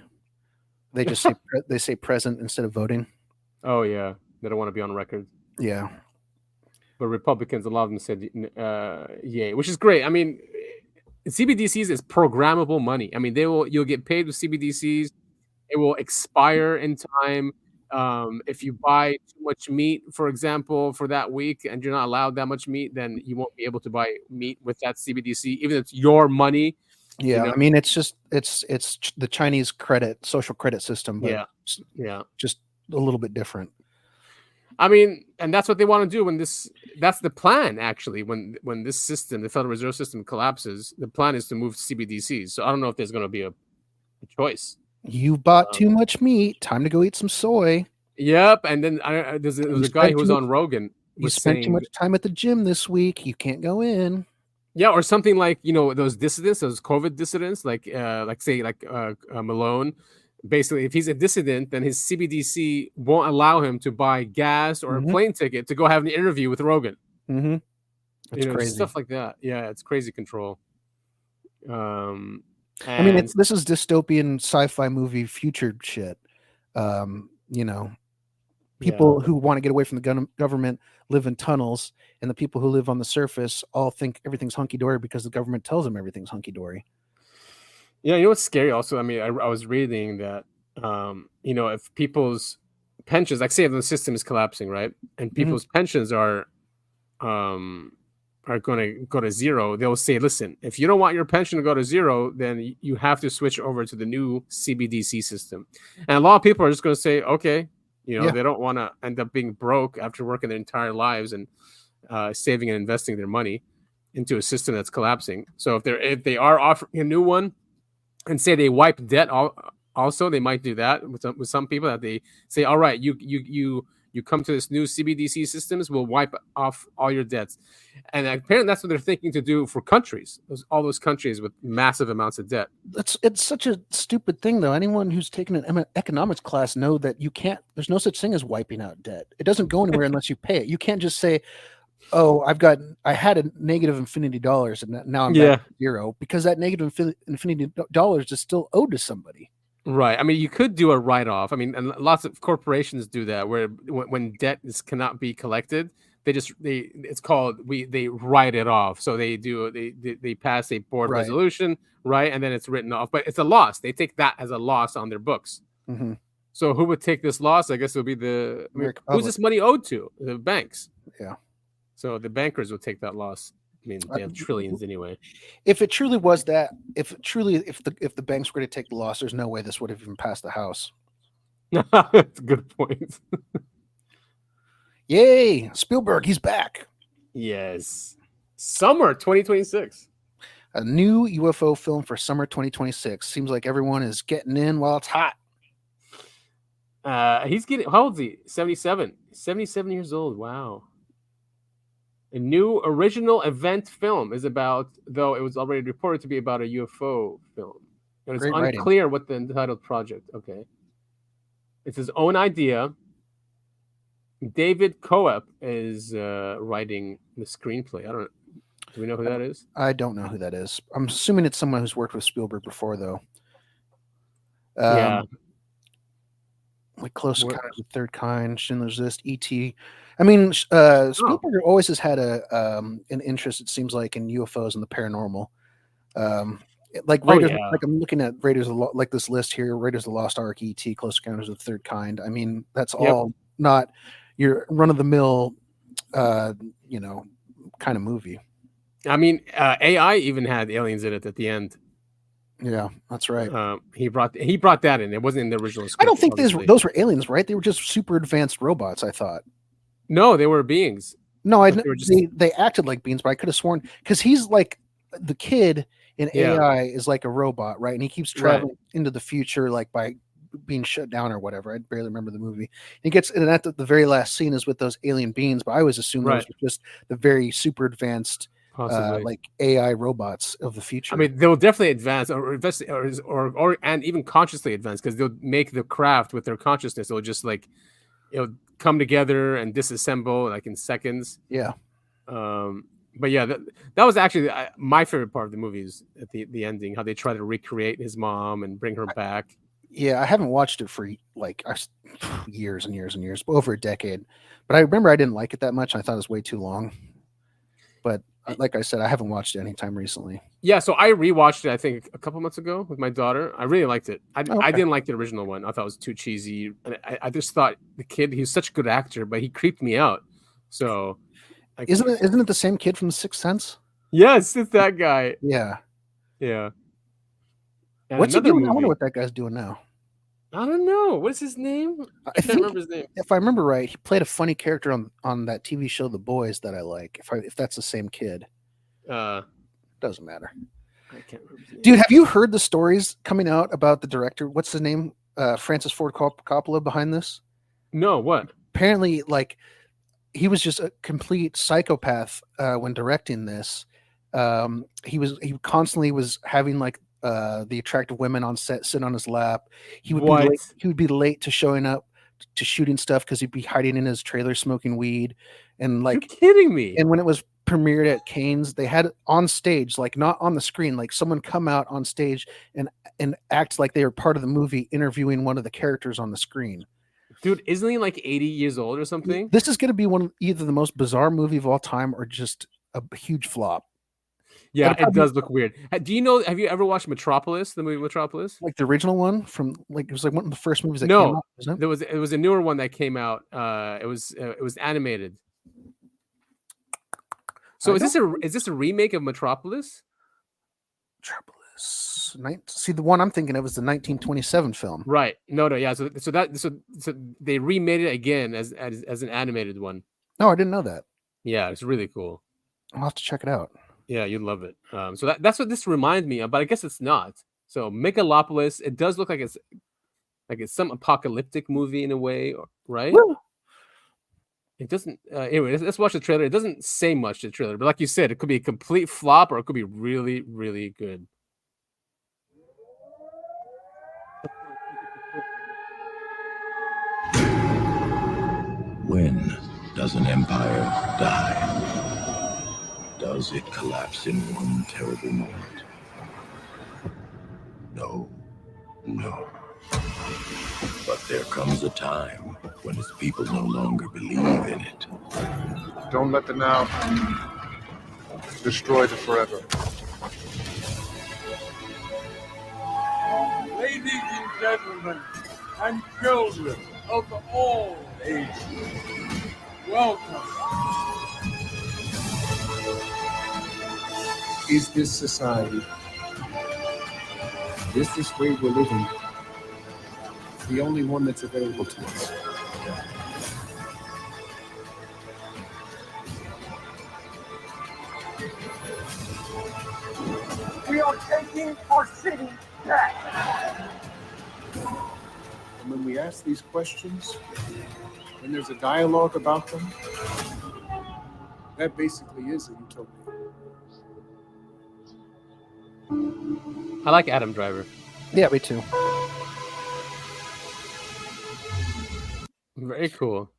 They just say present instead of voting. Oh yeah, they don't want to be on record. Yeah, but Republicans, a lot of them said yay, which is great. I mean, CBDCs is programmable money. I mean, you'll get paid with CBDCs. It will expire in time. If you buy too much meat, for example, for that week, and you're not allowed that much meat, then you won't be able to buy meat with that CBDC, even if it's your money. Yeah, you know? I mean, it's the Chinese social credit system, but just a little bit different. I mean, and that's what they want to do that's the plan, actually, when this system, the Federal Reserve System, collapses, the plan is to move CBDCs. So I don't know if there's going to be a choice. You bought too much meat. Time to go eat some soy. Yep. And then there's a guy who was on Rogan. You spent too much time at the gym this week. You can't go in. Yeah, or something like, those dissidents, those COVID dissidents, like Malone. Basically, if he's a dissident, then his CBDC won't allow him to buy gas or a plane ticket to go have an interview with Rogan. Mm-hmm. That's crazy. Stuff like that. Yeah, it's crazy control. I mean, this is dystopian sci-fi movie future shit. People who want to get away from the government live in tunnels, and the people who live on the surface all think everything's hunky-dory because the government tells them everything's hunky-dory. Yeah, you know what's scary also? I mean, I was reading that, if people's pensions, like say the system is collapsing, right, and people's pensions are going to go to zero, they'll say, listen, if you don't want your pension to go to zero, then you have to switch over to the new CBDC system. And a lot of people are just going to say, okay, you know, they don't want to end up being broke after working their entire lives and saving and investing their money into a system that's collapsing. So if they are offering a new one and say they wipe debt also, they might do that with some people, that they say, all right, you come to this new CBDC systems, we'll wipe off all your debts. And apparently that's what they're thinking to do for countries, all those countries with massive amounts of debt. It's such a stupid thing, though. Anyone who's taken an economics class know that there's no such thing as wiping out debt. It doesn't go anywhere unless you pay it. You can't just say, oh, I had a negative infinity dollars and now I'm back to zero, because that negative infinity dollars is still owed to somebody. Right. I mean, you could do a write-off. I mean, and lots of corporations do that, where when debt cannot be collected, they write it off. So they pass a board resolution, right, and then it's written off. But it's a loss. They take that as a loss on their books. Mm-hmm. So who would take this loss? I guess it would be who's this money owed to? The banks. Yeah. So the bankers would take that loss. I mean, they have trillions anyway. If it truly was that, if the banks were going to take the loss, there's no way this would have even passed the House. That's a good point. Yay, Spielberg, he's back. Yes. Summer 2026. A new UFO film for summer 2026. Seems like everyone is getting in while it's hot. He's getting, how old is he? 77. 77 years old. Wow. A new original event film is about, though it was already reported to be about a UFO film. And it's unclear what the entitled project. Okay. It's his own idea. David Coep is writing the screenplay. Do we know who that is? I don't know who that is. I'm assuming it's someone who's worked with Spielberg before, though. Yeah. Like Close Encounters of the Third Kind, Schindler's List, E.T. I mean, Spielberg always has had an interest, it seems like, in UFOs and the paranormal. Like Raiders, like I'm looking at Raiders, like this list here: Raiders of the Lost Ark, E.T., Close Encounters of the Third Kind. I mean, that's all not your run-of-the-mill, kind of movie. I mean, AI even had aliens in it at the end. Yeah, that's right. He brought that in. It wasn't in the original script. I don't think those were aliens, right? They were just super advanced robots, I thought. No, they were beings. No, they acted like beings, but I could have sworn, because he's like the kid in AI is like a robot, right? And he keeps traveling into the future, like by being shut down or whatever. I barely remember the movie. He gets, and at the very last scene is with those alien beings, but I always assumed those were just the very super advanced, like AI robots of the future. I mean, they'll definitely advance or and even consciously advance, because they'll make the craft with their consciousness. They'll just like, come together and disassemble like in seconds. Yeah. But yeah, that was actually my favorite part of the movie, is at the ending, how they try to recreate his mom and bring her back. Yeah, I haven't watched it for like years and years and years, over a decade. But I remember I didn't like it that much. I thought it was way too long. But like I said, I haven't watched it anytime recently. Yeah, so I rewatched it, I think, a couple months ago with my daughter. I really liked it. I didn't like the original one. I thought it was too cheesy. I just thought the kid, he's such a good actor, but he creeped me out. So isn't it the same kid from The Sixth Sense? Yes, it's that guy. Yeah. Yeah. And what's he doing? I wonder what that guy's doing now. I don't know. What's his name? I can't remember his name. If I remember right, he played a funny character on that TV show The Boys that I like. If that's the same kid. Doesn't matter. I can't remember his name. Dude, have you heard the stories coming out about the director? What's his name? Francis Ford Coppola behind this? No, what? Apparently, like, he was just a complete psychopath when directing this. He constantly was having like the attractive women on set sit on his lap. He would be late to showing up to shooting stuff because he'd be hiding in his trailer smoking weed. And like, you're kidding me. And when it was premiered at Cannes, they had on stage, like not on the screen, like someone come out on stage and act like they were part of the movie, interviewing one of the characters on the screen. Dude, isn't he like 80 years old or something? This is going to be either the most bizarre movie of all time or just a huge flop. Yeah, it does look weird. Do you know? Have you ever watched Metropolis? The movie Metropolis, like the original one from like it was like one of the first movies that came out. Wasn't it? It was a newer one that came out. It was animated. So is this a remake of Metropolis? Metropolis. See, the one I'm thinking of was the 1927 film. Right. No, yeah. So they remade it again as an animated one. Oh, I didn't know that. Yeah, it's really cool. I'll have to check it out. Yeah, you'd love it. So that's what this reminds me of, but I guess it's not. So Megalopolis, it does look like it's some apocalyptic movie in a way, right? Woo! It doesn't. Anyway, let's watch the trailer. It doesn't say much to the trailer, but like you said, it could be a complete flop or it could be really, really good. When does an empire die? Does it collapse in one terrible moment? No. But there comes a time when its people no longer believe in it. Don't let the now destroy the forever. Ladies and gentlemen, and children of all ages, welcome. Is this society, is this way we're living, the only one that's available to us? We are taking our city back. And when we ask these questions, when there's a dialogue about them, that basically is a utopia. I like Adam Driver. Yeah, me too. Very cool.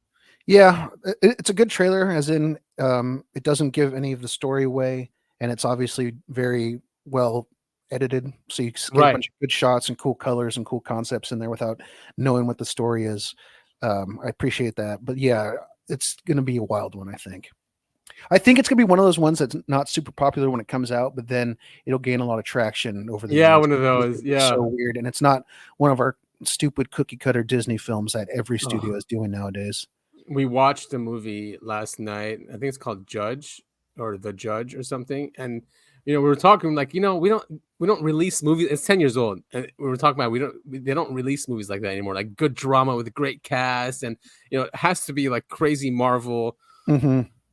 Yeah, it's a good trailer, as in it doesn't give any of the story away, and it's obviously very well edited, so you get a bunch of good shots and cool colors and cool concepts in there without knowing what the story is. I appreciate that, but yeah, it's going to be a wild one. I think it's going to be one of those ones that's not super popular when it comes out, but then it'll gain a lot of traction over the years. One of those. It's so weird, and it's not one of our stupid cookie cutter Disney films that every studio is doing nowadays. We watched a movie last night. I think it's called Judge or The Judge or something, and we were talking like we don't release movies. It's 10 years old, and we were talking about they don't release movies like that anymore. Like good drama with a great cast, and it has to be like crazy Marvel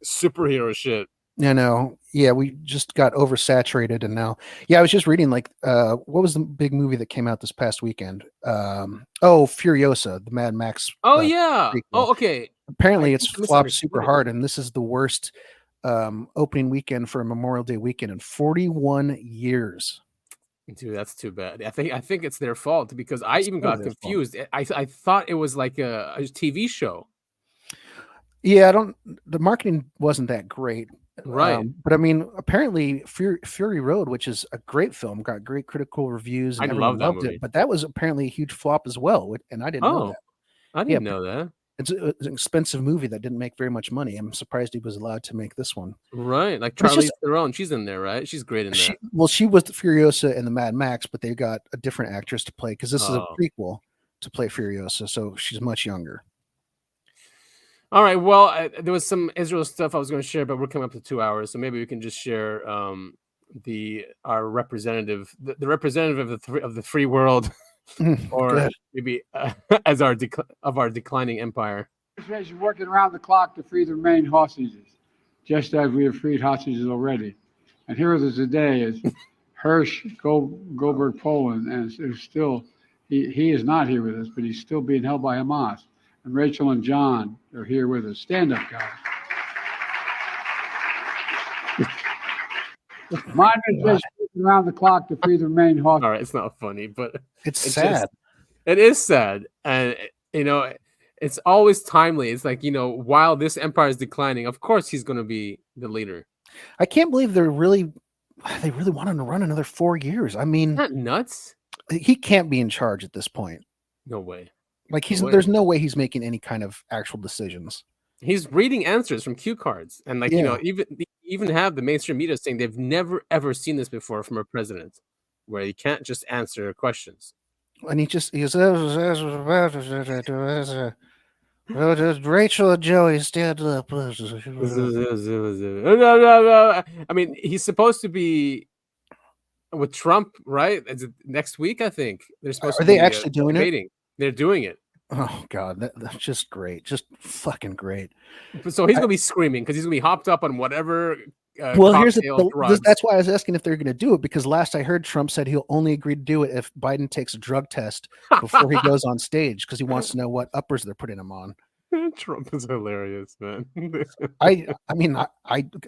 superhero shit. I know. Yeah, we just got oversaturated, and now, I was just reading what was the big movie that came out this past weekend? Furiosa, the Mad Max. Prequel. Okay. Apparently, it's flopped super hard, and this is the worst opening weekend for a Memorial Day weekend in 41 years. Dude, that's too bad. I think it's their fault, because I even got confused. I thought it was like a TV show. Yeah, the marketing wasn't that great. Right. But I mean, apparently Fury Road, which is a great film, got great critical reviews. And I love that loved movie. it, but that was apparently a huge flop as well. And I didn't know that. I didn't know that. It's an expensive movie that didn't make very much money. I'm surprised he was allowed to make this one. Right. Like Charlize Theron, she's in there, right? She's great in that. She was the Furiosa in the Mad Max, but they got a different actress to play, because this is a prequel to play Furiosa, so she's much younger. All right. Well, there was some Israel stuff I was going to share, but we're coming up to 2 hours, so maybe we can just share our representative, the representative of the free world, or maybe as our declining empire. Administration working around the clock to free the remaining hostages, just as we have freed hostages already. And here with us today is Hirsch Goldberg Poland, and it's still he is not here with us, but he's still being held by Hamas. And Rachel and John are here with us. Stand up, guys. My administration working around the clock to free the remaining hostages. All right, it's not funny, but it's sad. It is sad, and it's always timely. It's like, while this empire is declining, of course he's going to be the leader. I can't believe they really want him to run another 4 years. I mean, isn't that nuts? He can't be in charge at this point. No way. Like there's no way he's making any kind of actual decisions. He's reading answers from cue cards, and even even have the mainstream media saying they've never ever seen this before from a president, where he can't just answer questions. And he goes, Rachel and Joey stand up. I mean, he's supposed to be with Trump, right? It's next week, I think. They're supposed to Are they be, actually doing debating. it? They're doing it. Oh God, that's just great, just fucking great. So he's gonna be screaming because he's gonna be hopped up on whatever. Well, that's why I was asking if they're going to do it, because last I heard Trump said he'll only agree to do it if Biden takes a drug test before he goes on stage, because he wants to know what uppers they're putting him on. Trump is hilarious, man. I mean,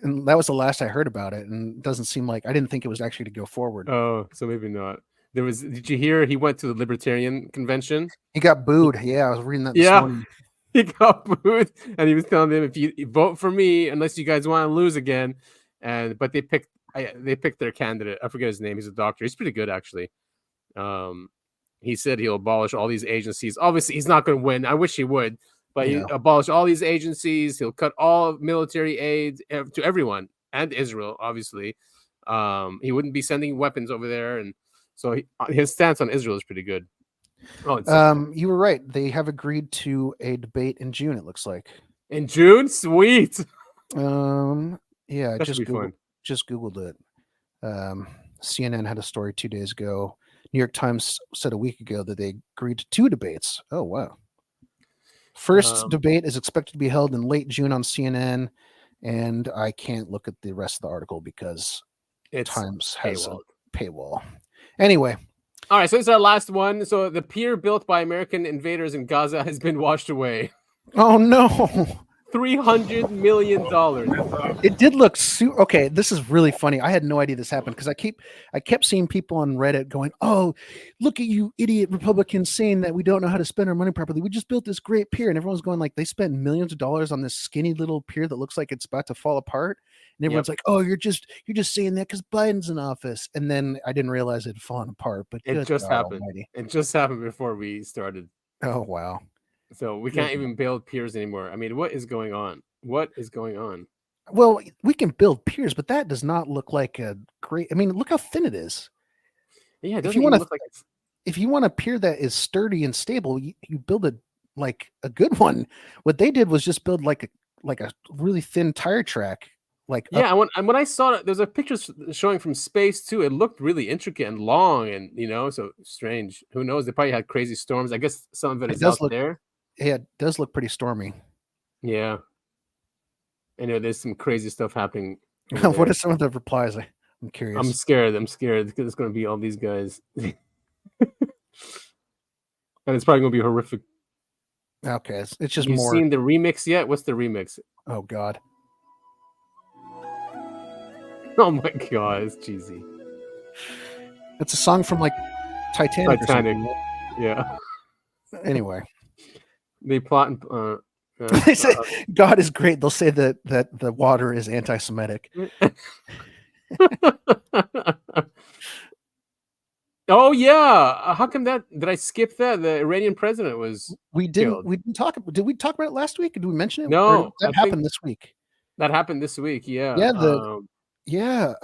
and that was the last I heard about it, and it doesn't seem like, I didn't think it was actually to go forward. Oh, so maybe not. Did you hear he went to the Libertarian convention? He got booed. Yeah, I was reading that this morning. He got booed, and he was telling them, if you vote for me, unless you guys want to lose again. But they picked their candidate. I forget his name. He's a doctor. He's pretty good, actually. He said he'll abolish all these agencies. Obviously, he's not going to win. I wish he would, but he'll abolish all these agencies. He'll cut all military aid to everyone and Israel, obviously. He wouldn't be sending weapons over there, and so his stance on Israel is pretty good. You were right. They have agreed to a debate in June, it looks like. In June? Sweet. Yeah, That should be fun. just Googled it. CNN had a story 2 days ago. New York Times said a week ago that they agreed to 2 debates. Oh, wow. First debate is expected to be held in late June on CNN, and I can't look at the rest of the article because Times has a paywall. Anyway. All right, so this is our last one. So the pier built by American invaders in Gaza has been washed away. Oh, no. $300 million. It did look okay. This is really funny. I had no idea this happened because I kept seeing people on Reddit going, "Oh, look at you idiot Republicans saying that we don't know how to spend our money properly. We just built this great pier," and everyone's going like, they spent millions of dollars on this skinny little pier that looks like it's about to fall apart, and everyone's like, "Oh, you're just saying that because Biden's in office." And then I didn't realize it had fallen apart. But it just happened. It just happened before we started. Oh wow. So we can't even build piers anymore. I mean, what is going on? What is going on? Well, we can build piers, but that does not look like a great. I mean, look how thin it is. Yeah, it doesn't even look like it's... If you want a pier that is sturdy and stable, you build it like a good one. What they did was just build like a really thin tire track. When I saw it, there's a picture showing from space too. It looked really intricate and long, and so strange. Who knows? They probably had crazy storms. I guess some of it is out there. Yeah, it does look pretty stormy. Yeah. I know there's some crazy stuff happening. What are some of the replies? I'm curious. I'm scared because it's going to be all these guys. And it's probably going to be horrific. Okay, it's just You've more. Seen the remix yet? What's the remix? Oh, God. Oh, my God. It's cheesy. It's a song from like Titanic. Yeah. Anyway. They plot they say God is great. They'll say that the water is anti-Semitic. Oh yeah, how come that? Did I skip that? The Iranian president was. We didn't talk. Did we talk about it last week? Did we mention it? No, that happened this week. That happened this week. Yeah. Yeah.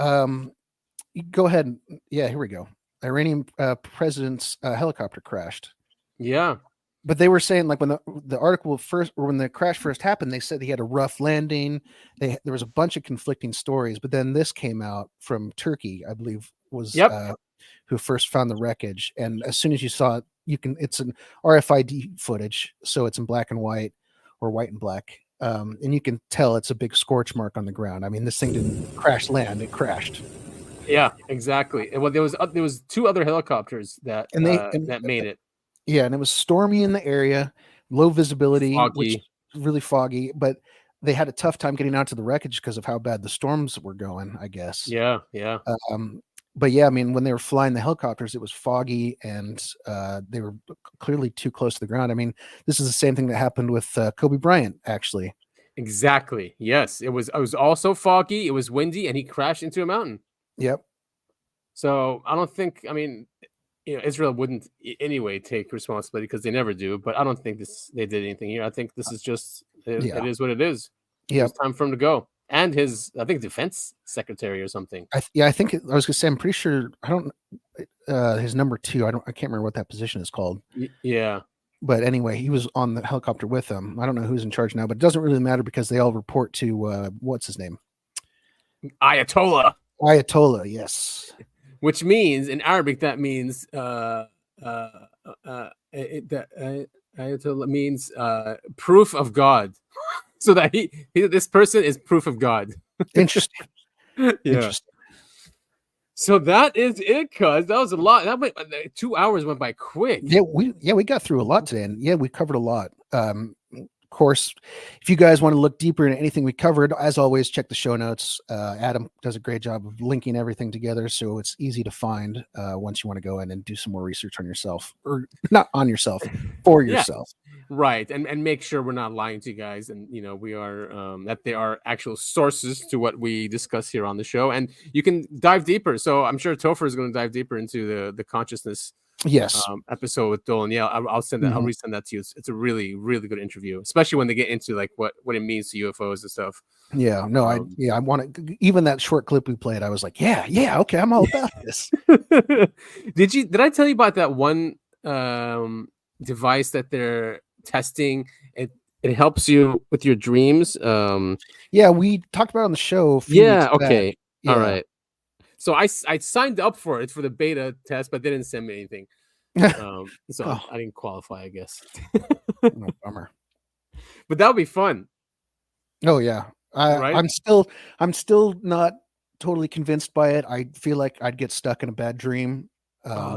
Go ahead. Yeah. Here we go. Iranian president's helicopter crashed. Yeah. But they were saying, like, when the article first, or when the crash first happened, they said he had a rough landing. There was a bunch of conflicting stories, but then this came out from Turkey, I believe, was who first found the wreckage. And as soon as you saw it, it's an RFID footage, so it's in black and white or white and black, and you can tell it's a big scorch mark on the ground. I mean, this thing didn't crash land; it crashed. Yeah, exactly. Well, there was 2 other helicopters that made it. Yeah, and it was stormy in the area, low visibility, really foggy, but they had a tough time getting out to the wreckage because of how bad the storms were going, I guess. Yeah. But yeah, I mean, when they were flying the helicopters, it was foggy and they were clearly too close to the ground. I mean, this is the same thing that happened with Kobe Bryant, actually. Exactly. Yes, it was also foggy. It was windy, and he crashed into a mountain. Yep. So I don't think. I mean, Israel wouldn't anyway take responsibility because they never do. But I don't think they did anything here. I think this is just it is what it is. Yeah, it's time for him to go. and his, I think, defense secretary or something. I think I was gonna say, I'm pretty sure. I don't. His number 2. I can't remember what that position is called. Yeah. But anyway, he was on the helicopter with them. I don't know who's in charge now, but it doesn't really matter because they all report to what's his name? Ayatollah. Ayatollah, yes. Which means in Arabic that means Ayatollah means proof of God. So that this person is proof of God. Interesting. Yeah. Interesting. So that is it, cuz that was a lot. That went 2 hours went by quick. Yeah, we got through a lot today, and yeah, we covered a lot. Of course, if you guys want to look deeper into anything we covered, as always, check the show notes. Adam does a great job of linking everything together, so it's easy to find once you want to go in and do some more research on yourself, or not on yourself, for yourself. Right, and make sure we're not lying to you guys, and we are that there are actual sources to what we discuss here on the show, and you can dive deeper. So I'm sure Topher is going to dive deeper into the consciousness. Yes. Episode with Dolan. Yeah, I'll send that. I'll resend that to you. It's a really, really good interview, especially when they get into like what it means to UFOs and stuff. Yeah, no, I want to. Even that short clip we played, I was like, yeah, okay, I'm all about this. Did I tell you about that one device that they're testing? It helps you with your dreams. Yeah, we talked about it on the show. Okay. Yeah. All right. So I signed up for it for the beta test, but they didn't send me anything. So I didn't qualify, I guess. No, bummer. But that would be fun. Oh yeah. Right? I'm still not totally convinced by it. I feel like I'd get stuck in a bad dream.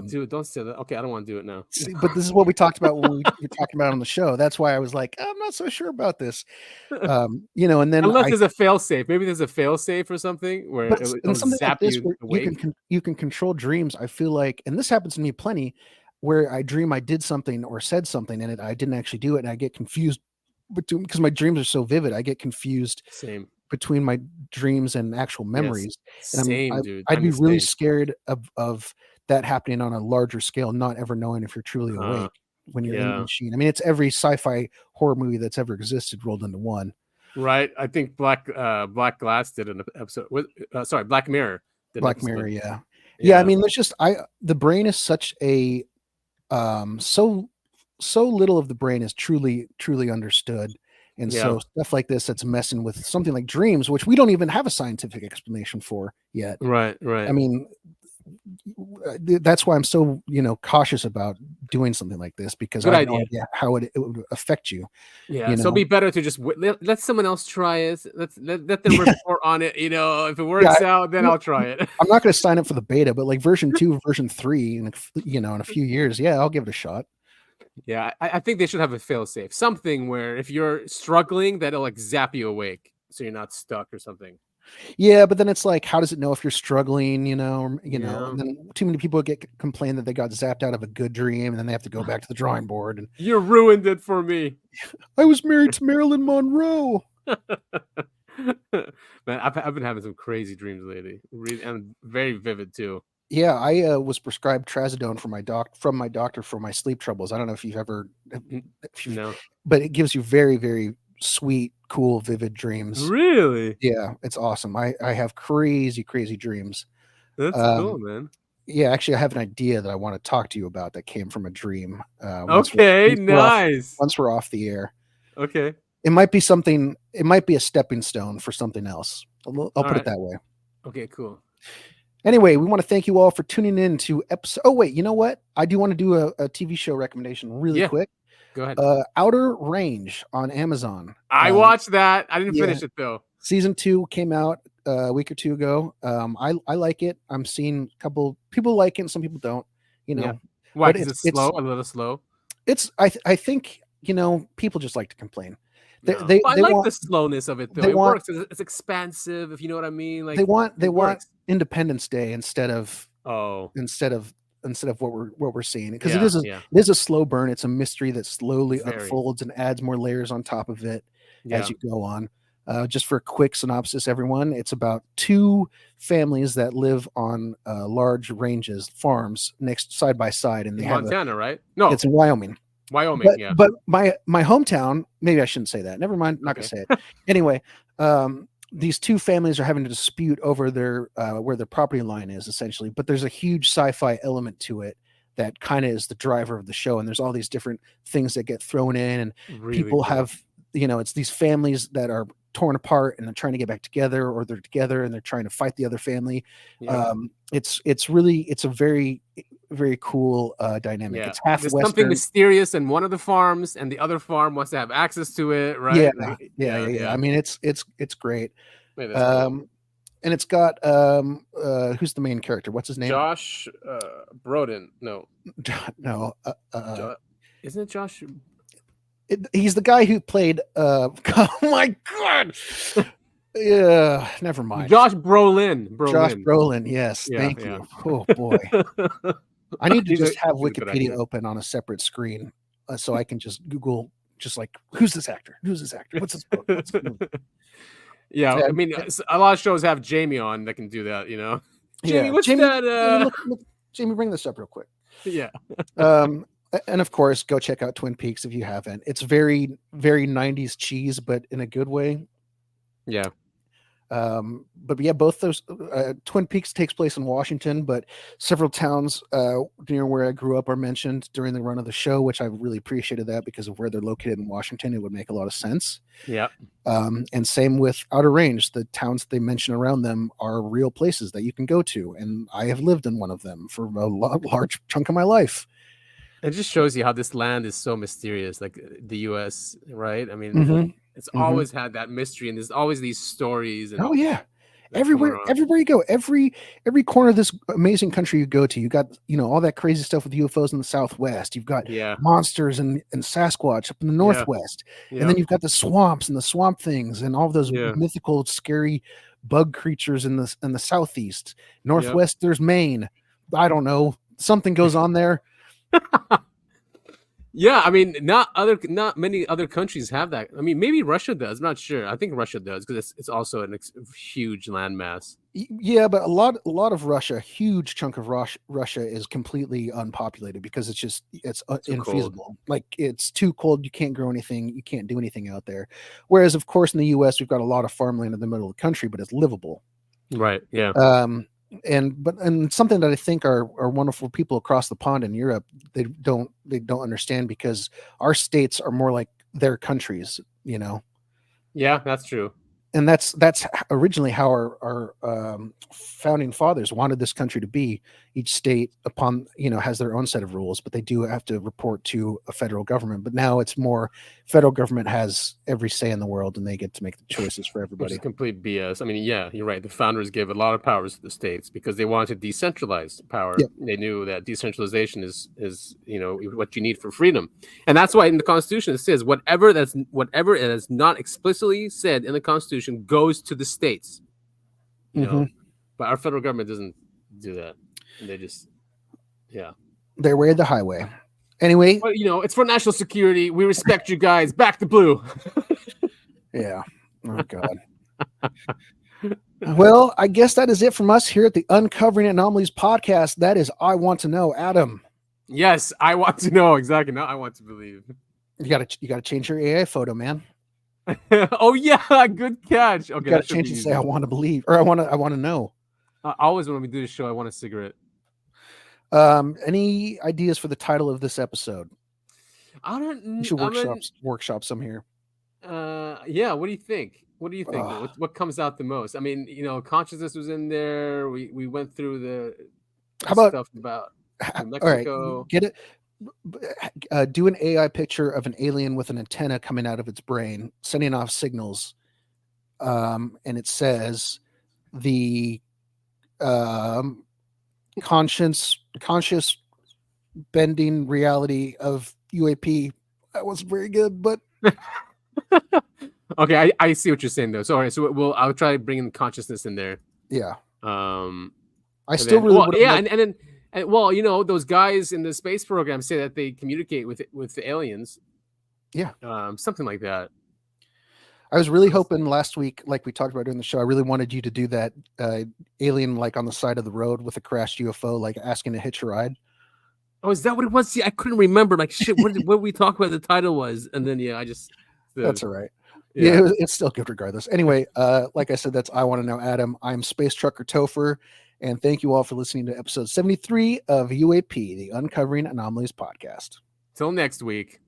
Dude, don't say that. Okay, I don't want to do it now. But this is what we talked about when we were talking about on the show. That's why I was like, I'm not so sure about this. And then unless there's a fail safe, maybe there's a fail safe or something where it'll zap like you awake. You can control dreams. I feel like, and this happens to me plenty, where I dream I did something or said something and I didn't actually do it, and I get confused because my dreams are so vivid. I get confused. Same. Between my dreams and actual memories. Yes. Same, dude. I'd be really scared of that happening on a larger scale, not ever knowing if you're truly awake when you're in the machine. I mean, it's every sci-fi horror movie that's ever existed rolled into one. Right. I think Black Glass did an episode. Black Mirror. Black Mirror, yeah. I mean, there's just the brain is such a so little of the brain is truly understood. And so stuff like this that's messing with something like dreams, which we don't even have a scientific explanation for yet. Right. I mean, that's why I'm so cautious about doing something like this, because I have no idea how it would affect you. Yeah, so it'd be better to just let someone else try it. Let them report on it. If it works out, then I'll try it. I'm not going to sign up for the beta, but like version 2, version 3, in a few years, I'll give it a shot. Yeah, I think they should have a fail safe, something where if you're struggling, that'll like zap you awake, so you're not stuck or something. Yeah, but then it's like, how does it know if you're struggling? And then too many people complain that they got zapped out of a good dream, and then they have to go back to the drawing board. And you ruined it for me. I was married to Marilyn Monroe. Man, I've been having some crazy dreams lately, and very vivid too. Yeah, I was prescribed trazodone from my doctor for my sleep troubles. I don't know if you've ever, but it gives you very, very sweet, cool, vivid dreams. Really? Yeah, it's awesome. I have crazy dreams. That's cool, man. Yeah, actually, I have an idea that I want to talk to you about that came from a dream. Nice. Once we're off the air. Okay. It might be something. It might be a stepping stone for something else. I'll put it that way. Okay, cool. Anyway, we want to thank you all for tuning in to episode. Oh wait, you know what? I do want to do a TV show recommendation really quick. Go ahead. Outer Range on Amazon. I watched that. I didn't finish it though. Season 2 came out a week or two ago. I like it. I'm seeing a couple people like it, and some people don't. Why? Because it's slow, a little slow. I think people just like to complain. I like the slowness of it though. It works. It's expansive, if you know what I mean. Like they want Independence Day instead of what we're seeing, because it is a slow burn. It's a mystery that slowly unfolds and adds more layers on top of it as you go on. Just for a quick synopsis, everyone, it's about 2 families that live on large ranges, farms side by side, and they have Montana, right? No, it's in Wyoming. But my hometown, maybe I shouldn't say that. Never mind. Not going to say it. Anyway, these two families are having a dispute over their where their property line is, essentially. But there's a huge sci-fi element to it that kind of is the driver of the show. And there's all these different things that get thrown in, and people have, it's these families that are torn apart and they're trying to get back together, or they're together and they're trying to fight the other family. It's a very, very cool dynamic. It's half There's Western. something mysterious in one of the farms, and the other farm wants to have access to it, right? Yeah. I mean, it's great. Wait, that's cool. And it's got who's the main character? What's his name? Josh Brolin. No. Isn't it Josh? He's the guy who played oh my god. Yeah, never mind. Josh Brolin. Josh Brolin, yes. Thank you. Oh boy. I need to just have Wikipedia open on a separate screen so I can just Google just like who's this actor? Who's this actor? What's this book? What's this movie? Yeah, I mean, a lot of shows have Jamie on that can do that, Jamie, what's Jamie, that? Jamie, bring this up real quick. Yeah. And of course, go check out Twin Peaks if you haven't. It's very, very 90s cheese, but in a good way. Yeah. But yeah, both those Twin Peaks takes place in Washington, but several towns near where I grew up are mentioned during the run of the show, which I really appreciated that because of where they're located in Washington. It would make a lot of sense. Yeah. And same with Outer Range. The towns they mention around them are real places that you can go to. And I have lived in one of them for a large chunk of my life. It just shows you how this land is so mysterious, like the U.S., right? I mean, it's always had that mystery, and there's always these stories. And everywhere you go, every corner of this amazing country you go to, you got all that crazy stuff with UFOs in the Southwest. You've got monsters and Sasquatch up in the Northwest, and then you've got the swamps and the swamp things and all those mythical, scary bug creatures in the Southeast. Northwest, there's Maine. I don't know, something goes on there. Yeah, I mean, not many other countries have that. I mean, maybe Russia does. I'm not sure. I think Russia does because it's also a huge landmass. Yeah, but a lot of Russia, a huge chunk of Russia is completely unpopulated because it's infeasible. Cold. Like it's too cold. You can't grow anything. You can't do anything out there. Whereas, of course, in the U.S., we've got a lot of farmland in the middle of the country, but it's livable. Right. Yeah. And something that I think are wonderful people across the pond in Europe, they don't understand because our states are more like their countries, Yeah, that's true. And that's originally how our founding fathers wanted this country to be. Each state has their own set of rules, but they do have to report to a federal government. But now it's more federal government has every say in the world, and they get to make the choices for everybody. Which is complete BS. I mean, yeah, you're right. The founders gave a lot of powers to the states because they wanted decentralized power. Yep. They knew that decentralization is what you need for freedom, and that's why in the Constitution it says whatever it is not explicitly said in the Constitution goes to the states. But our federal government doesn't do that. They just, their way or the highway. Anyway, well, it's for national security. We respect you guys. Back to blue. Yeah. Oh God. Well, I guess that is it from us here at the Uncovering Anomalies podcast. That is, I want to know, Adam. Yes, I want to know exactly. Now I want to believe. You gotta change your AI photo, man. Oh yeah, good catch. Okay, you gotta change and say I want to believe, or I want to know. Always when we do this show, I want a cigarette. Any ideas for the title of this episode? I don't know. You should workshop some here. Yeah. What do you think? What What comes out the most? I mean, consciousness was in there. We went through the stuff about Mexico. All right, get it. Do an AI picture of an alien with an antenna coming out of its brain, sending off signals. And it says the conscious bending reality of UAP. That wasn't very good, but okay, I see what you're saying though. So all right, so I'll try bringing consciousness in there. Yeah. I still really and those guys in the space program say that they communicate with the aliens. Yeah. Something like that. I was really hoping last week, like we talked about during the show, I really wanted you to do that alien like on the side of the road with a crashed UFO, like asking to hitch a ride. Oh, is that what it was? See, I couldn't remember. Like shit, what we talked about? The title was, and then I just. That's all right. Yeah, it's still good regardless. Anyway, like I said, that's I Want to Know Adam. I'm Space Trucker Topher, and thank you all for listening to episode 73 of UAP, the Uncovering Anomalies podcast. Till next week.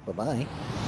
Bye-bye.